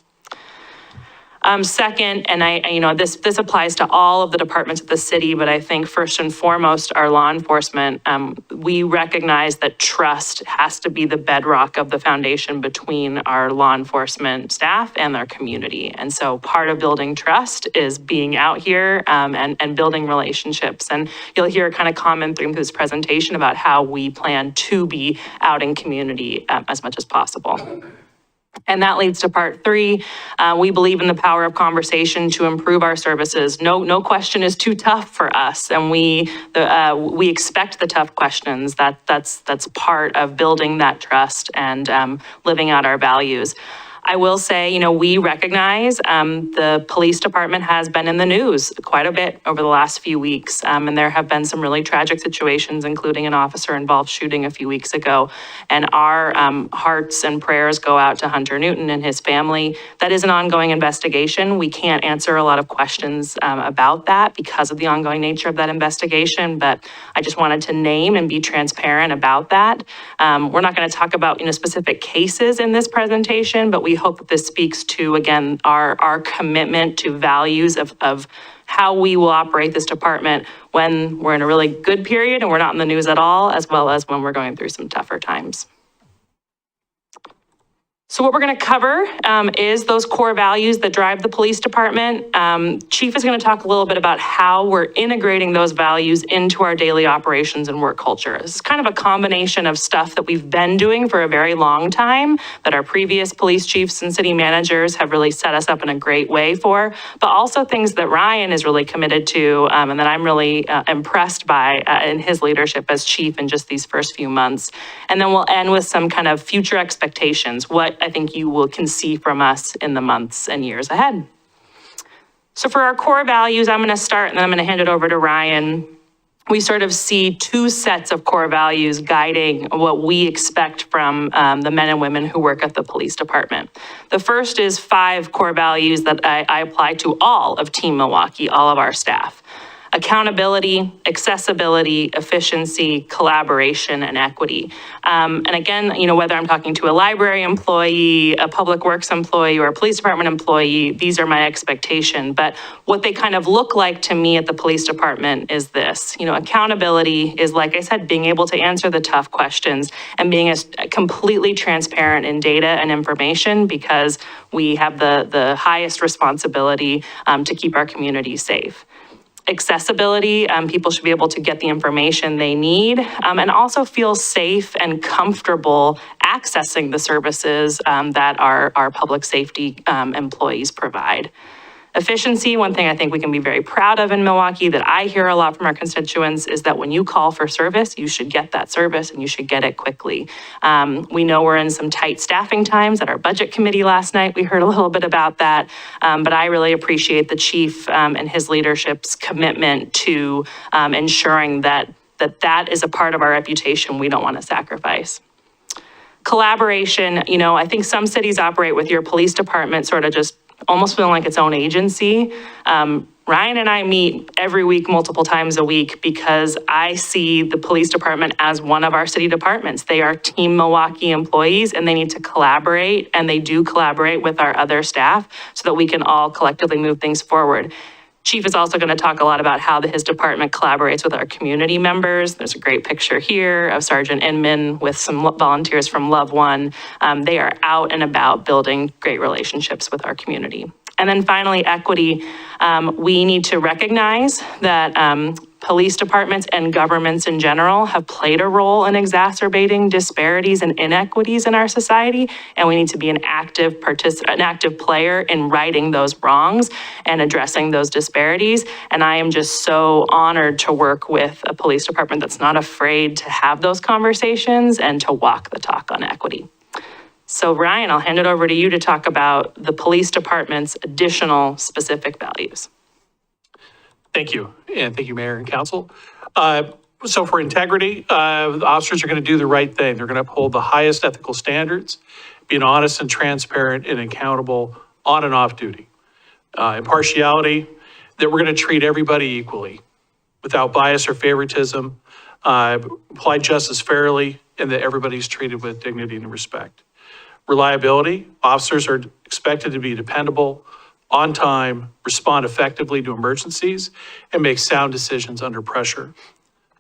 Second, and this applies to all of the departments of the city, but I think first and foremost, our law enforcement, we recognize that trust has to be the bedrock of the foundation between our law enforcement staff and their community. And so part of building trust is being out here and building relationships. And you'll hear a kind of common through this presentation about how we plan to be out in community as much as possible. And that leads to part three. We believe in the power of conversation to improve our services. No question is too tough for us, and we expect the tough questions. That's part of building that trust and living out our values. I will say, we recognize the police department has been in the news quite a bit over the last few weeks. And there have been some really tragic situations, including an officer-involved shooting a few weeks ago. And our hearts and prayers go out to Hunter Newton and his family. That is an ongoing investigation. We can't answer a lot of questions about that because of the ongoing nature of that investigation. But I just wanted to name and be transparent about that. We're not going to talk about specific cases in this presentation, but we hope that this speaks to, again, our commitment to values of how we will operate this department when we're in a really good period and we're not in the news at all, as well as when we're going through some tougher times. So what we're going to cover is those core values that drive the police department. Chief is going to talk a little bit about how we're integrating those values into our daily operations and work culture. This is kind of a combination of stuff that we've been doing for a very long time, that our previous police chiefs and city managers have really set us up in a great way for, but also things that Ryan is really committed to and that I'm really impressed by in his leadership as chief in just these first few months. And then we'll end with some kind of future expectations, what I think you can see from us in the months and years ahead. So for our core values, I'm going to start and then I'm going to hand it over to Ryan. We sort of see two sets of core values guiding what we expect from the men and women who work at the police department. The first is 5 core values that I apply to all of Team Milwaukee, all of our staff. Accountability, accessibility, efficiency, collaboration, and equity. And again, whether I'm talking to a library employee, a public works employee, or a police department employee, these are my expectation. But what they kind of look like to me at the police department is this. Accountability is, like I said, being able to answer the tough questions and being completely transparent in data and information, because we have the highest responsibility to keep our community safe. Accessibility, people should be able to get the information they need and also feel safe and comfortable accessing the services that our public safety employees provide. Efficiency, one thing I think we can be very proud of in Milwaukee that I hear a lot from our constituents is that when you call for service, you should get that service and you should get it quickly. We know we're in some tight staffing times. At our budget committee last night, we heard a little bit about that, but I really appreciate the chief and his leadership's commitment to ensuring that is a part of our reputation we don't want to sacrifice. Collaboration, I think some cities operate with your police department sort of just almost feeling like its own agency. Ryan and I meet every week, multiple times a week, because I see the police department as one of our city departments. They are Team Milwaukie employees and they need to collaborate, and they do collaborate with our other staff so that we can all collectively move things forward. Chief is also going to talk a lot about how his department collaborates with our community members. There's a great picture here of Sergeant Inman with some volunteers from Love One. They are out and about building great relationships with our community. And then finally, equity. We need to recognize that police departments and governments in general have played a role in exacerbating disparities and inequities in our society, and we need to be an active player in righting those wrongs and addressing those disparities. And I am just so honored to work with a police department that's not afraid to have those conversations and to walk the talk on equity. So Ryan, I'll hand it over to you to talk about the police department's additional specific values. Thank you. And thank you, Mayor and Council. So for integrity, the officers are going to do the right thing. They're going to uphold the highest ethical standards, being honest and transparent and accountable on and off duty. Impartiality, that we're going to treat everybody equally without bias or favoritism, apply justice fairly, and that everybody's treated with dignity and respect. Reliability, officers are expected to be dependable, on time, respond effectively to emergencies, and make sound decisions under pressure.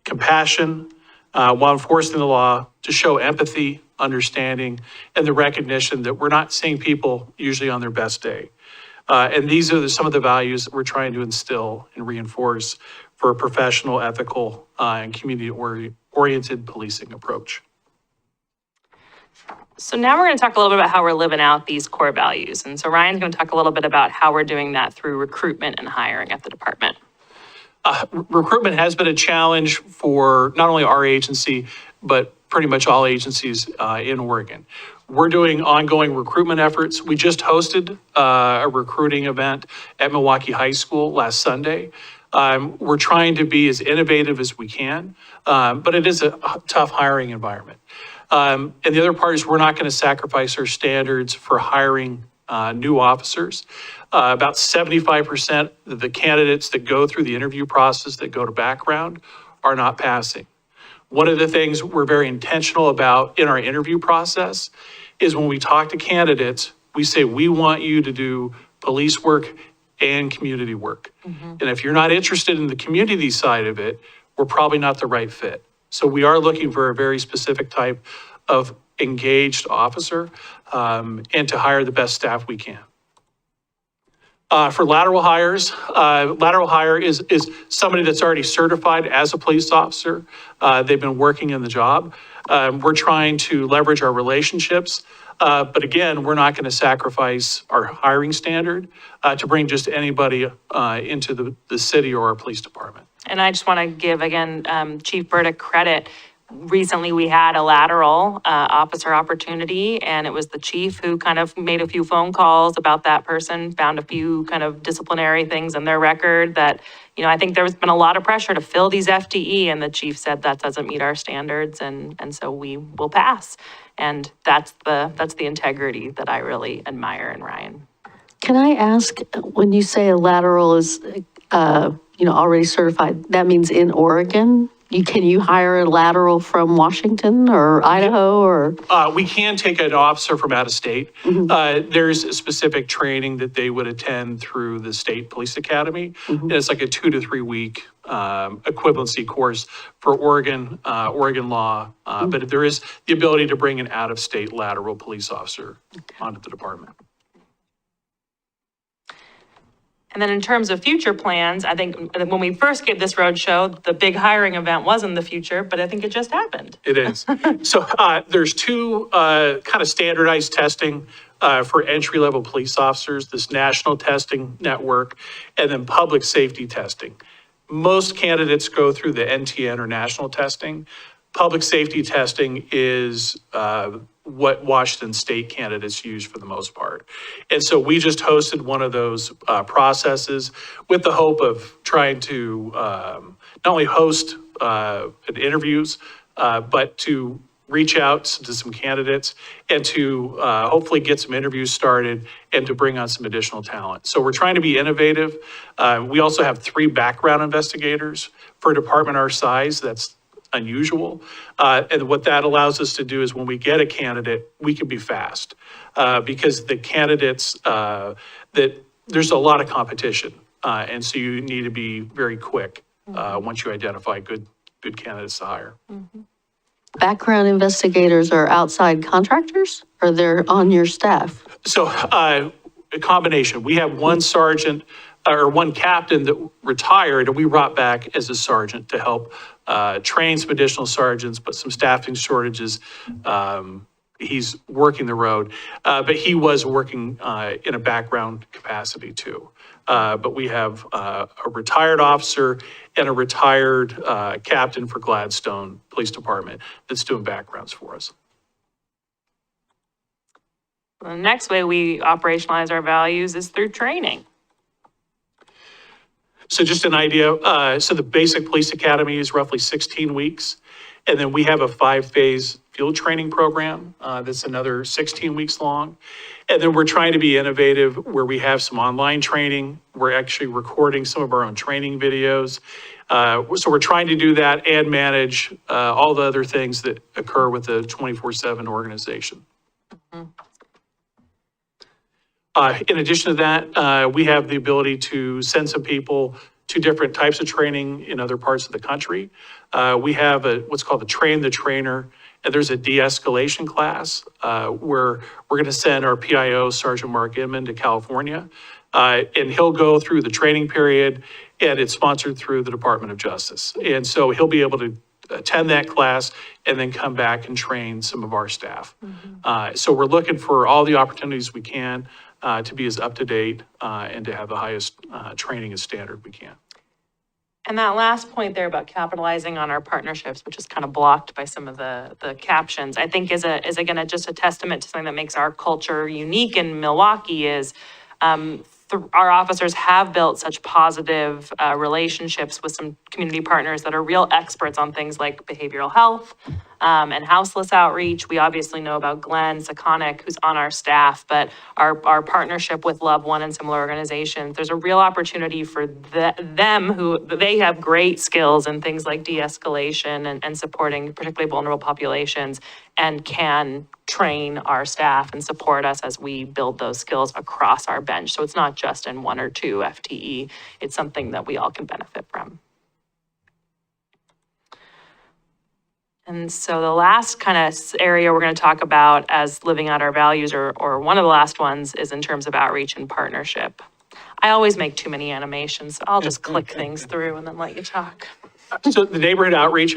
Compassion, while enforcing the law, to show empathy, understanding, and the recognition that we're not seeing people usually on their best day. And these are some of the values that we're trying to instill and reinforce for a professional, ethical, and community-oriented policing approach. So now we're going to talk a little bit about how we're living out these core values. And so Ryan's going to talk a little bit about how we're doing that through recruitment and hiring at the department. Recruitment has been a challenge for not only our agency, but pretty much all agencies in Oregon. We're doing ongoing recruitment efforts. We just hosted a recruiting event at Milwaukie High School last Sunday. We're trying to be as innovative as we can, but it is a tough hiring environment. And the other part is we're not going to sacrifice our standards for hiring new officers. About 75% of the candidates that go through the interview process that go to background are not passing. One of the things we're very intentional about in our interview process is when we talk to candidates, we say, we want you to do police work and community work. And if you're not interested in the community side of it, we're probably not the right fit. So we are looking for a very specific type of engaged officer and to hire the best staff we can. For lateral hires, lateral hire is somebody that's already certified as a police officer. They've been working in the job. We're trying to leverage our relationships, but again, we're not going to sacrifice our hiring standard to bring just anybody into the city or our police department. And I just want to give, again, Chief Burdick credit. Recently, we had a lateral officer opportunity, and it was the chief who kind of made a few phone calls about that person, found a few kind of disciplinary things in their record that, I think there's been a lot of pressure to fill these FTE, and the chief said that doesn't meet our standards, and so we will pass. And that's the integrity that I really admire in Ryan. Can I ask, when you say a lateral is, already certified, that means in Oregon? Can you hire a lateral from Washington or Idaho or? We can take an officer from out of state. There's a specific training that they would attend through the State Police Academy. It's like a 2 to 3 week equivalency course for Oregon law. But there is the ability to bring an out of state lateral police officer onto the department. And then in terms of future plans, I think when we first gave this roadshow, the big hiring event was in the future, but I think it just happened. It is. So there's two kind of standardized testing for entry-level police officers, this national testing network, and then public safety testing. Most candidates go through the NTN or national testing. Public safety testing is what Washington State candidates use for the most part. And so we just hosted one of those processes with the hope of trying to not only host interviews, but to reach out to some candidates and to hopefully get some interviews started and to bring on some additional talent. So we're trying to be innovative. We also have 3 background investigators for a department our size. That's unusual. And what that allows us to do is when we get a candidate, we can be fast because the candidates that there's a lot of competition. And so you need to be very quick once you identify good candidates to hire. Background investigators are outside contractors or they're on your staff? So a combination. We have one sergeant or one captain that retired and we brought back as a sergeant to help train some additional sergeants, but some staffing shortages. He's working the road, but he was working in a background capacity too. But we have a retired officer and a retired captain for Gladstone Police Department that's doing backgrounds for us. The next way we operationalize our values is through training. So just an idea, so the basic police academy is roughly 16 weeks. And then we have a 5-phase field training program that's another 16 weeks long. And then we're trying to be innovative where we have some online training. We're actually recording some of our own training videos. So we're trying to do that and manage all the other things that occur with the 24/7 organization. In addition to that, we have the ability to send some people to different types of training in other parts of the country. We have what's called the Train the Trainer, and there's a de-escalation class where we're going to send our PIO, Sergeant Mark Inman, to California. And he'll go through the training period, and it's sponsored through the Department of Justice. And so he'll be able to attend that class and then come back and train some of our staff. So we're looking for all the opportunities we can to be as up-to-date and to have the highest training and standard we can. And that last point there about capitalizing on our partnerships, which is kind of blocked by some of the captions, I think is again just a testament to something that makes our culture unique in Milwaukee is our officers have built such positive relationships with some community partners that are real experts on things like behavioral health and houseless outreach. We obviously know about Glenn Sakonic, who's on our staff, but our partnership with Love One and similar organizations, there's a real opportunity for them who they have great skills in things like de-escalation and supporting particularly vulnerable populations and can train our staff and support us as we build those skills across our bench. So it's not just in 1 or 2 FTE, it's something that we all can benefit from. And so the last kind of area we're going to talk about as living out our values, or one of the last ones, is in terms of outreach and partnership. I always make too many animations, so I'll just click things through and then let you talk. So the neighborhood outreach,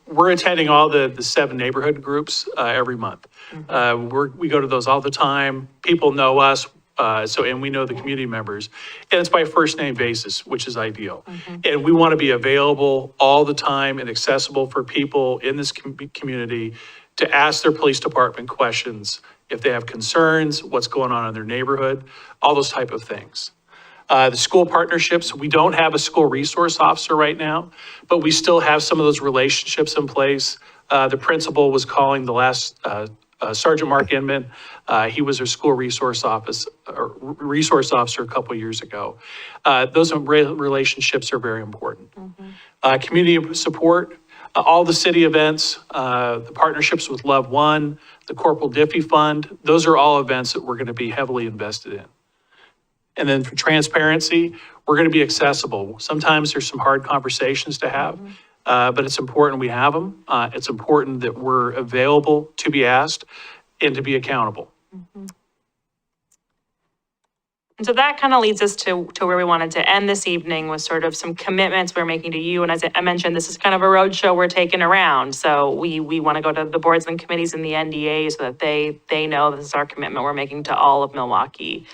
we're attending all the 7 neighborhood groups every month. We go to those all the time. People know us, and we know the community members. And it's by first name basis, which is ideal. And we want to be available all the time and accessible for people in this community to ask their police department questions if they have concerns, what's going on in their neighborhood, all those type of things. The school partnerships, we don't have a school resource officer right now, but we still have some of those relationships in place. The principal was calling the last Sergeant Mark Inman. He was our school resource officer a couple of years ago. Those relationships are very important. Community support, all the city events, the partnerships with Love One, the Corporal Diffie Fund, those are all events that we're going to be heavily invested in. And then for transparency, we're going to be accessible. Sometimes there's some hard conversations to have, but it's important we have them. It's important that we're available to be asked and to be accountable. And so that kind of leads us to where we wanted to end this evening with sort of some commitments we're making to you. And as I mentioned, this is kind of a roadshow we're taking around. So we want to go to the boards and committees and the NDA so that they know this is our commitment we're making to all of Milwaukie.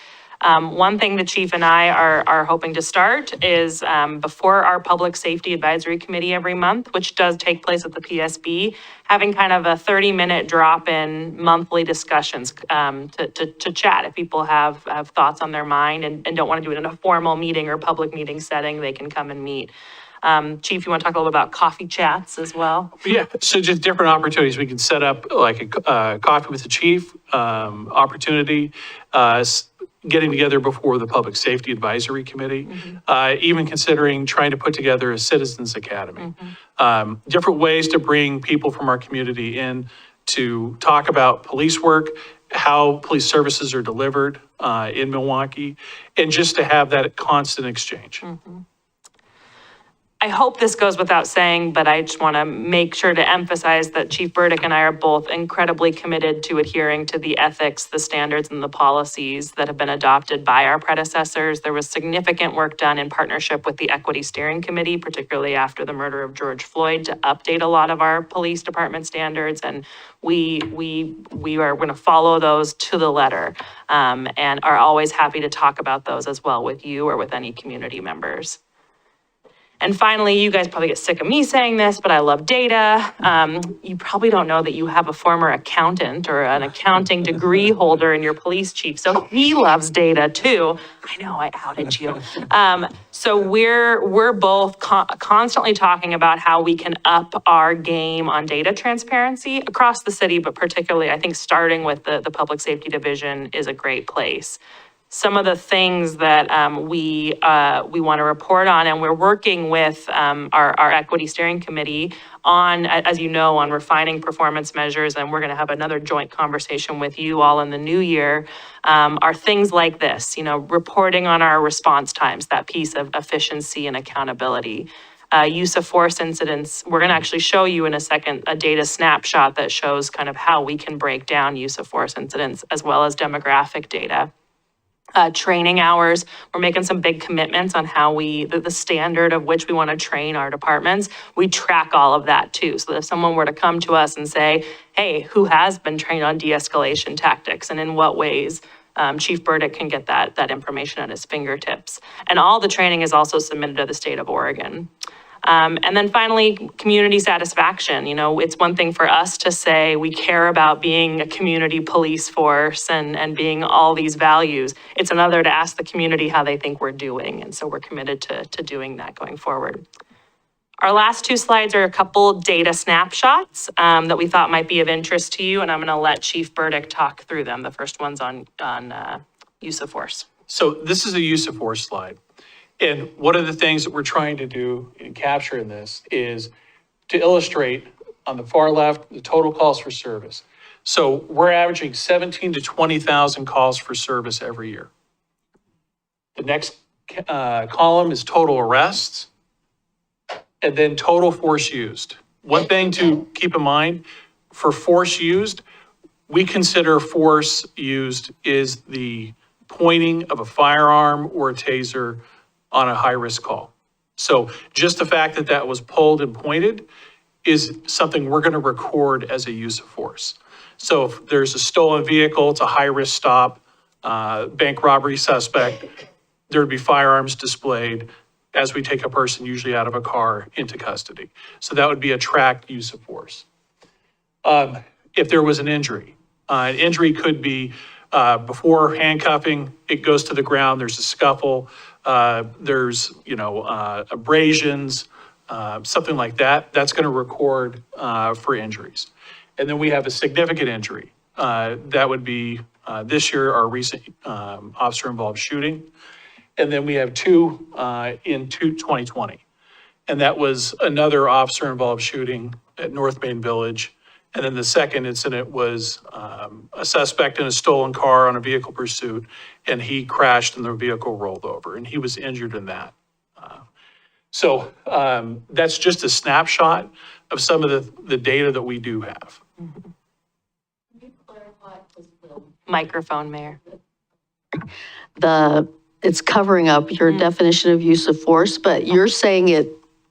One thing the chief and I are hoping to start is before our Public Safety Advisory Committee every month, which does take place at the PSB, having kind of a 30-minute drop-in monthly discussions to chat. If people have thoughts on their mind and don't want to do it in a formal meeting or public meeting setting, they can come and meet. Chief, you want to talk a little bit about coffee chats as well? Yeah, so just different opportunities. We can set up like a coffee with the chief opportunity, getting together before the Public Safety Advisory Committee, even considering trying to put together a Citizens Academy. Different ways to bring people from our community in to talk about police work, how police services are delivered in Milwaukie, and just to have that constant exchange. I hope this goes without saying, but I just want to make sure to emphasize that Chief Burdick and I are both incredibly committed to adhering to the ethics, the standards, and the policies that have been adopted by our predecessors. There was significant work done in partnership with the Equity Steering Committee, particularly after the murder of George Floyd, to update a lot of our police department standards, and we are going to follow those to the letter, and are always happy to talk about those as well with you or with any community members. And finally, you guys probably get sick of me saying this, but I love data. You probably don't know that you have a former accountant or an accounting degree holder in your police chief. So he loves data too. I know, I outed you. So we're both constantly talking about how we can up our game on data transparency across the city, but particularly I think starting with the Public Safety Division is a great place. Some of the things that we want to report on, and we're working with our Equity Steering Committee on, as you know, on refining performance measures, and we're going to have another joint conversation with you all in the new year, are things like this, reporting on our response times, that piece of efficiency and accountability. Use of force incidents, we're going to actually show you in a second a data snapshot that shows kind of how we can break down use of force incidents as well as demographic data. Training hours, we're making some big commitments on how the standard of which we want to train our departments. We track all of that too. So that if someone were to come to us and say, hey, who has been trained on de-escalation tactics and in what ways, Chief Burdick can get that information at his fingertips. And all the training is also submitted to the state of Oregon. And then finally, community satisfaction. It's one thing for us to say we care about being a community police force and being all these values. It's another to ask the community how they think we're doing. And so we're committed to doing that going forward. Our last two slides are a couple data snapshots that we thought might be of interest to you. And I'm going to let Chief Burdick talk through them. The first one's on use of force. So this is a use of force slide. And one of the things that we're trying to do and capture in this is to illustrate on the far left, the total calls for service. So we're averaging 17 to 20,000 calls for service every year. The next column is total arrests and then total force used. One thing to keep in mind, for force used, we consider force used is the pointing of a firearm or a taser on a high-risk call. So just the fact that that was pulled and pointed is something we're going to record as a use of force. So if there's a stolen vehicle, it's a high-risk stop, bank robbery suspect, there'd be firearms displayed as we take a person usually out of a car into custody. So that would be a tracked use of force. If there was an injury could be before handcuffing, it goes to the ground, there's a scuffle, there's, abrasions, something like that. That's going to record for injuries. And then we have a significant injury. That would be this year, our recent officer-involved shooting. And then we have two in 2020. And that was another officer-involved shooting at North Main Village. And then the second incident was a suspect in a stolen car on a vehicle pursuit, and he crashed and the vehicle rolled over, and he was injured in that. So that's just a snapshot of some of the data that we do have. Microphone, Mayor. it's covering up your definition of use of force, but you're saying it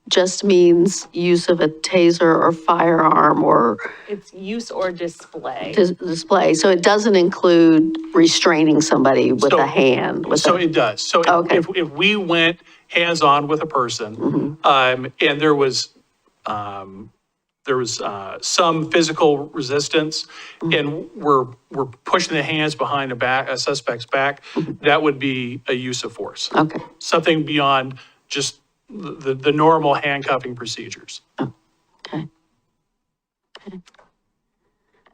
just means use of a taser or firearm or It's use or display. display. So it doesn't include restraining somebody with a hand. So it does. So Okay. if we went hands-on with a person, and there was some physical resistance, and we're pushing the hands behind a suspect's back, that would be a use of force. Okay. Something beyond just the normal handcuffing procedures. Okay.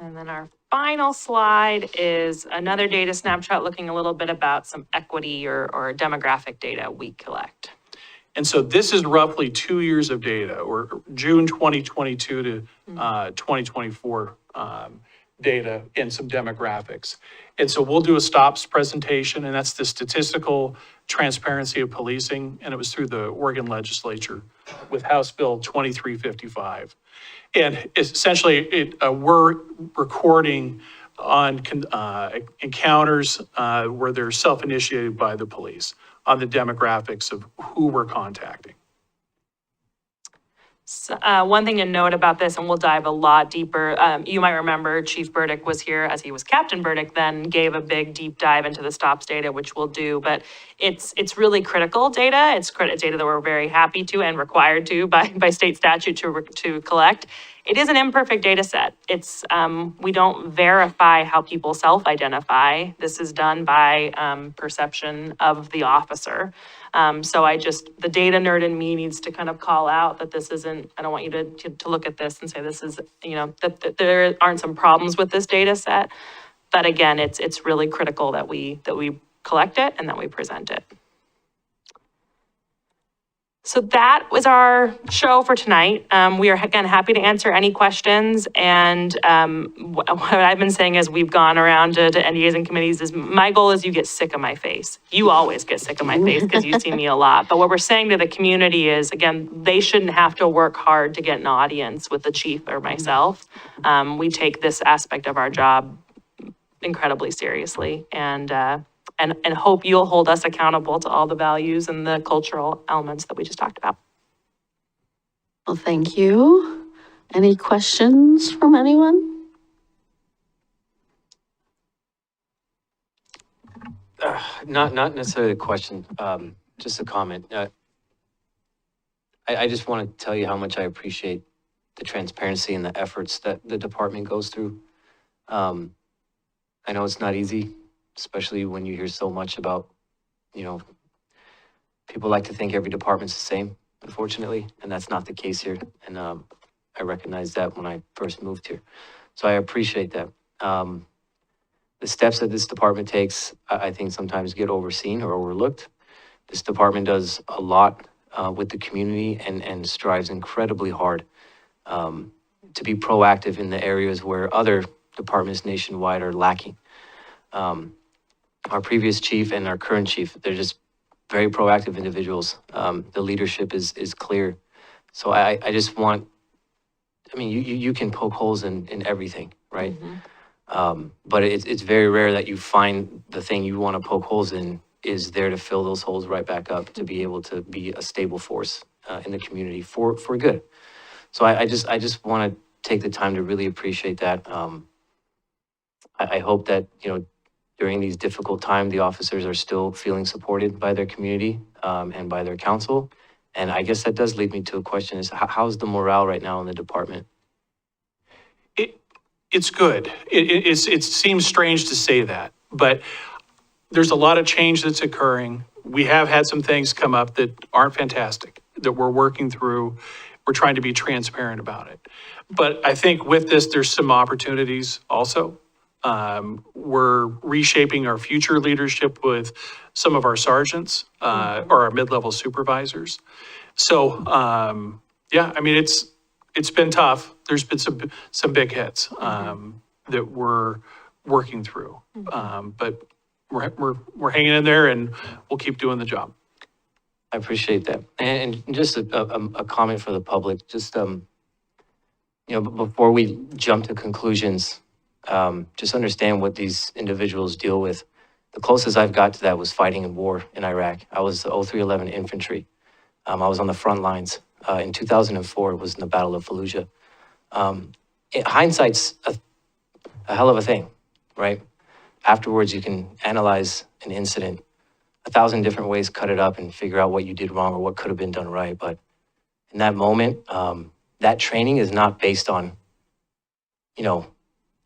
And then our final slide is another data snapshot looking a little bit about some equity or demographic data we collect. And so this is roughly 2 years of data, or June 2022 to 2024 data and some demographics. And so we'll do a STOPS presentation, and that's the Statistical Transparency of Policing, and it was through the Oregon legislature with House Bill 2355. And essentially, we're recording on encounters where they're self-initiated by the police, on the demographics of who we're contacting. So, one thing to note about this, and we'll dive a lot deeper, you might remember Chief Burdick was here as he was Captain Burdick, then gave a big deep dive into the STOPS data, which we'll do, but it's really critical data. It's data that we're very happy to and required to by state statute to collect. It is an imperfect data set. It's, we don't verify how people self-identify. This is done by perception of the officer. So the data nerd in me needs to kind of call out that this isn't, I don't want you to look at this and say this is, that there aren't some problems with this data set. But again, it's really critical that we collect it and that we present it. So that was our show for tonight. We are, again, happy to answer any questions. And what I've been saying as we've gone around to NDAs and committees is my goal is you get sick of my face. You always get sick of my face because you see me a lot. But what we're saying to the community is, again, they shouldn't have to work hard to get an audience with the chief or myself. We take this aspect of our job incredibly seriously, and hope you'll hold us accountable to all the values and the cultural elements that we just talked about. Well, thank you. Any questions from anyone? Not necessarily a question, just a comment. I just want to tell you how much I appreciate the transparency and the efforts that the department goes through. I know it's not easy, especially when you hear so much about, people like to think every department's the same, unfortunately, and that's not the case here. And I recognized that when I first moved here. So I appreciate that. The steps that this department takes, I think sometimes get overseen or overlooked. This department does a lot with the community and strives incredibly hard to be proactive in the areas where other departments nationwide are lacking. Our previous chief and our current chief, they're just very proactive individuals. The leadership is clear. So I just want, you can poke holes in everything, right? But it's very rare that you find the thing you want to poke holes in is there to fill those holes right back up to be able to be a stable force in the community for good. So I just want to take the time to really appreciate that. I hope that, during these difficult times, the officers are still feeling supported by their community and by their council. And I guess that does lead me to a question is how's the morale right now in the department? It's good. It seems strange to say that, but there's a lot of change that's occurring. We have had some things come up that aren't fantastic, that we're working through. We're trying to be transparent about it. But I think with this, there's some opportunities also. We're reshaping our future leadership with some of our sergeants or our mid-level supervisors. So, it's been tough. There's been some big hits that we're working through, but we're hanging in there and we'll keep doing the job. I appreciate that. And just a comment for the public, just, before we jump to conclusions, just understand what these individuals deal with. The closest I've got to that was fighting in war in Iraq. I was the 0311 Infantry. I was on the front lines. In 2004, it was in the Battle of Fallujah. Hindsight's a hell of a thing, right? Afterwards, you can analyze an incident 1,000 different ways, cut it up and figure out what you did wrong or what could have been done right. But in that moment, that training is not based on,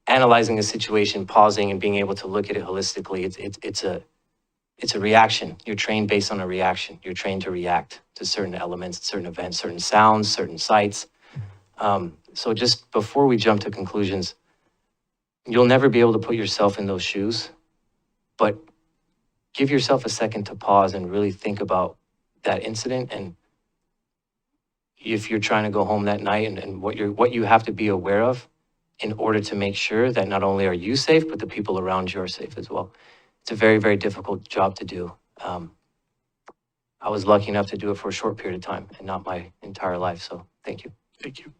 analyzing a situation, pausing and being able to look at it holistically. It's a reaction. You're trained based on a reaction. You're trained to react to certain elements, certain events, certain sounds, certain sights. So just before we jump to conclusions, you'll never be able to put yourself in those shoes, but give yourself a second to pause and really think about that incident. And if you're trying to go home that night and what you have to be aware of in order to make sure that not only are you safe, but the people around you are safe as well. It's a very, very difficult job to do. I was lucky enough to do it for a short period of time and not my entire life. So thank you. Thank you.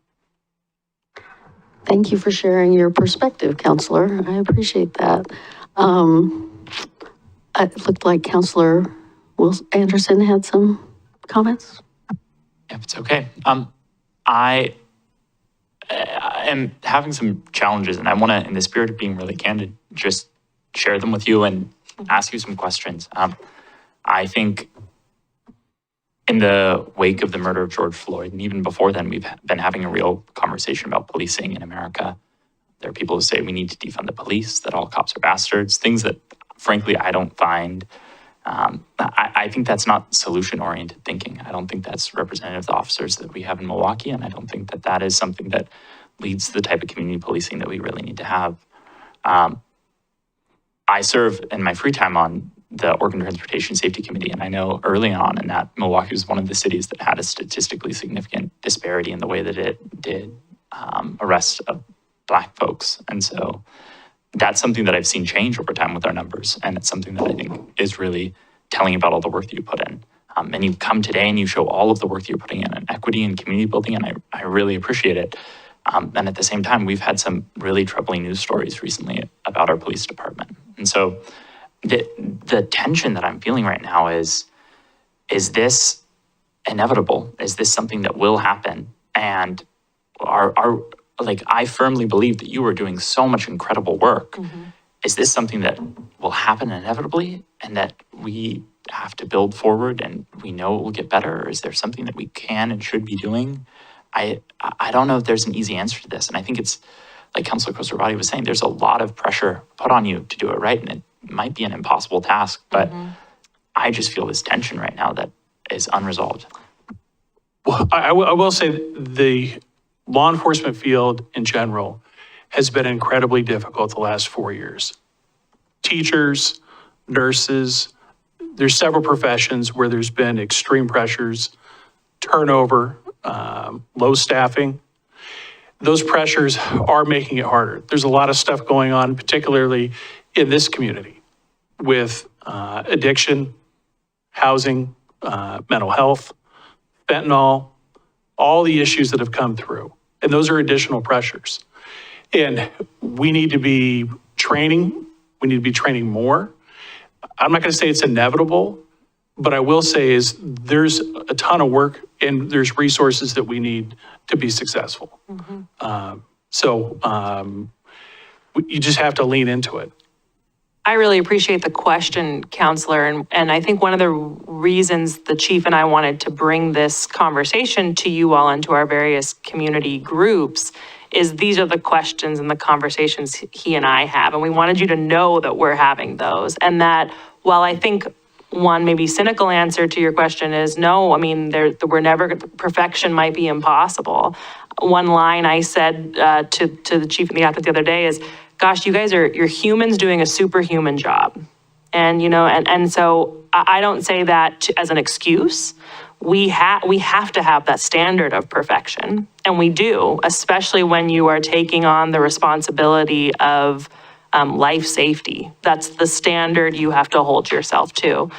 Thank you for sharing your perspective, Counselor. I appreciate that. It looked like Counselor Anderson had some comments. If it's okay. I am having some challenges, and I want to, in the spirit of being really candid, just share them with you and ask you some questions. I think in the wake of the murder of George Floyd, and even before then, we've been having a real conversation about policing in America. There are people who say we need to defund the police, that all cops are bastards, things that, frankly, I don't find. I think that's not solution-oriented thinking. I don't think that's representative of the officers that we have in Milwaukee, and I don't think that that is something that leads to the type of community policing that we really need to have. I serve in my free time on the Oregon Transportation Safety Committee, and I know early on in that, Milwaukee was one of the cities that had a statistically significant disparity in the way that it did arrests of Black folks. And so that's something that I've seen change over time with our numbers, and it's something that I think is really telling about all the work that you put in. And you come today and you show all of the work that you're putting in equity and community building, and I really appreciate it. And at the same time, we've had some really troubling news stories recently about our police department. And so the tension that I'm feeling right now is this inevitable? Is this something that will happen? And I firmly believe that you are doing so much incredible work. Mm-hmm. Is this something that will happen inevitably and that we have to build forward and we know it will get better? Or is there something that we can and should be doing? I don't know if there's an easy answer to this. And I think it's, like Councilor Khosrowshahi was saying, there's a lot of pressure put on you to do it right. And it might be an impossible task, but I just feel this tension right now that is unresolved. Well, I will say the law enforcement field in general has been incredibly difficult the last 4 years. Teachers, nurses, there's several professions where there's been extreme pressures, turnover, low staffing. Those pressures are making it harder. There's a lot of stuff going on, particularly in this community with addiction, housing, mental health, fentanyl, all the issues that have come through. And those are additional pressures. And we need to be training. We need to be training more. I'm not going to say it's inevitable, but I will say is there's a ton of work and there's resources that we need to be successful. You just have to lean into it. I really appreciate the question, Counselor, and I think one of the reasons the chief and I wanted to bring this conversation to you all and to our various community groups is these are the questions and the conversations he and I have, and we wanted you to know that we're having those, and that while I think one maybe cynical answer to your question is no, I mean, we're never, perfection might be impossible. One line I said to the chief and the athlete the other day is, gosh, you're humans doing a superhuman job. And, and so I don't say that as an excuse. We have to have that standard of perfection. And we do, especially when you are taking on the responsibility of life safety. That's the standard you have to hold yourself to.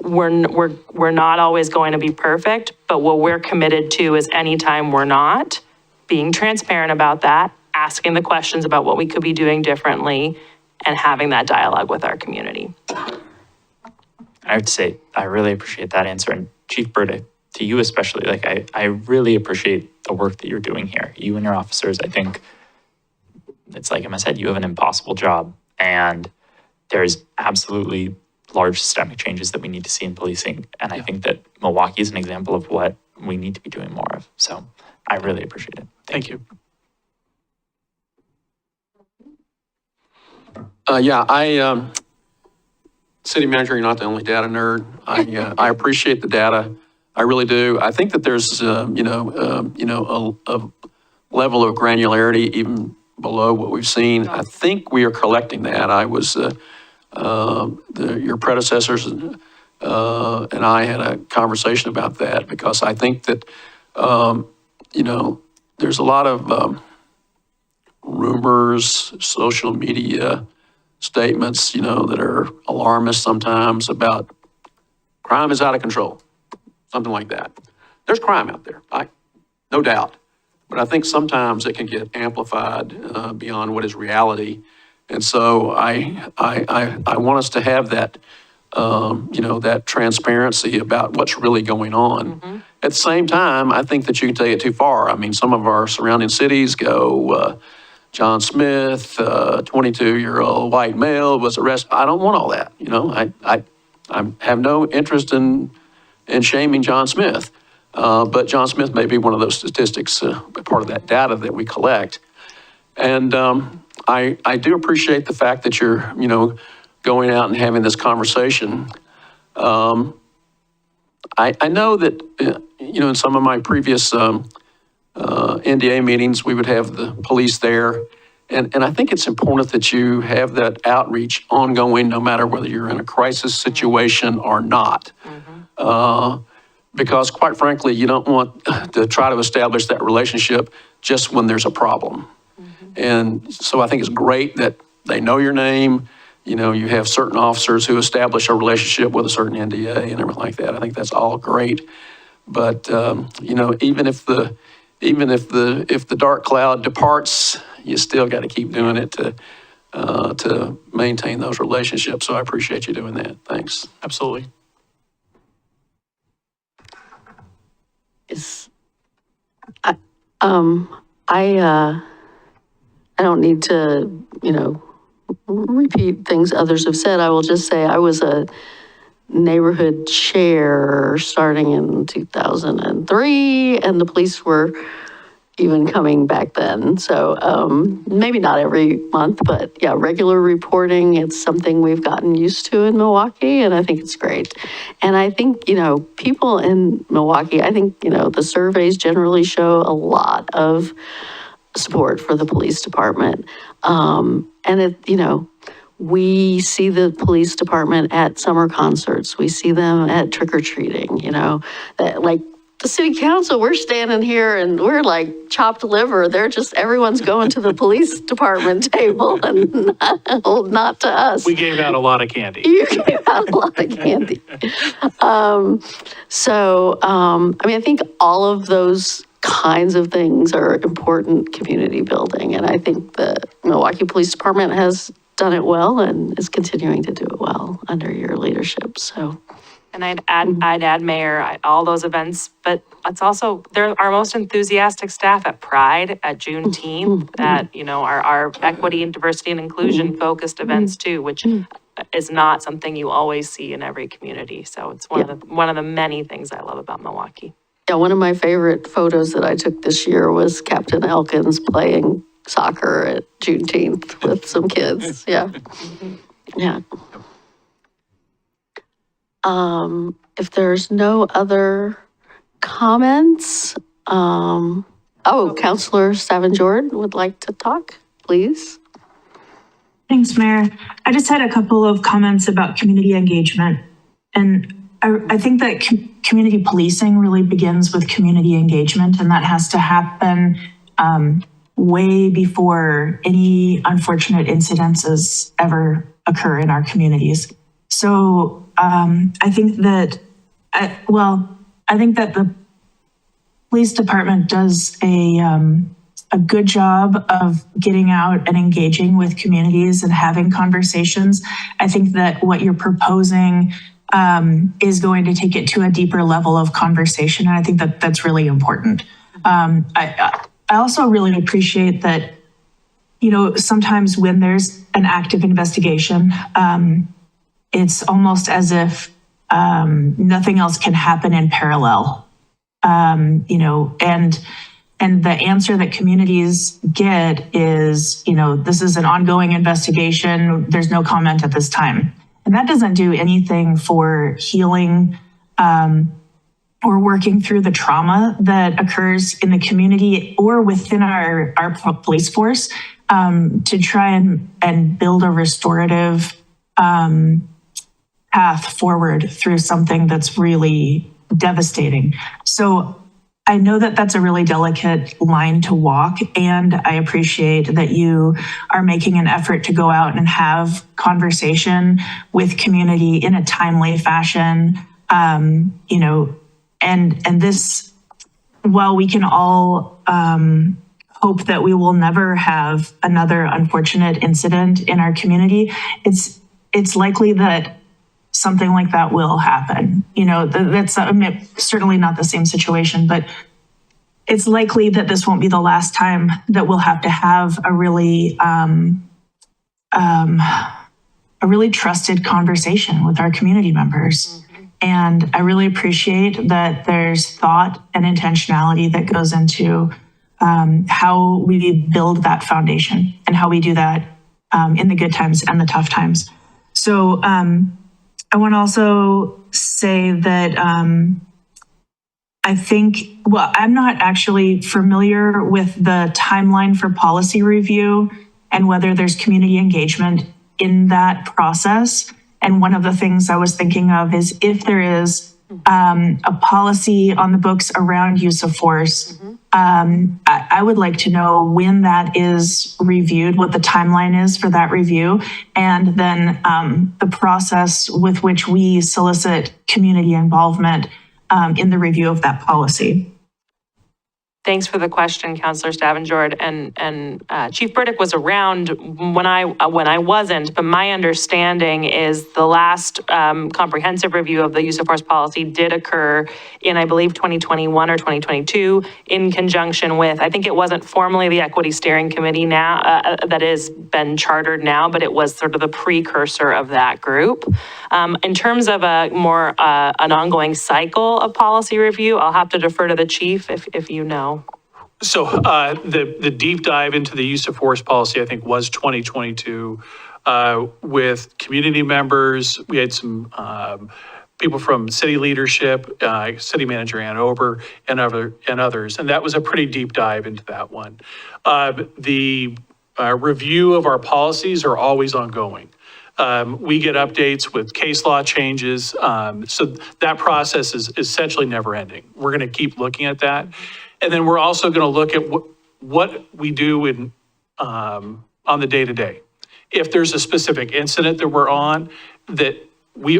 We're not always going to be perfect, but what we're committed to is anytime we're not, being transparent about that, asking the questions about what we could be doing differently, and having that dialogue with our community. I have to say, I really appreciate that answer. And Chief Bird, to you especially, like I really appreciate the work that you're doing here. You and your officers, I think it's like Emma said, you have an impossible job. And there's absolutely large systemic changes that we need to see in policing. And I think that Milwaukie is an example of what we need to be doing more of. So I really appreciate it. Thank you. City manager, you're not the only data nerd. I appreciate the data. I really do. I think that there's, a level of granularity even below what we've seen. I think we are collecting that. I was, your predecessors and I had a conversation about that because I think that, there's a lot of rumors, social media statements, that are alarmist sometimes about crime is out of control, something like that. There's crime out there, no doubt. But I think sometimes it can get amplified beyond what is reality. And so I want us to have that, that transparency about what's really going on. Mm-hmm. At the same time, I think that you can take it too far. I mean, some of our surrounding cities go, John Smith, 22-year-old white male was arrested. I don't want all that. I have no interest in shaming John Smith. But John Smith may be one of those statistics, part of that data that we collect. And I do appreciate the fact that you're, going out and having this conversation. I know that, in some of my previous NDA meetings, we would have the police there. And I think it's important that you have that outreach ongoing, no matter whether you're in a crisis situation or not. Mm-hmm. Because quite frankly, you don't want to try to establish that relationship just when there's a problem. Mm-hmm. And so I think it's great that they know your name. You have certain officers who establish a relationship with a certain NDA and everything like that. I think that's all great. But, even if the dark cloud departs, you still got to keep doing it to maintain those relationships. So I appreciate you doing that. Thanks. Absolutely. I don't need to, repeat things others have said. I will just say I was a neighborhood chair starting in 2003, and the police were even coming back then. So maybe not every month, but yeah, regular reporting. It's something we've gotten used to in Milwaukie, and I think it's great. And I think, people in Milwaukie, I think, the surveys generally show a lot of support for the police department. And we see the police department at summer concerts. We see them at trick-or-treating, that like the city council, we're standing here and we're like chopped liver. Everyone's going to the police department table and not to us. We gave out a lot of candy. You gave out a lot of candy. I think all of those kinds of things are important community building. And I think the Milwaukie Police Department has done it well and is continuing to do it well under your leadership. So. And I'd add Mayor, all those events, but it's also, they're our most enthusiastic staff at Pride, at Juneteenth, at, our equity and diversity and inclusion focused events too, which is not something you always see in every community. So it's one of the many things I love about Milwaukie. Yeah, one of my favorite photos that I took this year was Captain Elkins playing soccer at Juneteenth with some kids. Yeah. Yeah. If there's no other comments, Councilor Savin-Jordan would like to talk, please. Thanks, Mayor. I just had a couple of comments about community engagement. And I think that community policing really begins with community engagement, and that has to happen way before any unfortunate incidences ever occur in our communities. So I think that the police department does a a good job of getting out and engaging with communities and having conversations. I think that what you're proposing is going to take it to a deeper level of conversation. And I think that that's really important. I also really appreciate that, you know, sometimes when there's an active investigation, it's almost as if nothing else can happen in parallel. You know, and the answer that communities get is, you know, this is an ongoing investigation. There's no comment at this time. And that doesn't do anything for healing or working through the trauma that occurs in the community or within our police force to try and build a restorative path forward through something that's really devastating. So I know that that's a really delicate line to walk, and I appreciate that you are making an effort to go out and have conversation with community in a timely fashion. You know, and this, while we can all hope that we will never have another unfortunate incident in our community, it's likely that something like that will happen. You know, that's certainly not the same situation, but it's likely that this won't be the last time that we'll have to have a really trusted conversation with our community members. And I really appreciate that there's thought and intentionality that goes into how we build that foundation and how we do that in the good times and the tough times. So I want to also say that I think, well, I'm not actually familiar with the timeline for policy review and whether there's community engagement in that process. And one of the things I was thinking of is if there is a policy on the books around use of force, I would like to know when that is reviewed, what the timeline is for that review, and then the process with which we solicit community involvement in the review of that policy. Thanks for the question, Councillor Stavengerd. And Chief Burdick was around when I wasn't, but my understanding is the last comprehensive review of the use of force policy did occur in, I believe, 2021 or 2022 in conjunction with, I think it wasn't formally the Equity Steering Committee now, that has been chartered now, but it was sort of the precursor of that group. In terms of a more an ongoing cycle of policy review, I'll have to defer to the chief if you know. So the deep dive into the use of force policy, I think, was 2022 with community members. We had some people from city leadership, city manager Ann Ober, and others, and that was a pretty deep dive into that one. The review of our policies are always ongoing. We get updates with case law changes, so that process is essentially never ending. We're going to keep looking at that. And then we're also going to look at what we do on the day-to-day. If there's a specific incident that we're on, that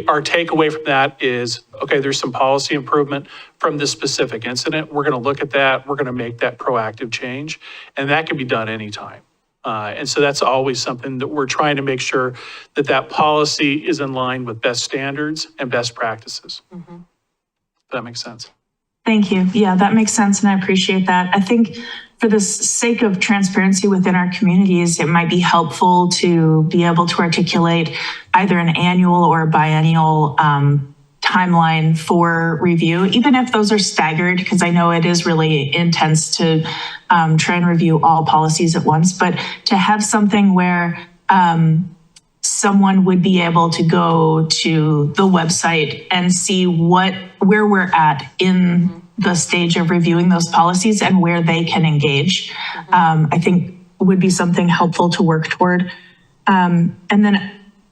our takeaway from that is, okay, there's some policy improvement from this specific incident. We're going to look at that. We're going to make that proactive change. And that can be done anytime. And so that's always something that we're trying to make sure that that policy is in line with best standards and best practices. Does that make sense? Thank you. Yeah, that makes sense, and I appreciate that. I think for the sake of transparency within our communities, it might be helpful to be able to articulate either an annual or biennial timeline for review, even if those are staggered, because I know it is really intense to try and review all policies at once, but to have something where someone would be able to go to the website and see where we're at in the stage of reviewing those policies and where they can engage, I think would be something helpful to work toward. And then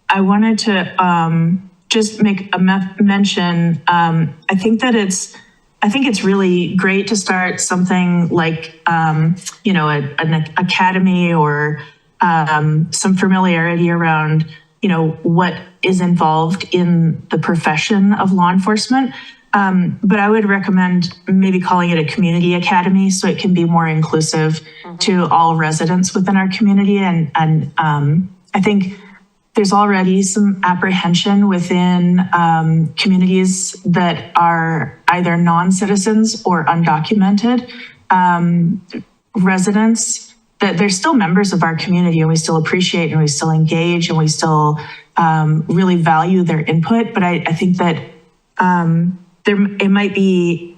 I wanted to just make a mention. I think it's really great to start something like, an academy or some familiarity around, what is involved in the profession of law enforcement. But I would recommend maybe calling it a community academy so it can be more inclusive to all residents within our community. And I think there's already some apprehension within communities that are either non-citizens or undocumented residents, that they're still members of our community and we still appreciate and we still engage and we still really value their input. But I think that it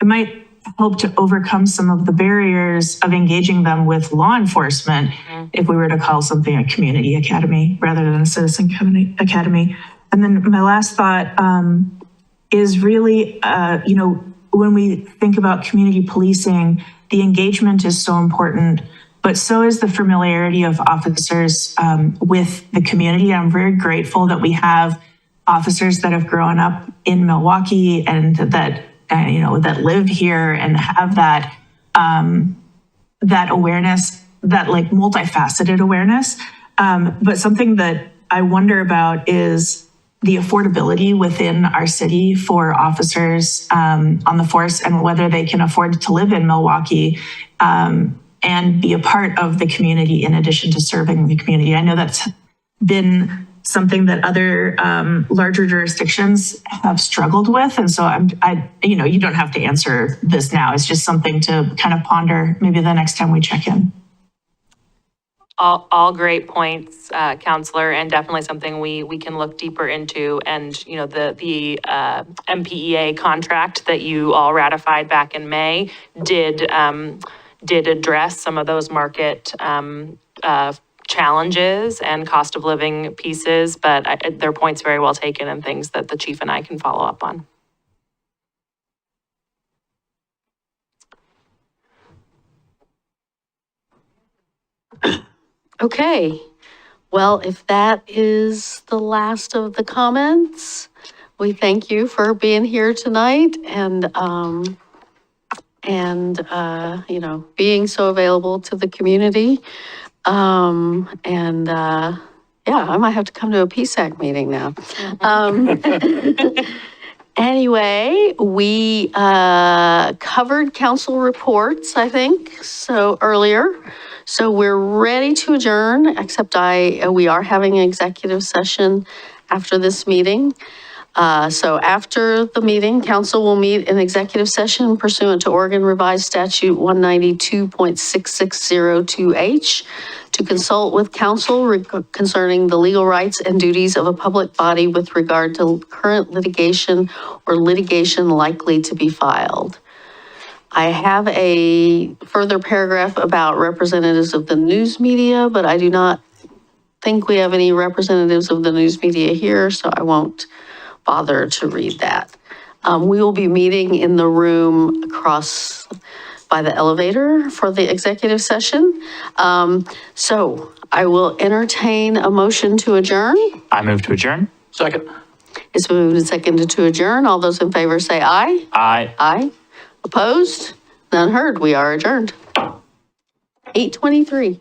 might help to overcome some of the barriers of engaging them with law enforcement if we were to call something a community academy rather than a citizen academy. And then my last thought is really, when we think about community policing, the engagement is so important, but so is the familiarity of officers with the community. I'm very grateful that we have officers that have grown up in Milwaukie and that that live here and have that that awareness, that like multifaceted awareness. But something that I wonder about is the affordability within our city for officers on the force and whether they can afford to live in Milwaukie and be a part of the community in addition to serving the community. I know that's been something that other larger jurisdictions have struggled with. And so you don't have to answer this now. It's just something to kind of ponder maybe the next time we check in. All great points, Counselor, and definitely something we can look deeper into. And, the MPEA contract that you all ratified back in May did address some of those market challenges and cost of living pieces, but their points very well taken and things that the chief and I can follow up on. Okay, well, if that is the last of the comments, we thank you for being here tonight and being so available to the community. I might have to come to a PSAC meeting now. Anyway, we covered council reports, I think, so earlier. So we're ready to adjourn, except we are having an executive session after this meeting. So after the meeting, council will meet in executive session pursuant to Oregon Revised Statute 192.6602H to consult with counsel concerning the legal rights and duties of a public body with regard to current litigation or litigation likely to be filed. I have a further paragraph about representatives of the news media, but I do not think we have any representatives of the news media here, so I won't bother to read that. We will be meeting in the room across by the elevator for the executive session. So I will entertain a motion to adjourn. I move to adjourn. Second. It's moved and seconded to adjourn. All those in favor say aye. Aye. Aye. Opposed? None heard. We are adjourned. 9:23.